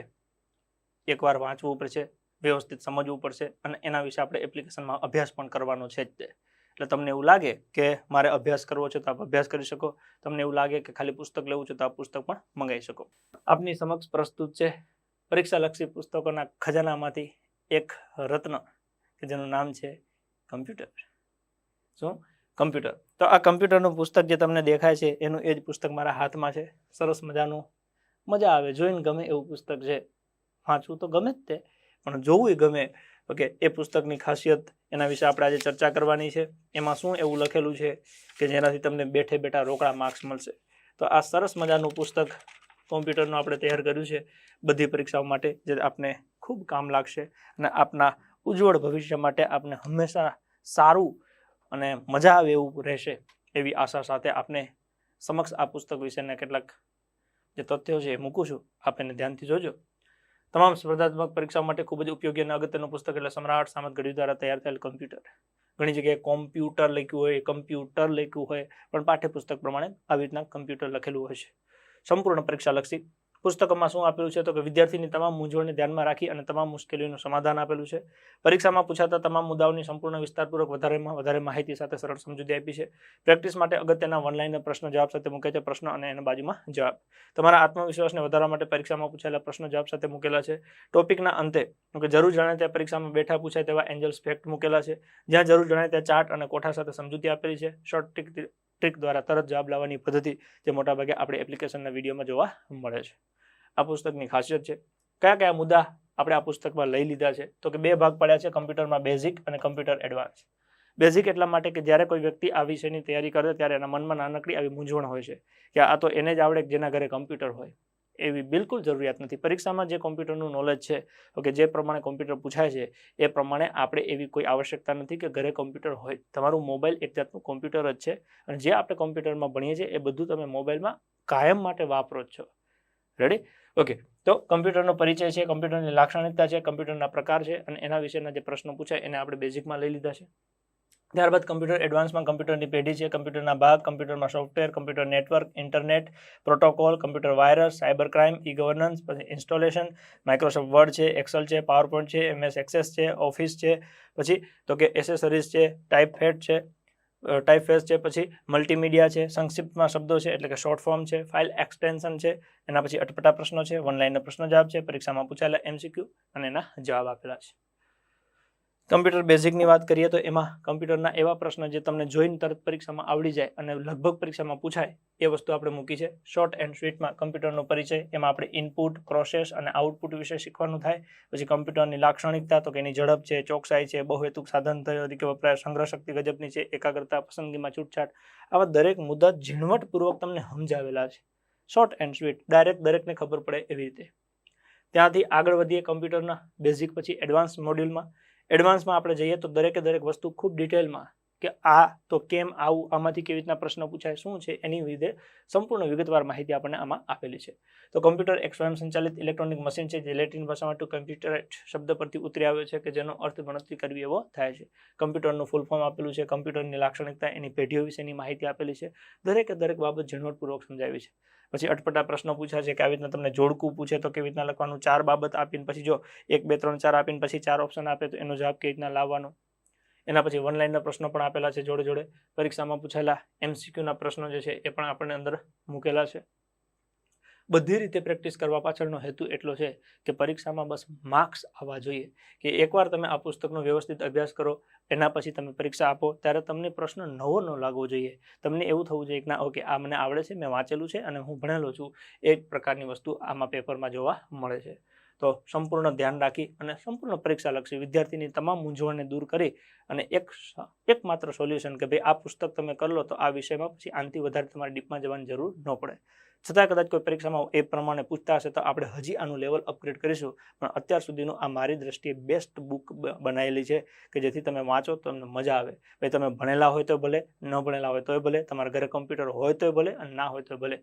એકવાર વાંચવું પડશે, વ્યવસ્થિત સમજવું પડશે અને એના વિશે આપણે એપ્લિકેશનમાં અભ્યાસ પણ કરવાનો છે જ તે. એટલે તમને એવું લાગે કે મારે અભ્યાસ કરવો છે તો આપ અભ્યાસ કરી શકો. તમને એવું લાગે કે ખાલી પુસ્તક લેવું છે તો આપ પુસ્તક પણ મંગાવી શકો. આપની સમક્ષ પ્રસ્તુત છે પરીક્ષા લક્ષી પુસ્તકોના ખજાનામાંથી એક રત્ન કે જેનું નામ છે કમ્પ્યુટર. શું? કમ્પ્યુટર. તો આ કમ્પ્યુટરનું પુસ્તક જે તમને દેખાય છે એનું એ જ પુસ્તક મારા હાથમાં છે. સરસ મજાનું, મજા આવે, જોઈને ગમે એવું પુસ્તક છે. વાંચવું તો ગમે જ તે, પણ જોવું ગમે. ઓકે, એ પુસ્તકની ખાસિયત એના વિશે આપણે આજે ચર્ચા કરવાની છે. એમાં શું એવું લખેલું છે કે જેનાથી તમને બેઠા રોકડા માર્ક્સ મળશે. તો આ સરસ મજાનું પુસ્તક કોમ્પ્યુટરનું આપણે તૈયાર કર્યું છે બધી પરીક્ષાઓ માટે, જે આપને ખૂબ કામ લાગશે અને આપના ઉજ્જવળ ભવિષ્ય માટે આપને હંમેશા સારું અને મજા આવે એવું રહેશે એવી આશા સાથે આપને સમક્ષ આ પુસ્તક વિશેના કેટલાક જે તથ્યો છે એ મૂકું છું. આપ એને ધ્યાનથી જોજો. તમામ સ્પર્ધાત્મક પરીક્ષાઓ માટે ખૂબ જ ઉપયોગી અને અગત્યનું પુસ્તક એટલે સમ્રાટ સામંત ગઢવી દ્વારા તૈયાર થયેલ કમ્પ્યુટર. ઘણી જગ્યાએ કોમ્પ્યુટર લખ્યું હોય, કમ્પ્યુટર લખ્યું હોય, પણ પાઠ્યપુસ્તક પ્રમાણે આવી રીતના કમ્પ્યુટર લખેલું હોય છે. સંપૂર્ણ પરીક્ષા લક્ષી પુસ્તકમાં શું આપેલું છે તો કે વિદ્યાર્થીની તમામ મૂંઝવણને ધ્યાનમાં રાખી અને તમામ મુશ્કેલીઓનું સમાધાન આપેલું છે. પરીક્ષામાં પૂછાતા તમામ મુદ્દાઓની સંપૂર્ણ વિસ્તારપૂર્વક વધારે માહિતી સાથે સરળ સમજૂતી આપી છે. પ્રેક્ટિસ માટે અગત્યના વનલાઈનર પ્રશ્ન જવાબ સાથે મૂકે છે પ્રશ્ન અને એના બાજુમાં જવાબ. તમારા આત્મવિશ્વાસને વધારવા માટે પરીક્ષામાં પૂછાયેલા પ્રશ્ન જવાબ સાથે મૂકેલા છે. ટોપિકના અંતે જરૂર જણાય ત્યાં પરીક્ષામાં બેઠા પૂછાય તેવા એન્જલ્સ ફેક્ટ મૂકેલા છે. જ્યાં જરૂર જણાય ત્યાં ચાર્ટ અને કોઠા સાથે સમજૂતી આપેલી છે. શોર્ટ ટ્રીક દ્વારા તરત જવાબ લાવવાની પદ્ધતિ જે મોટાભાગે આપણે એપ્લિકેશનના વિડીયોમાં જોવા મળે છે. આ પુસ્તકની ખાસિયત છે. કયા મુદ્દા આપણે આ પુસ્તકમાં લઈ લીધા છે તો કે 2 ભાગ પડ્યા છે કમ્પ્યુટરમાં બેઝિક અને કમ્પ્યુટર એડવાન્સ. બેઝિક એટલા માટે કે જ્યારે કોઈ વ્યક્તિ આ વિષયની તૈયારી કરે ત્યારે એના મનમાં નાનકડી આવી મૂંઝવણ હોય છે કે આ તો એને જ આવડે જેના ઘરે કમ્પ્યુટર હોય. એવી બિલકુલ જરૂરિયાત નથી. પરીક્ષામાં જે કોમ્પ્યુટરનું નોલેજ છે કે જે પ્રમાણે કોમ્પ્યુટર પૂછાય છે એ પ્રમાણે આપણે એવી કોઈ આવશ્યકતા નથી કે ઘરે કોમ્પ્યુટર હોય. તમારું મોબાઈલ એક જાતનું કોમ્પ્યુટર જ છે અને જે આપણે કોમ્પ્યુટરમાં ભણીએ છીએ એ બધું તમે મોબાઈલમાં કાયમ માટે વાપરો જ છો. રેડી? ઓકે, તો કમ્પ્યુટરનો પરિચય છે, કમ્પ્યુટરની લાક્ષણિકતા છે, કમ્પ્યુટરના પ્રકાર છે અને એના વિશેના જે પ્રશ્નો પૂછાય એને આપણે બેઝિકમાં લઈ લીધા છે. ત્યારબાદ કમ્પ્યુટર એડવાન્સમાં કમ્પ્યુટરની પેઢી છે, કમ્પ્યુટરના ભાગ, કમ્પ્યુટરમાં software, computer network, internet, protocol, computer virus, cyber crime, e governance, પછી ઇન્સ્ટોલેશન, માઇક્રોસોફ્ટ વર્ડ છે, એક્સેલ છે, પાવરપોઈન્ટ છે, MS એક્સેસ છે, ઓફિસ છે, પછી તો કે એસેસરીઝ છે, ટાઇપફેસ છે, પછી મલ્ટીમીડિયા છે, સંક્ષિપ્તમાં શબ્દો છે એટલે કે શોર્ટ ફોર્મ છે, ફાઇલ એક્સટેન્શન છે, એના પછી અટપટા પ્રશ્નો છે, વન લાઇનના પ્રશ્નો જવાબ છે, પરીક્ષામાં પૂછાયેલા MCQ અને એના જવાબ આપેલા છે. કમ્પ્યુટર બેઝિકની વાત કરીએ તો એમાં કમ્પ્યુટરના એવા પ્રશ્ન જે તમને જોઈને તરત પરીક્ષામાં આવડી જાય અને લગભગ પરીક્ષામાં પૂછાય એ વસ્તુ આપણે મૂકી છે. શોર્ટ એન્ડ સ્વીટમાં કમ્પ્યુટરનો પરિચય, એમાં આપણે ઇનપુટ, પ્રોસેસ અને આઉટપુટ વિશે શીખવાનું થાય. પછી કમ્પ્યુટરની લાક્ષણિકતા તો કે એની ઝડપ છે, ચોકસાઈ છે, બહુહેતુક સાધન તરીકે વપરાય, સંગ્રહ શક્તિ ગજબની છે, એકાગ્રતા, પસંદગીમાં છૂટછાટ, આવા દરેક મુદ્દા ઝીણવટપૂર્વક તમને સમજાવેલા છે. શોર્ટ એન્ડ સ્વીટ, દરેકને ખબર પડે એવી રીતે. ત્યાંથી આગળ વધીએ કમ્પ્યુટરના બેઝિક પછી એડવાન્સ મોડ્યુલમાં. એડવાન્સમાં આપણે જઈએ તો દરેક વસ્તુ ખૂબ ડિટેલમાં કે આ તો કેમ આવું, આમાંથી કેવી રીતના પ્રશ્ન પૂછાય, શું છે, એની વિશે સંપૂર્ણ વિગતવાર માહિતી આપણને આમાં આપેલી છે. તો કમ્પ્યુટર એક સ્વયંસંચાલિત ઇલેક્ટ્રોનિક મશીન છે જે લેટિન ભાષામાં ટુ કમ્પ્યુટર શબ્દ પરથી ઉતરી આવ્યો છે કે જેનો અર્થ ગણતરી કરવી એવો થાય છે. કમ્પ્યુટરનું ફૂલ ફોર્મ આપેલું છે, કમ્પ્યુટરની લાક્ષણિકતા, એની પેઢીઓ વિશેની માહિતી આપેલી છે. દરેક બાબત ઝીણવટપૂર્વક સમજાવી છે. પછી અટપટા પ્રશ્નો પૂછ્યા છે કે આવી રીતના તમને જોડકું પૂછે તો કેવી રીતના લખવાનું, 4 બાબત આપીને પછી જો 1 2 3 4 આપીને પછી 4 ઓપ્શન આપે તો એનો જવાબ કેવી રીતના લાવવાનો. એના પછી વન લાઇનના પ્રશ્નો પણ આપેલા છે જોડે પરીક્ષામાં પૂછાયેલા MCQના પ્રશ્નો જે છે એ પણ આપણને અંદર મૂકેલા છે. બધી રીતે પ્રેક્ટિસ કરવા પાછળનો હેતુ એટલો છે કે પરીક્ષામાં બસ માર્ક્સ આવવા જોઈએ કે એકવાર તમે આ પુસ્તકનો વ્યવસ્થિત અભ્યાસ કરો એના પછી તમે પરીક્ષા આપો ત્યારે તમને પ્રશ્ન નવો ન લાગવો જોઈએ. તમને એવું થવું જોઈએ કે ના ઓકે આ મને આવડે છે, મેં વાંચેલું છે અને હું ભણેલો છું, એ પ્રકારની વસ્તુ આમાં પેપરમાં જોવા મળે છે. તો સંપૂર્ણ ધ્યાન રાખી અને સંપૂર્ણ પરીક્ષાલક્ષી વિદ્યાર્થીની તમામ મૂંઝવણને દૂર કરી અને એકમાત્ર સોલ્યુશન કે ભાઈ આ પુસ્તક તમે કરી લો તો આ વિષયમાં પછી આનાથી વધારે તમારે ડીપમાં જવાની જરૂર ન પડે. છતાં કદાચ કોઈ પરીક્ષામાં એ પ્રમાણે પૂછતા હશે તો આપણે હજી આનું લેવલ અપગ્રેડ કરીશું, પણ અત્યાર સુધીનું આ મારી દ્રષ્ટિએ બેસ્ટ બુક બનાવેલી છે કે જેથી તમે વાંચો તો તમને મજા આવે. ભાઈ તમે ભણેલા હોય તો ભલે, ન ભણેલા હોય તોય ભલે, તમારા ઘરે કમ્પ્યુટર હોય તોય ભલે અને ના હોય તો ભલે,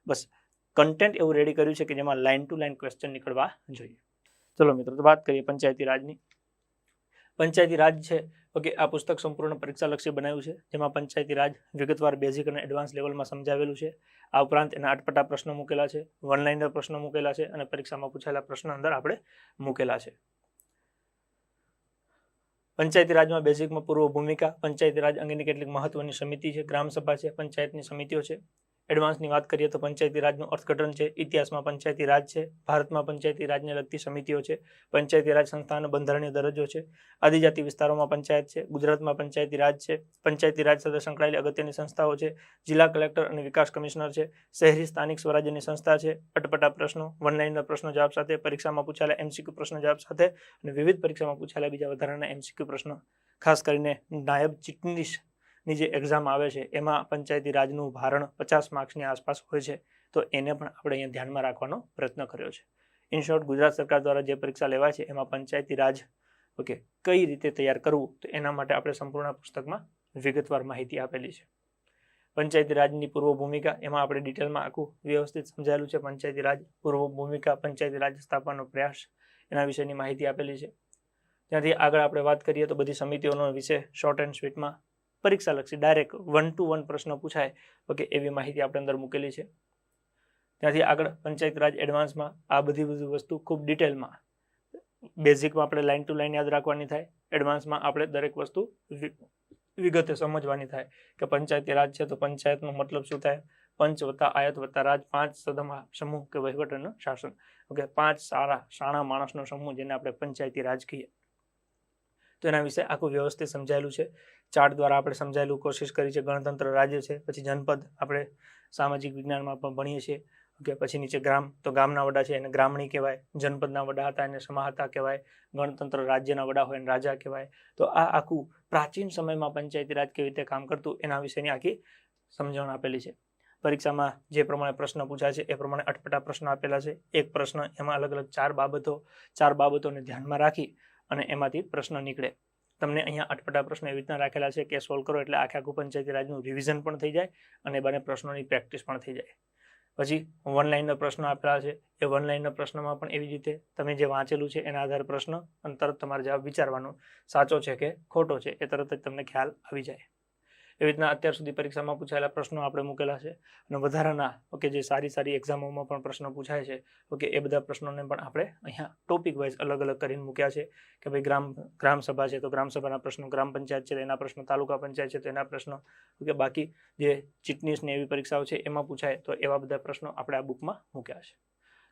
બસ કન્ટેન્ટ એવું રેડી કર્યું છે કે જેમાં લાઇન ટુ લાઇન ક્વેશ્ચન નીકળવા જોઈએ. ચલો મિત્રો, તો વાત કરીએ પંચાયતી રાજની. પંચાયતી રાજ છે ઓકે, આ પુસ્તક સંપૂર્ણ પરીક્ષાલક્ષી બનાવ્યું છે જેમાં પંચાયતી રાજ વિગતવાર બેઝિક અને એડવાન્સ લેવલમાં સમજાવેલું છે. આ ઉપરાંત એના અટપટા પ્રશ્નો મૂકેલા છે, વન લાઇનર પ્રશ્નો મૂકેલા છે અને પરીક્ષામાં પૂછાયેલા પ્રશ્નો અંદર આપણે મૂકેલા છે. પંચાયતી રાજમાં બેઝિકમાં પૂર્વ ભૂમિકા, પંચાયતી રાજ અંગેની કેટલીક મહત્વની સમિતિ છે, ગ્રામસભા છે, પંચાયતની સમિતિઓ છે. એડવાન્સની વાત કરીએ તો પંચાયતી રાજનું અર્થઘટન છે, ઇતિહાસમાં પંચાયતી રાજ છે, ભારતમાં પંચાયતી રાજને લગતી સમિતિઓ છે, પંચાયતી રાજ સંસ્થાનો બંધારણીય દરજ્જો છે, આદિજાતિ વિસ્તારોમાં પંચાયત છે, ગુજરાતમાં પંચાયતી રાજ છે, પંચાયતી રાજ સાથે સંકળાયેલી અગત્યની સંસ્થાઓ છે, જિલ્લા કલેક્ટર અને વિકાસ કમિશનર છે, શહેરી સ્થાનિક સ્વરાજ્યની સંસ્થા છે, અટપટા પ્રશ્નો, વન લાઇનના પ્રશ્નો જવાબ સાથે, પરીક્ષામાં પૂછાયેલા MCQ પ્રશ્નો જવાબ સાથે અને વિવિધ પરીક્ષામાં પૂછાયેલા બીજા વધારાના MCQ પ્રશ્નો, ખાસ કરીને નાયબ ચીટનીસ ની જે એક્ઝામ આવે છે એમાં પંચાયતી રાજનું ભારણ 50 માર્ક્સની આસપાસ હોય છે, તો એને પણ આપણે અહીંયા ધ્યાનમાં રાખવાનો પ્રયત્ન કર્યો છે. ઇન શોર્ટ, ગુજરાત સરકાર દ્વારા જે પરીક્ષા લેવાય છે એમાં પંચાયતી રાજ ઓકે કઈ રીતે તૈયાર કરવું તો એના માટે આપણે સંપૂર્ણ પુસ્તકમાં વિગતવાર માહિતી આપેલી છે. પંચાયતી રાજની પૂર્વ ભૂમિકા, એમાં આપણે ડિટેલમાં આખું વ્યવસ્થિત સમજાયેલું છે. પંચાયતી રાજ, પૂર્વ ભૂમિકા, પંચાયતી રાજ સ્થાપવાનો પ્રયાસ, એના વિશેની માહિતી આપેલી છે. ત્યાંથી આગળ આપણે વાત કરીએ તો બધી સમિતિઓનો વિશે શોર્ટ એન્ડ સ્વીટમાં પરીક્ષાલક્ષી ડાયરેક્ટ 1 to 1 પ્રશ્ન પૂછાય ઓકે એવી માહિતી આપણે અંદર મૂકેલી છે. ત્યાંથી આગળ પંચાયત રાજ એડવાન્સમાં આ બધી વસ્તુ ખૂબ ડિટેલમાં, બેઝિકમાં આપણે લાઇન ટુ લાઇન યાદ રાખવાની થાય, એડવાન્સમાં આપણે દરેક વસ્તુ વિગતે સમજવાની થાય કે પંચાયતી રાજ છે તો પંચાયતનો મતલબ શું થાય, પંચ વત્તા આયત વત્તા રાજ, 5 સમૂહ કે વહીવટ અને શાસન. ઓકે, 5 શાણા માણસનો સમૂહ જેને આપણે પંચાયતી રાજ કહીએ. તો એના વિશે આખું વ્યવસ્થિત સમજાયેલું છે. ચાર્ટ દ્વારા આપણે સમજાયેલું કોશિશ કરી છે. ગણતંત્ર રાજ્ય છે, પછી જનપદ આપણે સામાજિક વિજ્ઞાનમાં પણ ભણીએ છીએ ઓકે, પછી નીચે ગ્રામ, તો ગામના વડા છે એને ગ્રામણી કહેવાય. જનપદના વડા હતા એને સમાહર્તા કહેવાય. ગણતંત્ર રાજ્યના વડા હોય એને રાજા કહેવાય. તો આ આખું પ્રાચીન સમયમાં પંચાયતી રાજ કેવી રીતે કામ કરતું એના વિશેની આખી સમજણ આપેલી છે. પરીક્ષામાં જે પ્રમાણે પ્રશ્ન પૂછાય છે એ પ્રમાણે અટપટા પ્રશ્નો આપેલા છે. એક પ્રશ્ન એમાં અલગ અલગ ચાર બાબતોને ધ્યાનમાં રાખી અને એમાંથી પ્રશ્ન નીકળે. તમને અહીંયા અટપટા પ્રશ્નો એવી રીતના રાખેલા છે કે સોલ્વ કરો એટલે આખું પંચાયતી રાજનું રિવિઝન પણ થઈ જાય અને બંને પ્રશ્નોની પ્રેક્ટિસ પણ થઈ જાય. પછી વન લાઇનના પ્રશ્નો આપેલા છે. એ વન લાઇનના પ્રશ્નમાં પણ એવી રીતે તમે જે વાંચેલું છે એના આધારે પ્રશ્ન અને તરત તમારે જવાબ વિચારવાનો, સાચો છે કે ખોટો છે એ તરત જ તમને ખ્યાલ આવી જાય. એવી રીતના અત્યાર સુધી પરીક્ષામાં પૂછાયેલા પ્રશ્નો આપણે મૂકેલા છે અને વધારાના ઓકે જે સારી એક્ઝામોમાં પણ પ્રશ્નો પૂછાય છે ઓકે એ બધા પ્રશ્નોને પણ આપણે અહીંયા ટોપિક વાઇઝ અલગ અલગ કરીને મૂક્યા છે કે ભાઈ ગ્રામ સભા છે તો ગ્રામ સભાના પ્રશ્નો, ગ્રામ પંચાયત છે તો એના પ્રશ્નો, તાલુકા પંચાયત છે તો એના પ્રશ્નો, ઓકે બાકી જે ચીટનીસની એવી પરીક્ષાઓ છે એમાં પૂછાય તો એવા બધા પ્રશ્નો આપણે આ બુકમાં મૂક્યા છે.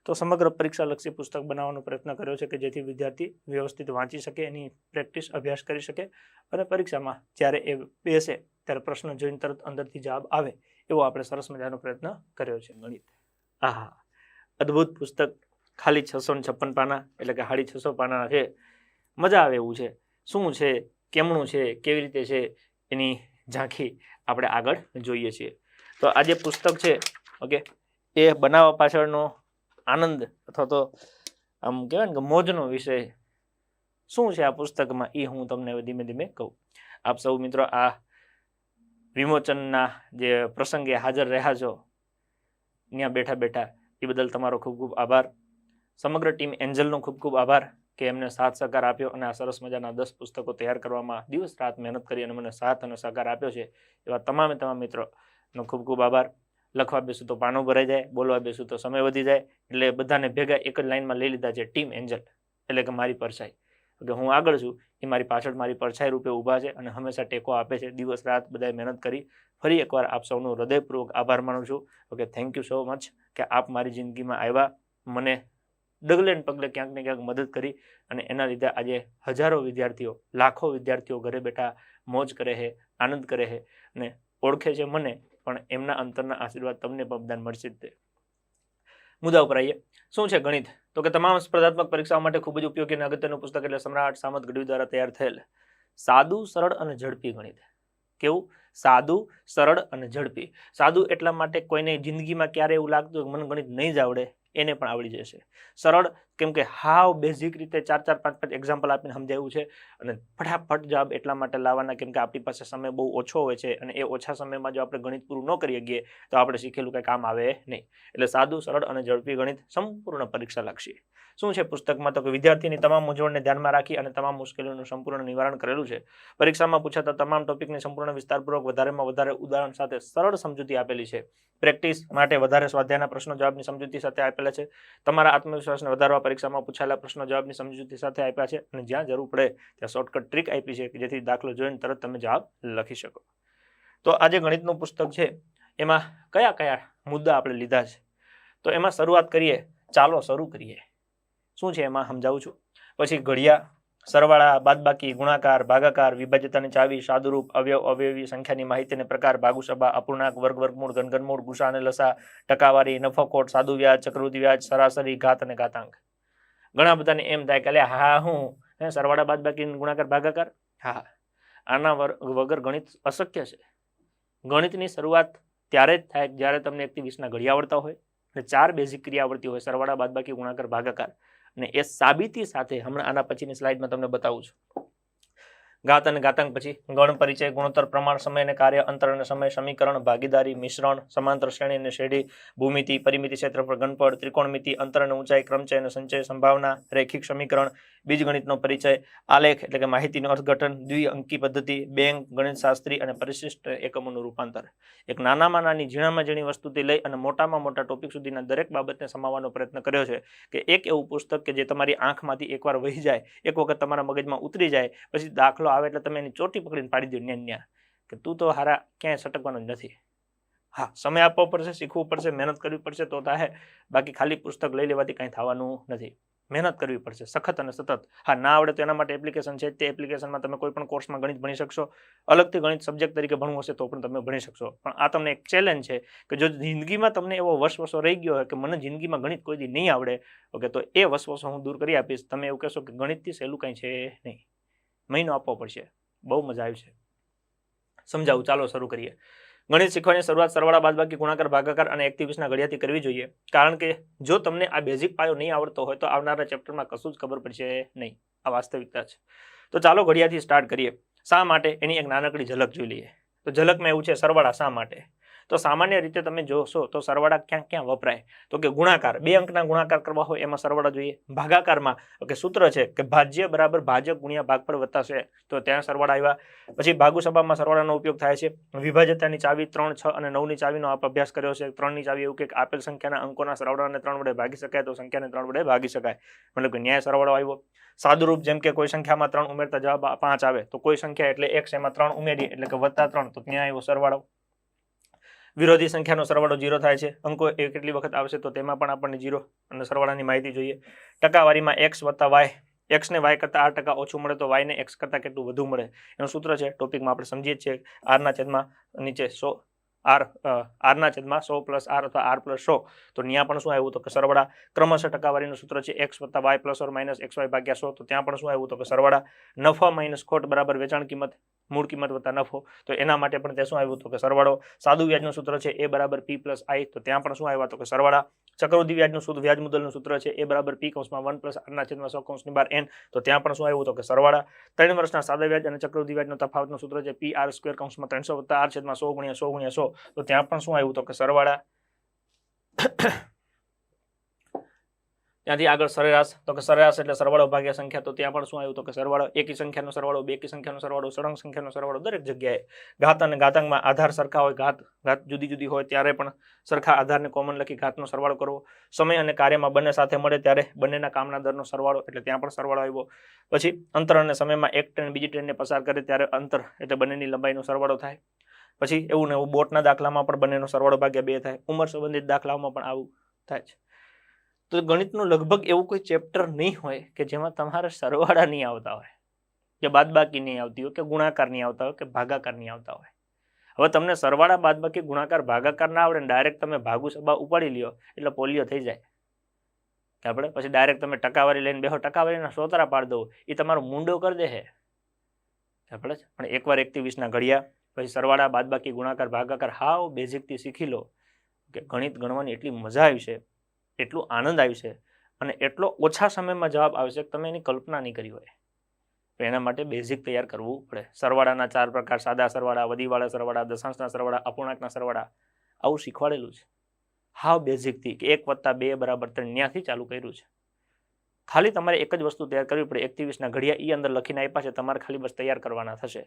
તો સમગ્ર પરીક્ષાલક્ષી પુસ્તક બનાવવાનો પ્રયત્ન કર્યો છે કે જેથી વિદ્યાર્થી વ્યવસ્થિત વાંચી શકે, એની પ્રેક્ટિસ અભ્યાસ કરી શકે અને પરીક્ષામાં જ્યારે એ બેસે ત્યારે પ્રશ્ન જોઈને તરત અંદરથી જવાબ આવે એવો આપણે સરસ મજાનો પ્રયત્ન કર્યો છે. ગણિત, આહા અદ્ભુત પુસ્તક, ખાલી 656 પાના એટલે કે 650 પાના છે. મજા આવે એવું છે. શું છે, કેમનું છે, કેવી રીતે છે એની ઝાંખી આપણે આગળ જોઈએ છીએ. તો આ જે પુસ્તક છે ઓકે એ બનાવવા પાછળનો આનંદ અથવા તો આમ કહેવાય ને કે મોજનો વિષય શું છે આ પુસ્તકમાં એ હું તમને ધીમે ધીમે કહું. આપ સૌ મિત્રો આ વિમોચનના જે પ્રસંગે હાજર રહ્યા છો ત્યાં બેઠા એ બદલ તમારો ખૂબ ખૂબ આભાર. સમગ્ર ટીમ એન્જલનો ખૂબ ખૂબ આભાર કે એમને સાથ સહકાર આપ્યો અને આ સરસ મજાના 10 પુસ્તકો તૈયાર કરવામાં દિવસ રાત મહેનત કરી અને મને સાથ અને સહકાર આપ્યો છે. એવા તમામ મિત્રોનો ખૂબ ખૂબ આભાર. લખવા બેસું તો પાનું ભરાઈ જાય, બોલવા બેસું તો સમય વધી જાય, એટલે બધાને ભેગા એક જ લાઈનમાં લઈ લીધા છે ટીમ એન્જલ, એટલે કે મારી પરછાઈ. કે હું આગળ છું એ મારી પાછળ મારી પરછાઈ રૂપે ઊભા છે અને હંમેશા ટેકો આપે છે. દિવસ રાત બધાએ મહેનત કરી. ફરી એકવાર આપ સૌનો હૃદયપૂર્વક આભાર માનું છું. Okay, thank you so much કે આપ મારી જિંદગીમાં આવ્યા, મને ડગલે ને પગલે ક્યાંક ને ક્યાંક મદદ કરી અને એના લીધે આજે હજારો વિદ્યાર્થીઓ, લાખો વિદ્યાર્થીઓ ઘરે બેઠા મોજ કરે છે, આનંદ કરે છે અને ઓળખે છે મને, પણ એમના અંતરના આશીર્વાદ તમને પણ બધાને મળશે જ તે. મુદ્દા ઉપર આવીએ. શું છે ગણિત? તો કે તમામ સ્પર્ધાત્મક પરીક્ષાઓ માટે ખૂબ જ ઉપયોગી અને અગત્યનું પુસ્તક એટલે સમ્રાટ સામંત ગઢવી દ્વારા તૈયાર થયેલ સાદું, સરળ અને ઝડપી ગણિત. કેવું? સાદું, સરળ અને ઝડપી. સાદું એટલા માટે કોઈને જિંદગીમાં ક્યારે એવું લાગતું મને ગણિત નહીં જ આવડે એને પણ આવડી જશે. સરળ કેમ કે હાવ બેઝિક રીતે 4-4, 5-5 એક્ઝામ્પલ આપીને સમજાવ્યું છે અને ફટાફટ જવાબ એટલા માટે લાવવાના કેમ કે આપણી પાસે સમય બહુ ઓછો હોય છે અને એ ઓછા સમયમાં જો આપણે ગણિત પૂરું ન કરી શકીએ તો આપણે શીખેલું કંઈ કામ આવે નહીં. એટલે સાદું, સરળ અને ઝડપી ગણિત સંપૂર્ણ પરીક્ષાલક્ષી. શું છે પુસ્તકમાં? તો કે વિદ્યાર્થીની તમામ મૂંઝવણને ધ્યાનમાં રાખી અને તમામ મુશ્કેલીઓનું સંપૂર્ણ નિવારણ કરેલું છે. પરીક્ષામાં પૂછાતા તમામ ટોપિકની સંપૂર્ણ વિસ્તારપૂર્વક વધારેમાં વધારે ઉદાહરણ સાથે સરળ સમજૂતી આપેલી છે. પ્રેક્ટિસ માટે વધારે સ્વાધ્યાયના પ્રશ્નો જવાબની સમજૂતી સાથે આપેલા છે. તમારા આત્મવિશ્વાસને વધારવા પરીક્ષામાં પૂછાયેલા પ્રશ્નો જવાબની સમજૂતી સાથે આપ્યા છે અને જ્યાં જરૂર પડે ત્યાં શોર્ટકટ ટ્રીક આપી છે કે જેથી દાખલો જોઈને તરત તમે જવાબ લખી શકો. તો આ જે ગણિતનું પુસ્તક છે એમાં કયા કયા મુદ્દા આપણે લીધા છે તો એમાં શરૂઆત કરીએ. ચાલો શરૂ કરીએ. શું છે એમાં સમજાવું છું. પછી ઘડિયા, સરવાળા, બાદબાકી, ગુણાકાર, ભાગાકાર, વિભાજ્યતાની ચાવી, સાદુરૂપ, અવયવ, અવયવી, સંખ્યાની માહિતી અને પ્રકાર, ભાગુસભા, અપૂર્ણાંક, વર્ગ, વર્ગમૂળ, ઘનમૂળ, ગુસા અને લસા, ટકાવારી, નફોખોટ, સાદુ વ્યાજ, ચક્રવૃદ્ધિ વ્યાજ, સરાસરી, ઘાત અને ઘાતાંક. ઘણા બધાને એમ થાય કે હા હું સરવાળા, બાદબાકી, ગુણાકાર, ભાગાકાર, હા આના વગર ગણિત અશક્ય છે. ગણિતની શરૂઆત ત્યારે જ થાય જ્યારે તમને 1 થી 20ના ઘડિયા આવડતા હોય અને 4 બેઝિક ક્રિયા આવડતી હોય, સરવાળા, બાદબાકી, ગુણાકાર, ભાગાકાર. અને એ સાબિતી સાથે હમણાં આના પછીની સ્લાઇડમાં તમને બતાવું છું. ઘાત અને ઘાતાંક પછી ગણ, પરિચય, ગુણોત્તર, પ્રમાણ, સમય અને કાર્ય, અંતર અને સમય, સમીકરણ, ભાગીદારી, મિશ્રણ, સમાંતર શ્રેણી અને શેઢી, ભૂમિતિ, પરિમિતિ, ક્ષેત્રફળ, ઘનફળ, ત્રિકોણમિતિ, અંતર અને ઊંચાઈ, ક્રમચય અને સંચય, સંભાવના, રેખિક સમીકરણ, બીજગણિતનો પરિચય, આલેખ એટલે કે માહિતીનું અર્થઘટન, દ્વિઅંકી પદ્ધતિ, બેંક, ગણિતશાસ્ત્રી અને પરિશિષ્ટ એકમોનું રૂપાંતર. એક નાનામાં નાની, ઝીણામાં ઝીણી વસ્તુથી લઈ અને મોટામાં મોટા ટોપિક સુધીના દરેક બાબતને સમાવવાનો પ્રયત્ન કર્યો છે કે એક એવું પુસ્તક કે જે તમારી આંખમાંથી એકવાર વહી જાય, એક વખત તમારા મગજમાં ઉતરી જાય, પછી દાખલો આવે એટલે તમે એની ચોટી પકડીને પાડી દો ન્યા કે તું તો હારા ક્યાંય સટકવાનો જ નથી. હા, સમય આપવો પડશે, શીખવું પડશે, મહેનત કરવી પડશે તો થાય, બાકી ખાલી પુસ્તક લઈ લેવાથી કાંઈ થવાનું નથી. મહેનત કરવી પડશે સખત અને સતત. હા, ના આવડે તો એના માટે એપ્લિકેશન છે, તે એપ્લિકેશનમાં તમે કોઈ પણ કોર્સમાં ગણિત ભણી શકશો. અલગથી ગણિત સબ્જેક્ટ તરીકે ભણવું હશે તો પણ તમે ભણી શકશો. પણ આ તમને એક ચેલેન્જ છે કે જો જિંદગીમાં તમને એવો વસવસો રહી ગયો હોય કે મને જિંદગીમાં ગણિત કોઈ દી નહીં આવડે, ઓકે, તો એ વસવસો હું દૂર કરી આપીશ. તમે એવું કહેશો કે ગણિતથી સહેલું કંઈ છે નહીં, મહિનો આપવો પડશે. બહુ મજા આવી છે. સમજાવું, ચાલો શરૂ કરીએ. ગણિત શીખવાની શરૂઆત સરવાળા, બાદબાકી, ગુણાકાર, ભાગાકાર અને 1 થી 20ના ઘડિયાથી કરવી જોઈએ. કારણ કે જો તમને આ બેઝિક પાયો નહીં આવડતો હોય તો આવનારા ચેપ્ટરમાં કશું જ ખબર પડશે નહીં. આ વાસ્તવિકતા છે. તો ચાલો ઘડિયાથી સ્ટાર્ટ કરીએ. શા માટે, એની એક નાનકડી ઝલક જોઈ લઈએ. તો ઝલકમાં એવું છે સરવાળા શા માટે. તો સામાન્ય રીતે તમે જોશો તો સરવાળા ક્યાં ક્યાં વપરાય, તો કે ગુણાકાર, 2 અંકના ગુણાકાર કરવા હોય એમાં સરવાળા જોઈએ. ભાગાકારમાં કે સૂત્ર છે કે ભાજ્ય બરાબર ભાજક ગુણ્યા ભાગફળ વત્તા છે, તો ત્યાં સરવાળા આવ્યા. પછી ભાગુસભામાં સરવાળાનો ઉપયોગ થાય છે. વિભાજ્યતાની ચાવી 3, 6 અને 9ની ચાવીનો આપ અભ્યાસ કર્યો છે. 3ની ચાવી એવું કે આપેલ સંખ્યાના અંકોના સરવાળાને 3 વડે ભાગી શકાય તો સંખ્યાને 3 વડે ભાગી શકાય, મતલબ કે ન્યાય સરવાળો આવ્યો. સાદુરૂપ, જેમ કે કોઈ સંખ્યામાં 3 ઉમેરતા જવાબ 5 આવે તો કોઈ સંખ્યા એટલે x એમાં 3 ઉમેરી એટલે કે +3, તો ત્યાં આવ્યો સરવાળો. વિરોધી સંખ્યાનો સરવાળો 0 થાય છે. અંકો એ કેટલી વખત આવશે તો તેમાં પણ આપણને 0 અને સરવાળાની માહિતી જોઈએ. ટકાવારીમાં x વત્તા y, x ને y કરતાં 8% ઓછું મળે તો y ને x કરતાં કેટલું વધુ મળે, એનું સૂત્ર છે. ટોપિકમાં આપણે સમજીએ છીએ r ના છેદમાં નીચે 100 r ના છેદમાં 100 + r અથવા r + 100, તો ત્યાં પણ શું આવ્યું તો કે સરવાળા. ક્રમશઃ ટકાવારીનું સૂત્ર છે x + y ± xy / 100, તો ત્યાં પણ શું આવ્યું તો કે સરવાળા. નફા - ખોટ બરાબર વેચાણ કિંમત મૂળ કિંમત વત્તા નફો, તો એના માટે પણ તે શું આવ્યું તો કે સરવાળો. સાદું વ્યાજનું સૂત્ર છે a = p + i, તો ત્યાં પણ શું આવ્યા તો કે સરવાળા. ચક્રવૃદ્ધિ વ્યાજનું સૂત્ર, વ્યાજ મુદ્દલનું સૂત્ર છે a = p (1 + r/100) તો ત્યાં પણ શું આવ્યું તો કે સરવાળા. 3 વર્ષના સાદા વ્યાજ અને ચક્રવૃદ્ધિ વ્યાજનો તફાવતનું સૂત્ર છે p(r²) (300 + r/100 × 100 × 100), તો ત્યાં પણ શું આવ્યું તો કે સરવાળા. ત્યાંથી આગળ સરેરાશ, તો કે સરેરાશ એટલે સરવાળો ભાગ્યા સંખ્યા, તો ત્યાં પણ શું આવ્યું તો કે સરવાળો. એકી સંખ્યાનો સરવાળો, બેકી સંખ્યાનો સરવાળો, સળંગ સંખ્યાનો સરવાળો, દરેક જગ્યાએ. ઘાત અને ઘાતાંકમાં આધાર સરખા હોય, ઘાત જુદી જુદી હોય ત્યારે પણ સરખા આધારને કોમન લખી ઘાતનો સરવાળો કરવો. સમય અને કાર્યમાં બંને સાથે મળે ત્યારે બંનેના કામના દરનો સરવાળો, એટલે ત્યાં પણ સરવાળો આવ્યો. પછી અંતર અને સમયમાં એક ટ્રેન બીજી ટ્રેનને પસાર કરે ત્યારે અંતર એટલે બંનેની લંબાઈનો સરવાળો થાય. પછી એવું ને એવું બોટના દાખલામાં પણ બંનેનો સરવાળો ભાગ્યા 2 થાય. ઉંમર સંબંધિત દાખલાઓમાં પણ આવું થાય છે. તો ગણિતનું લગભગ એવું કોઈ ચેપ્ટર નહીં હોય કે જેમાં તમારે સરવાળા નહીં આવતા હોય, કે બાદબાકી નહીં આવતી હોય, કે ગુણાકાર નહીં આવતા હોય, કે ભાગાકાર નહીં આવતા હોય. હવે તમને સરવાળા, બાદબાકી, ગુણાકાર, ભાગાકાર ના આવડે ને ડાયરેક્ટ તમે ભાગુસભા ઉપાડી લ્યો એટલે પોલિયો થઈ જાય. આપણે પછી ડાયરેક્ટ તમે ટકાવારી લઈને બેહો, ટકાવારીના સોતરા પાડી દો, એ તમારો મુંડો કરી દે છે. આપણે પણ એકવાર 1 થી 20ના ઘડિયા, પછી સરવાળા, બાદબાકી, ગુણાકાર, ભાગાકાર હાવ બેઝિકથી શીખી લો કે ગણિત ગણવાની એટલી મજા આવી છે, એટલું આનંદ આવશે અને એટલો ઓછા સમયમાં જવાબ આવશે કે તમે એની કલ્પના નહીં કરી હોય. તો એના માટે બેઝિક તૈયાર કરવું પડે. સરવાળાના 4 પ્રકાર: સાદા સરવાળા, વધીવાળા સરવાળા, દશાંશના સરવાળા, અપૂર્ણાંકના સરવાળા, આવું શીખવાડેલું છે હાવ બેઝિકથી કે 1 + 2 = 3 ત્યાંથી ચાલુ કર્યું છે. ખાલી તમારે એક જ વસ્તુ તૈયાર કરવી પડે. 1 થી 20ના ઘડિયા એ અંદર લખીને આપ્યા છે, તમારે ખાલી બસ તૈયાર કરવાના થશે.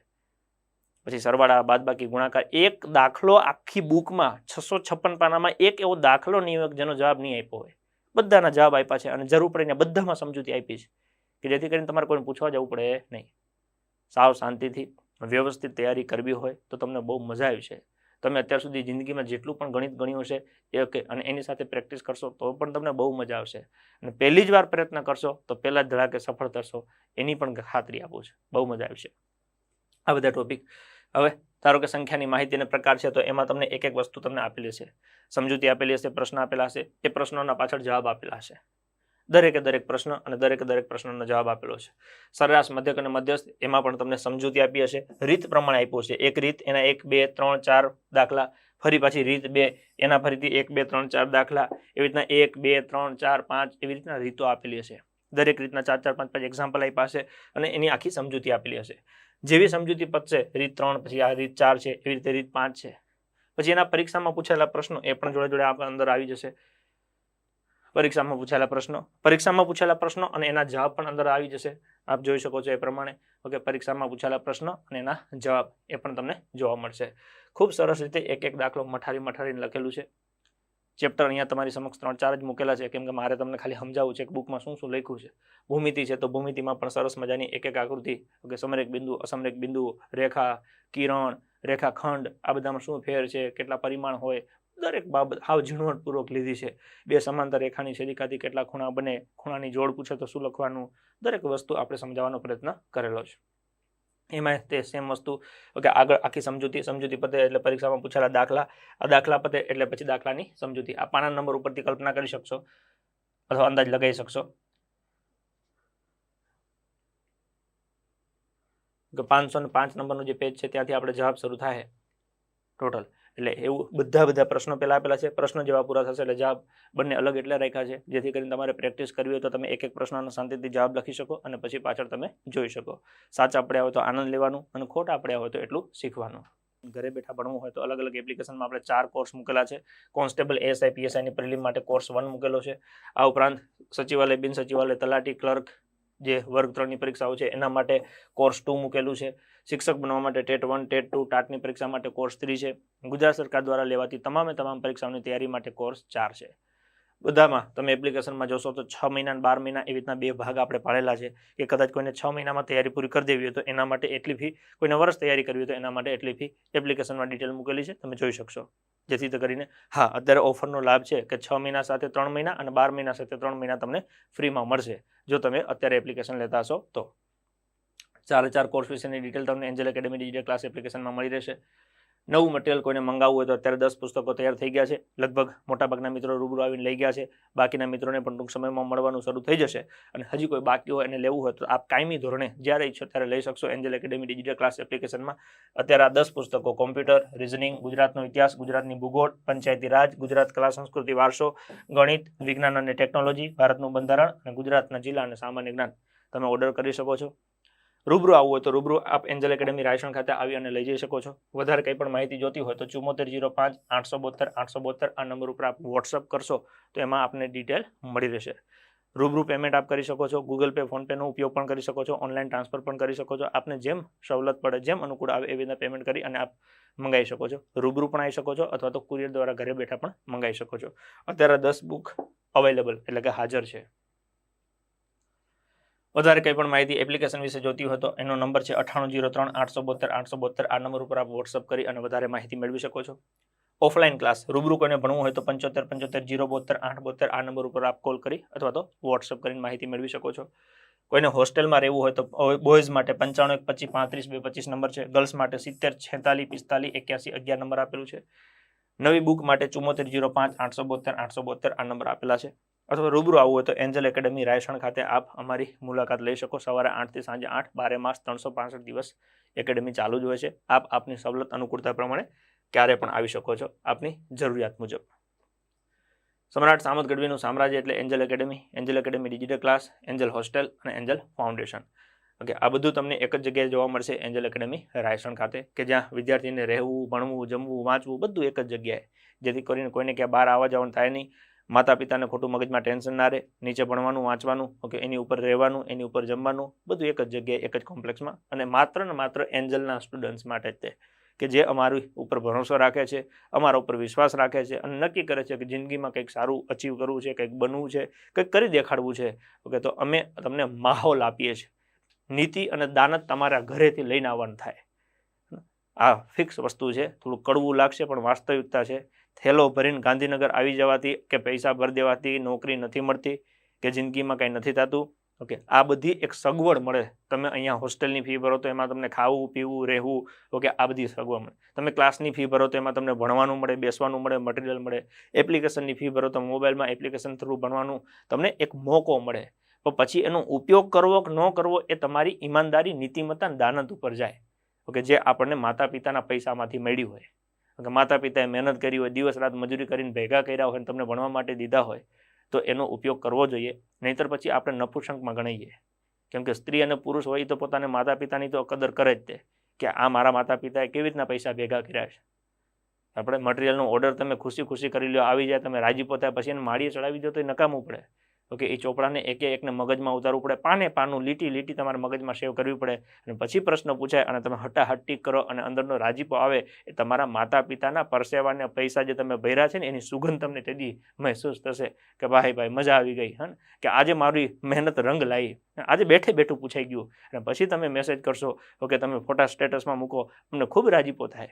પછી સરવાળા, બાદબાકી, ગુણાકાર, એક દાખલો આખી બુકમાં 656 પાનામાં એક એવો દાખલો નહીં હોય જેનો જવાબ નહીં આપ્યો હોય. બધાના જવાબ આપ્યા છે અને જરૂર પડીને બધામાં સમજૂતી આપી છે કે જેથી કરીને તમારે કોઈને પૂછવા જવું પડે નહીં. સાવ શાંતિથી વ્યવસ્થિત તૈયારી કરવી હોય તો તમને બહુ મજા આવી છે. તમે અત્યાર સુધી જિંદગીમાં જેટલું પણ ગણિત ગણ્યું છે એ ઓકે, અને એની સાથે પ્રેક્ટિસ કરશો તો પણ તમને બહુ મજા આવશે. અને પહેલી જ વાર પ્રયત્ન કરશો તો પહેલા જ ધડાકે સફળ થશો, એની પણ ખાતરી આપું છું. બહુ મજા આવશે. આ બધા ટોપિક. હવે ધારો કે સંખ્યાની માહિતીને પ્રકાર છે તો એમાં તમને એક એક વસ્તુ તમને આપેલી છે, સમજૂતી આપેલી હશે, પ્રશ્ન આપેલા હશે, એ પ્રશ્નોના પાછળ જવાબ આપેલા હશે. દરેકે દરેક પ્રશ્ન અને દરેક પ્રશ્નનો જવાબ આપેલો છે. સરેરાશ, મધ્યક અને મધ્યસ્થ, એમાં પણ તમને સમજૂતી આપી હશે. રીત પ્રમાણે આપ્યું છે. એક રીત, એના 1, 2, 3, 4 દાખલા, ફરી પાછી રીત 2, એના ફરીથી 1, 2, 3, 4 દાખલા, એવી રીતના 1, 2, 3, 4, 5 એવી રીતના રીતો આપેલી હશે. દરેક રીતના 4, 4, 5, 5 એક્ઝામ્પલ આપ્યા હશે અને એની આખી સમજૂતી આપેલી હશે. જેવી સમજૂતી પતશે, રીત 3, પછી આ રીત 4 છે, એવી રીતે રીત 5 છે. પછી એના પરીક્ષામાં પૂછેલા પ્રશ્નો એ પણ જોડે જોડે આપણા અંદર આવી જશે. પરીક્ષામાં પૂછેલા પ્રશ્નો અને એના જવાબ પણ અંદર આવી જશે. આપ જોઈ શકો છો એ પ્રમાણે. ઓકે, પરીક્ષામાં પૂછેલા પ્રશ્નો અને એના જવાબ એ પણ તમને જોવા મળશે. ખૂબ સરસ રીતે એક એક દાખલો મઠારીને લખેલું છે. ચેપ્ટર અહીંયા તમારી સમક્ષ 3-4 જ મૂકેલા છે, કેમ કે મારે તમને ખાલી સમજાવવું છે કે બુકમાં શું શું લખ્યું છે. ભૂમિતિ છે તો ભૂમિતિમાં પણ સરસ મજાની એક એક આકૃતિ, ઓકે, સમરેખ બિંદુ, અસમરેખ બિંદુ, રેખા, કિરણ, રેખાખંડ, આ બધામાં શું ફેર છે, કેટલા પરિમાણ હોય, દરેક બાબત હાવ ઝીણવટપૂર્વક લીધી છે. બે સમાંતર રેખાની છેદિકાથી કેટલા ખૂણા બને, ખૂણાની જોડ પૂછે તો શું લખવાનું, દરેક વસ્તુ આપણે સમજાવવાનો પ્રયત્ન કરેલો છે. એમાં તે સેમ વસ્તુ કે આગળ આખી સમજૂતી પતે એટલે પરીક્ષામાં પૂછેલા દાખલા, આ દાખલા પતે એટલે પછી દાખલાની સમજૂતી. આ પાના નંબર ઉપરથી કલ્પના કરી શકશો અથવા અંદાજ લગાવી શકશો કે 505 નંબરનું જે પેજ છે ત્યાંથી આપણે જવાબ શરૂ થાય ટોટલ. એટલે એવું બધા પ્રશ્નો પહેલા આપેલા છે. પ્રશ્નો જેવા પૂરા થશે એટલે જવાબ બંને અલગ એટલે રાખ્યા છે જેથી કરીને તમારે પ્રેક્ટિસ કરવી હોય તો તમે એક પ્રશ્નનો શાંતિથી જવાબ લખી શકો અને પછી પાછળ તમે જોઈ શકો. સાચા પડ્યા હોય તો આનંદ લેવાનું અને ખોટા પડ્યા હોય તો એટલું શીખવાનું. ઘરે બેઠા ભણવું હોય તો અલગ અલગ એપ્લિકેશનમાં આપણે 4 કોર્સ મૂકેલા છે. કોન્સ્ટેબલ, એએસઆઈ, પીએસઆઈની પ્રિલિમ માટે કોર્સ 1 મૂકેલો છે. આ ઉપરાંત સચિવાલય, બિન સચિવાલય, તલાટી, ક્લર્ક જે વર્ગ 3ની પરીક્ષાઓ છે એના માટે કોર્સ 2 મૂકેલું છે. શિક્ષક બનવા માટે ટેટ 1, ટેટ 2, ટાટની પરીક્ષા માટે કોર્સ 3 છે. ગુજરાત સરકાર દ્વારા લેવાતી તમામ પરીક્ષાઓની તૈયારી માટે કોર્સ 4 છે. બધામાં તમે એપ્લિકેશનમાં જોશો તો 6 મહિના અને 12 મહિના એવી રીતના 2 ભાગ આપણે પાડેલા છે કે કદાચ કોઈને 6 મહિનામાં તૈયારી પૂરી કરી દેવી હોય તો એના માટે એટલી ફી, કોઈને વર્ષ તૈયારી કરવી હોય તો એના માટે એટલી ફી એપ્લિકેશનમાં ડિટેલ મૂકેલી છે, તમે જોઈ શકશો. જેથી કરીને હા, અત્યારે ઓફરનો લાભ છે કે 6 મહિના સાથે 3 મહિના અને 12 મહિના સાથે 3 મહિના તમને ફ્રીમાં મળશે જો તમે અત્યારે એપ્લિકેશન લેતા હશો તો. 4 કોર્સ વિશેની ડિટેલ તમને એન્જલ એકેડેમી ડિજિટલ ક્લાસ એપ્લિકેશનમાં મળી રહેશે. નવું મટીરિયલ કોઈને મંગાવવું હોય તો અત્યારે 10 પુસ્તકો તૈયાર થઈ ગયા છે. લગભગ મોટાભાગના મિત્રો રૂબરૂ આવીને લઈ ગયા છે. બાકીના મિત્રોને પણ ટૂંક સમયમાં મળવાનું શરૂ થઈ જશે. અને હજી કોઈ બાકી હોય એને લેવું હોય તો આપ કાયમી ધોરણે જ્યારે ઈચ્છો ત્યારે લઈ શકશો એન્જલ એકેડેમી ડિજિટલ ક્લાસ એપ્લિકેશનમાં. અત્યારે આ 10 પુસ્તકો કોમ્પ્યુટર, રિઝનિંગ, ગુજરાતનો ઇતિહાસ, ગુજરાતની ભૂગોળ, પંચાયતી રાજ, ગુજરાત કલા સંસ્કૃતિ વારસો, ગણિત, વિજ્ઞાન અને ટેકનોલોજી, ભારતનું બંધારણ અને ગુજરાતના જિલ્લા અને સામાન્ય જ્ઞાન તમે ઓર્ડર કરી શકો છો. રૂબરૂ આવવું હોય તો રૂબરૂ આપ એન્જલ એકેડેમી રાયસણ ખાતે આવી અને લઈ જઈ શકો છો. વધારે કંઈ પણ માહિતી જોતી હોય તો 7405 872 872 આ નંબર ઉપર આપ વોટ્સઅપ કરશો તો એમાં આપને ડિટેલ મળી રહેશે. રૂબરૂ પેમેન્ટ આપ કરી શકો છો. ગૂગલ પે, ફોન પેનો ઉપયોગ પણ કરી શકો છો. ઓનલાઈન ટ્રાન્સફર પણ કરી શકો છો. આપને જેમ સવલત પડે, જેમ અનુકૂળ આવે એવી રીતે પેમેન્ટ કરી અને આપ મંગાવી શકો છો. રૂબરૂ પણ આવી શકો છો અથવા તો કુરિયર દ્વારા ઘરે બેઠા પણ મંગાવી શકો છો. અત્યારે 10 બુક અવેલેબલ એટલે કે હાજર છે. વધારે કંઈ પણ માહિતી એપ્લિકેશન વિશે જોતી હોય તો એનો નંબર છે 9803 872 872. આ નંબર ઉપર આપ વોટ્સઅપ કરી અને વધારે માહિતી મેળવી શકો છો. ઓફલાઈન ક્લાસ રૂબરૂ કોઈને ભણવું હોય તો 75 75 072 872 આ નંબર ઉપર આપ કોલ કરી અથવા તો વોટ્સઅપ કરીને માહિતી મેળવી શકો છો. કોઈને હોસ્ટેલમાં રહેવું હોય તો બોયઝ માટે 95 25 35 225 નંબર છે. ગર્લ્સ માટે 70 46 45 81 11 નંબર આપેલું છે. નવી બુક માટે 7405 872 872 આ નંબર આપેલા છે. અથવા રૂબરૂ આવવું હોય તો એન્જલ એકેડેમી રાયસણ ખાતે આપ અમારી મુલાકાત લઈ શકો. સવારે 8 થી સાંજે 8, 12 માસ 365 દિવસ એકેડેમી ચાલુ જ હોય છે. આપ આપની સવલત અનુકૂળતા પ્રમાણે ક્યારે પણ આવી શકો છો આપની જરૂરિયાત મુજબ. સમ્રાટ સામંત ગઢવીનું સામ્રાજ્ય એટલે Angel academy digital class, Angel hostel અને એન્જલ ફાઉન્ડેશન. ઓકે, આ બધું તમને એક જ જગ્યાએ જોવા મળશે એન્જલ એકેડેમી રાયસણ ખાતે કે જ્યાં વિદ્યાર્થીને રહેવું, ભણવું, જમવું, વાંચવું બધું એક જ જગ્યાએ. જેથી કરીને કોઈને ક્યાં બહાર આવવા જવાનું થાય નહીં. માતા પિતાને ખોટું મગજમાં ટેન્શન ના રહે. નીચે ભણવાનું, વાંચવાનું, ઓકે, એની ઉપર રહેવાનું, એની ઉપર જમવાનું બધું એક જ જગ્યાએ એક જ કોમ્પ્લેક્સમાં. અને માત્ર ને માત્ર એન્જલના સ્ટુડન્ટ્સ માટે જ તે કે જે અમારી ઉપર ભરોસો રાખે છે, અમારા ઉપર વિશ્વાસ રાખે છે અને નક્કી કરે છે કે જિંદગીમાં કંઈક સારું અચીવ કરવું છે, કંઈક બનવું છે, કંઈક કરી દેખાડવું છે. ઓકે, તો અમે તમને માહોલ આપીએ છીએ. નીતિ અને દાનત તમારા ઘરેથી લઈને આવવાનું થાય. આ ફિક્સ વસ્તુ છે. થોડું કડવું લાગશે પણ વાસ્તવિકતા છે. થેલો ભરીને ગાંધીનગર આવી જવાથી કે પૈસા ભરી દેવાથી નોકરી નથી મળતી કે જિંદગીમાં કંઈ નથી થતું. ઓકે, આ બધી એક સગવડ મળે. તમે અહીંયા હોસ્ટેલની ફી ભરો તો એમાં તમને ખાવું, પીવું, રહેવું, ઓકે, આ બધી સગવડ મળે. તમે ક્લાસની ફી ભરો તો એમાં તમને ભણવાનું મળે, બેસવાનું મળે, મટીરિયલ મળે. એપ્લિકેશનની ફી ભરો તો મોબાઈલમાં એપ્લિકેશન થ્રુ ભણવાનું તમને એક મોકો મળે. પણ પછી એનો ઉપયોગ કરવો કે ન કરવો એ તમારી ઈમાનદારી, નીતિમત્તા, દાનત ઉપર જાય. ઓકે, જે આપણને માતા પિતાના પૈસામાંથી મળ્યું હોય. કે માતા પિતાએ મહેનત કરી હોય, દિવસ રાત મજૂરી કરીને ભેગા કર્યા હોય, તમને ભણવા માટે દીધા હોય તો એનો ઉપયોગ કરવો જોઈએ. નહીંતર પછી આપણે નપુંસકમાં ગણાઈએ. કેમ કે સ્ત્રી અને પુરુષ હોય તો પોતાને માતા પિતાની તો કદર કરે જ તે કે આ મારા માતા પિતાએ કેવી રીતના પૈસા ભેગા કર્યા છે. આપણે મટીરિયલનો ઓર્ડર તમે ખુશી ખુશી કરી લો, આવી જાય, તમે રાજીપો થાય, પછી એને માળીએ ચડાવી દો તો એ નકામું પડે. ઓકે, એ ચોપડાને એકને મગજમાં ઉતારવું પડે. પાનું લીટી તમારા મગજમાં સેવ કરવી પડે. અને પછી પ્રશ્ન પૂછાય અને તમે હટાહટ ટીક કરો અને અંદરનો રાજીપો આવે એ તમારા માતા પિતાના પરસેવાના પૈસા જે તમે ભર્યા છે ને એની સુગંધ તમને તેદી મહેસૂસ થશે કે ભાઈ મજા આવી ગઈ. હા, કે આજે મારી મહેનત રંગ લાવી, આજે બેઠું પૂછાઈ ગયું. અને પછી તમે મેસેજ કરશો, ઓકે, તમે ફોટા સ્ટેટસમાં મૂકો, અમને ખૂબ રાજીપો થાય.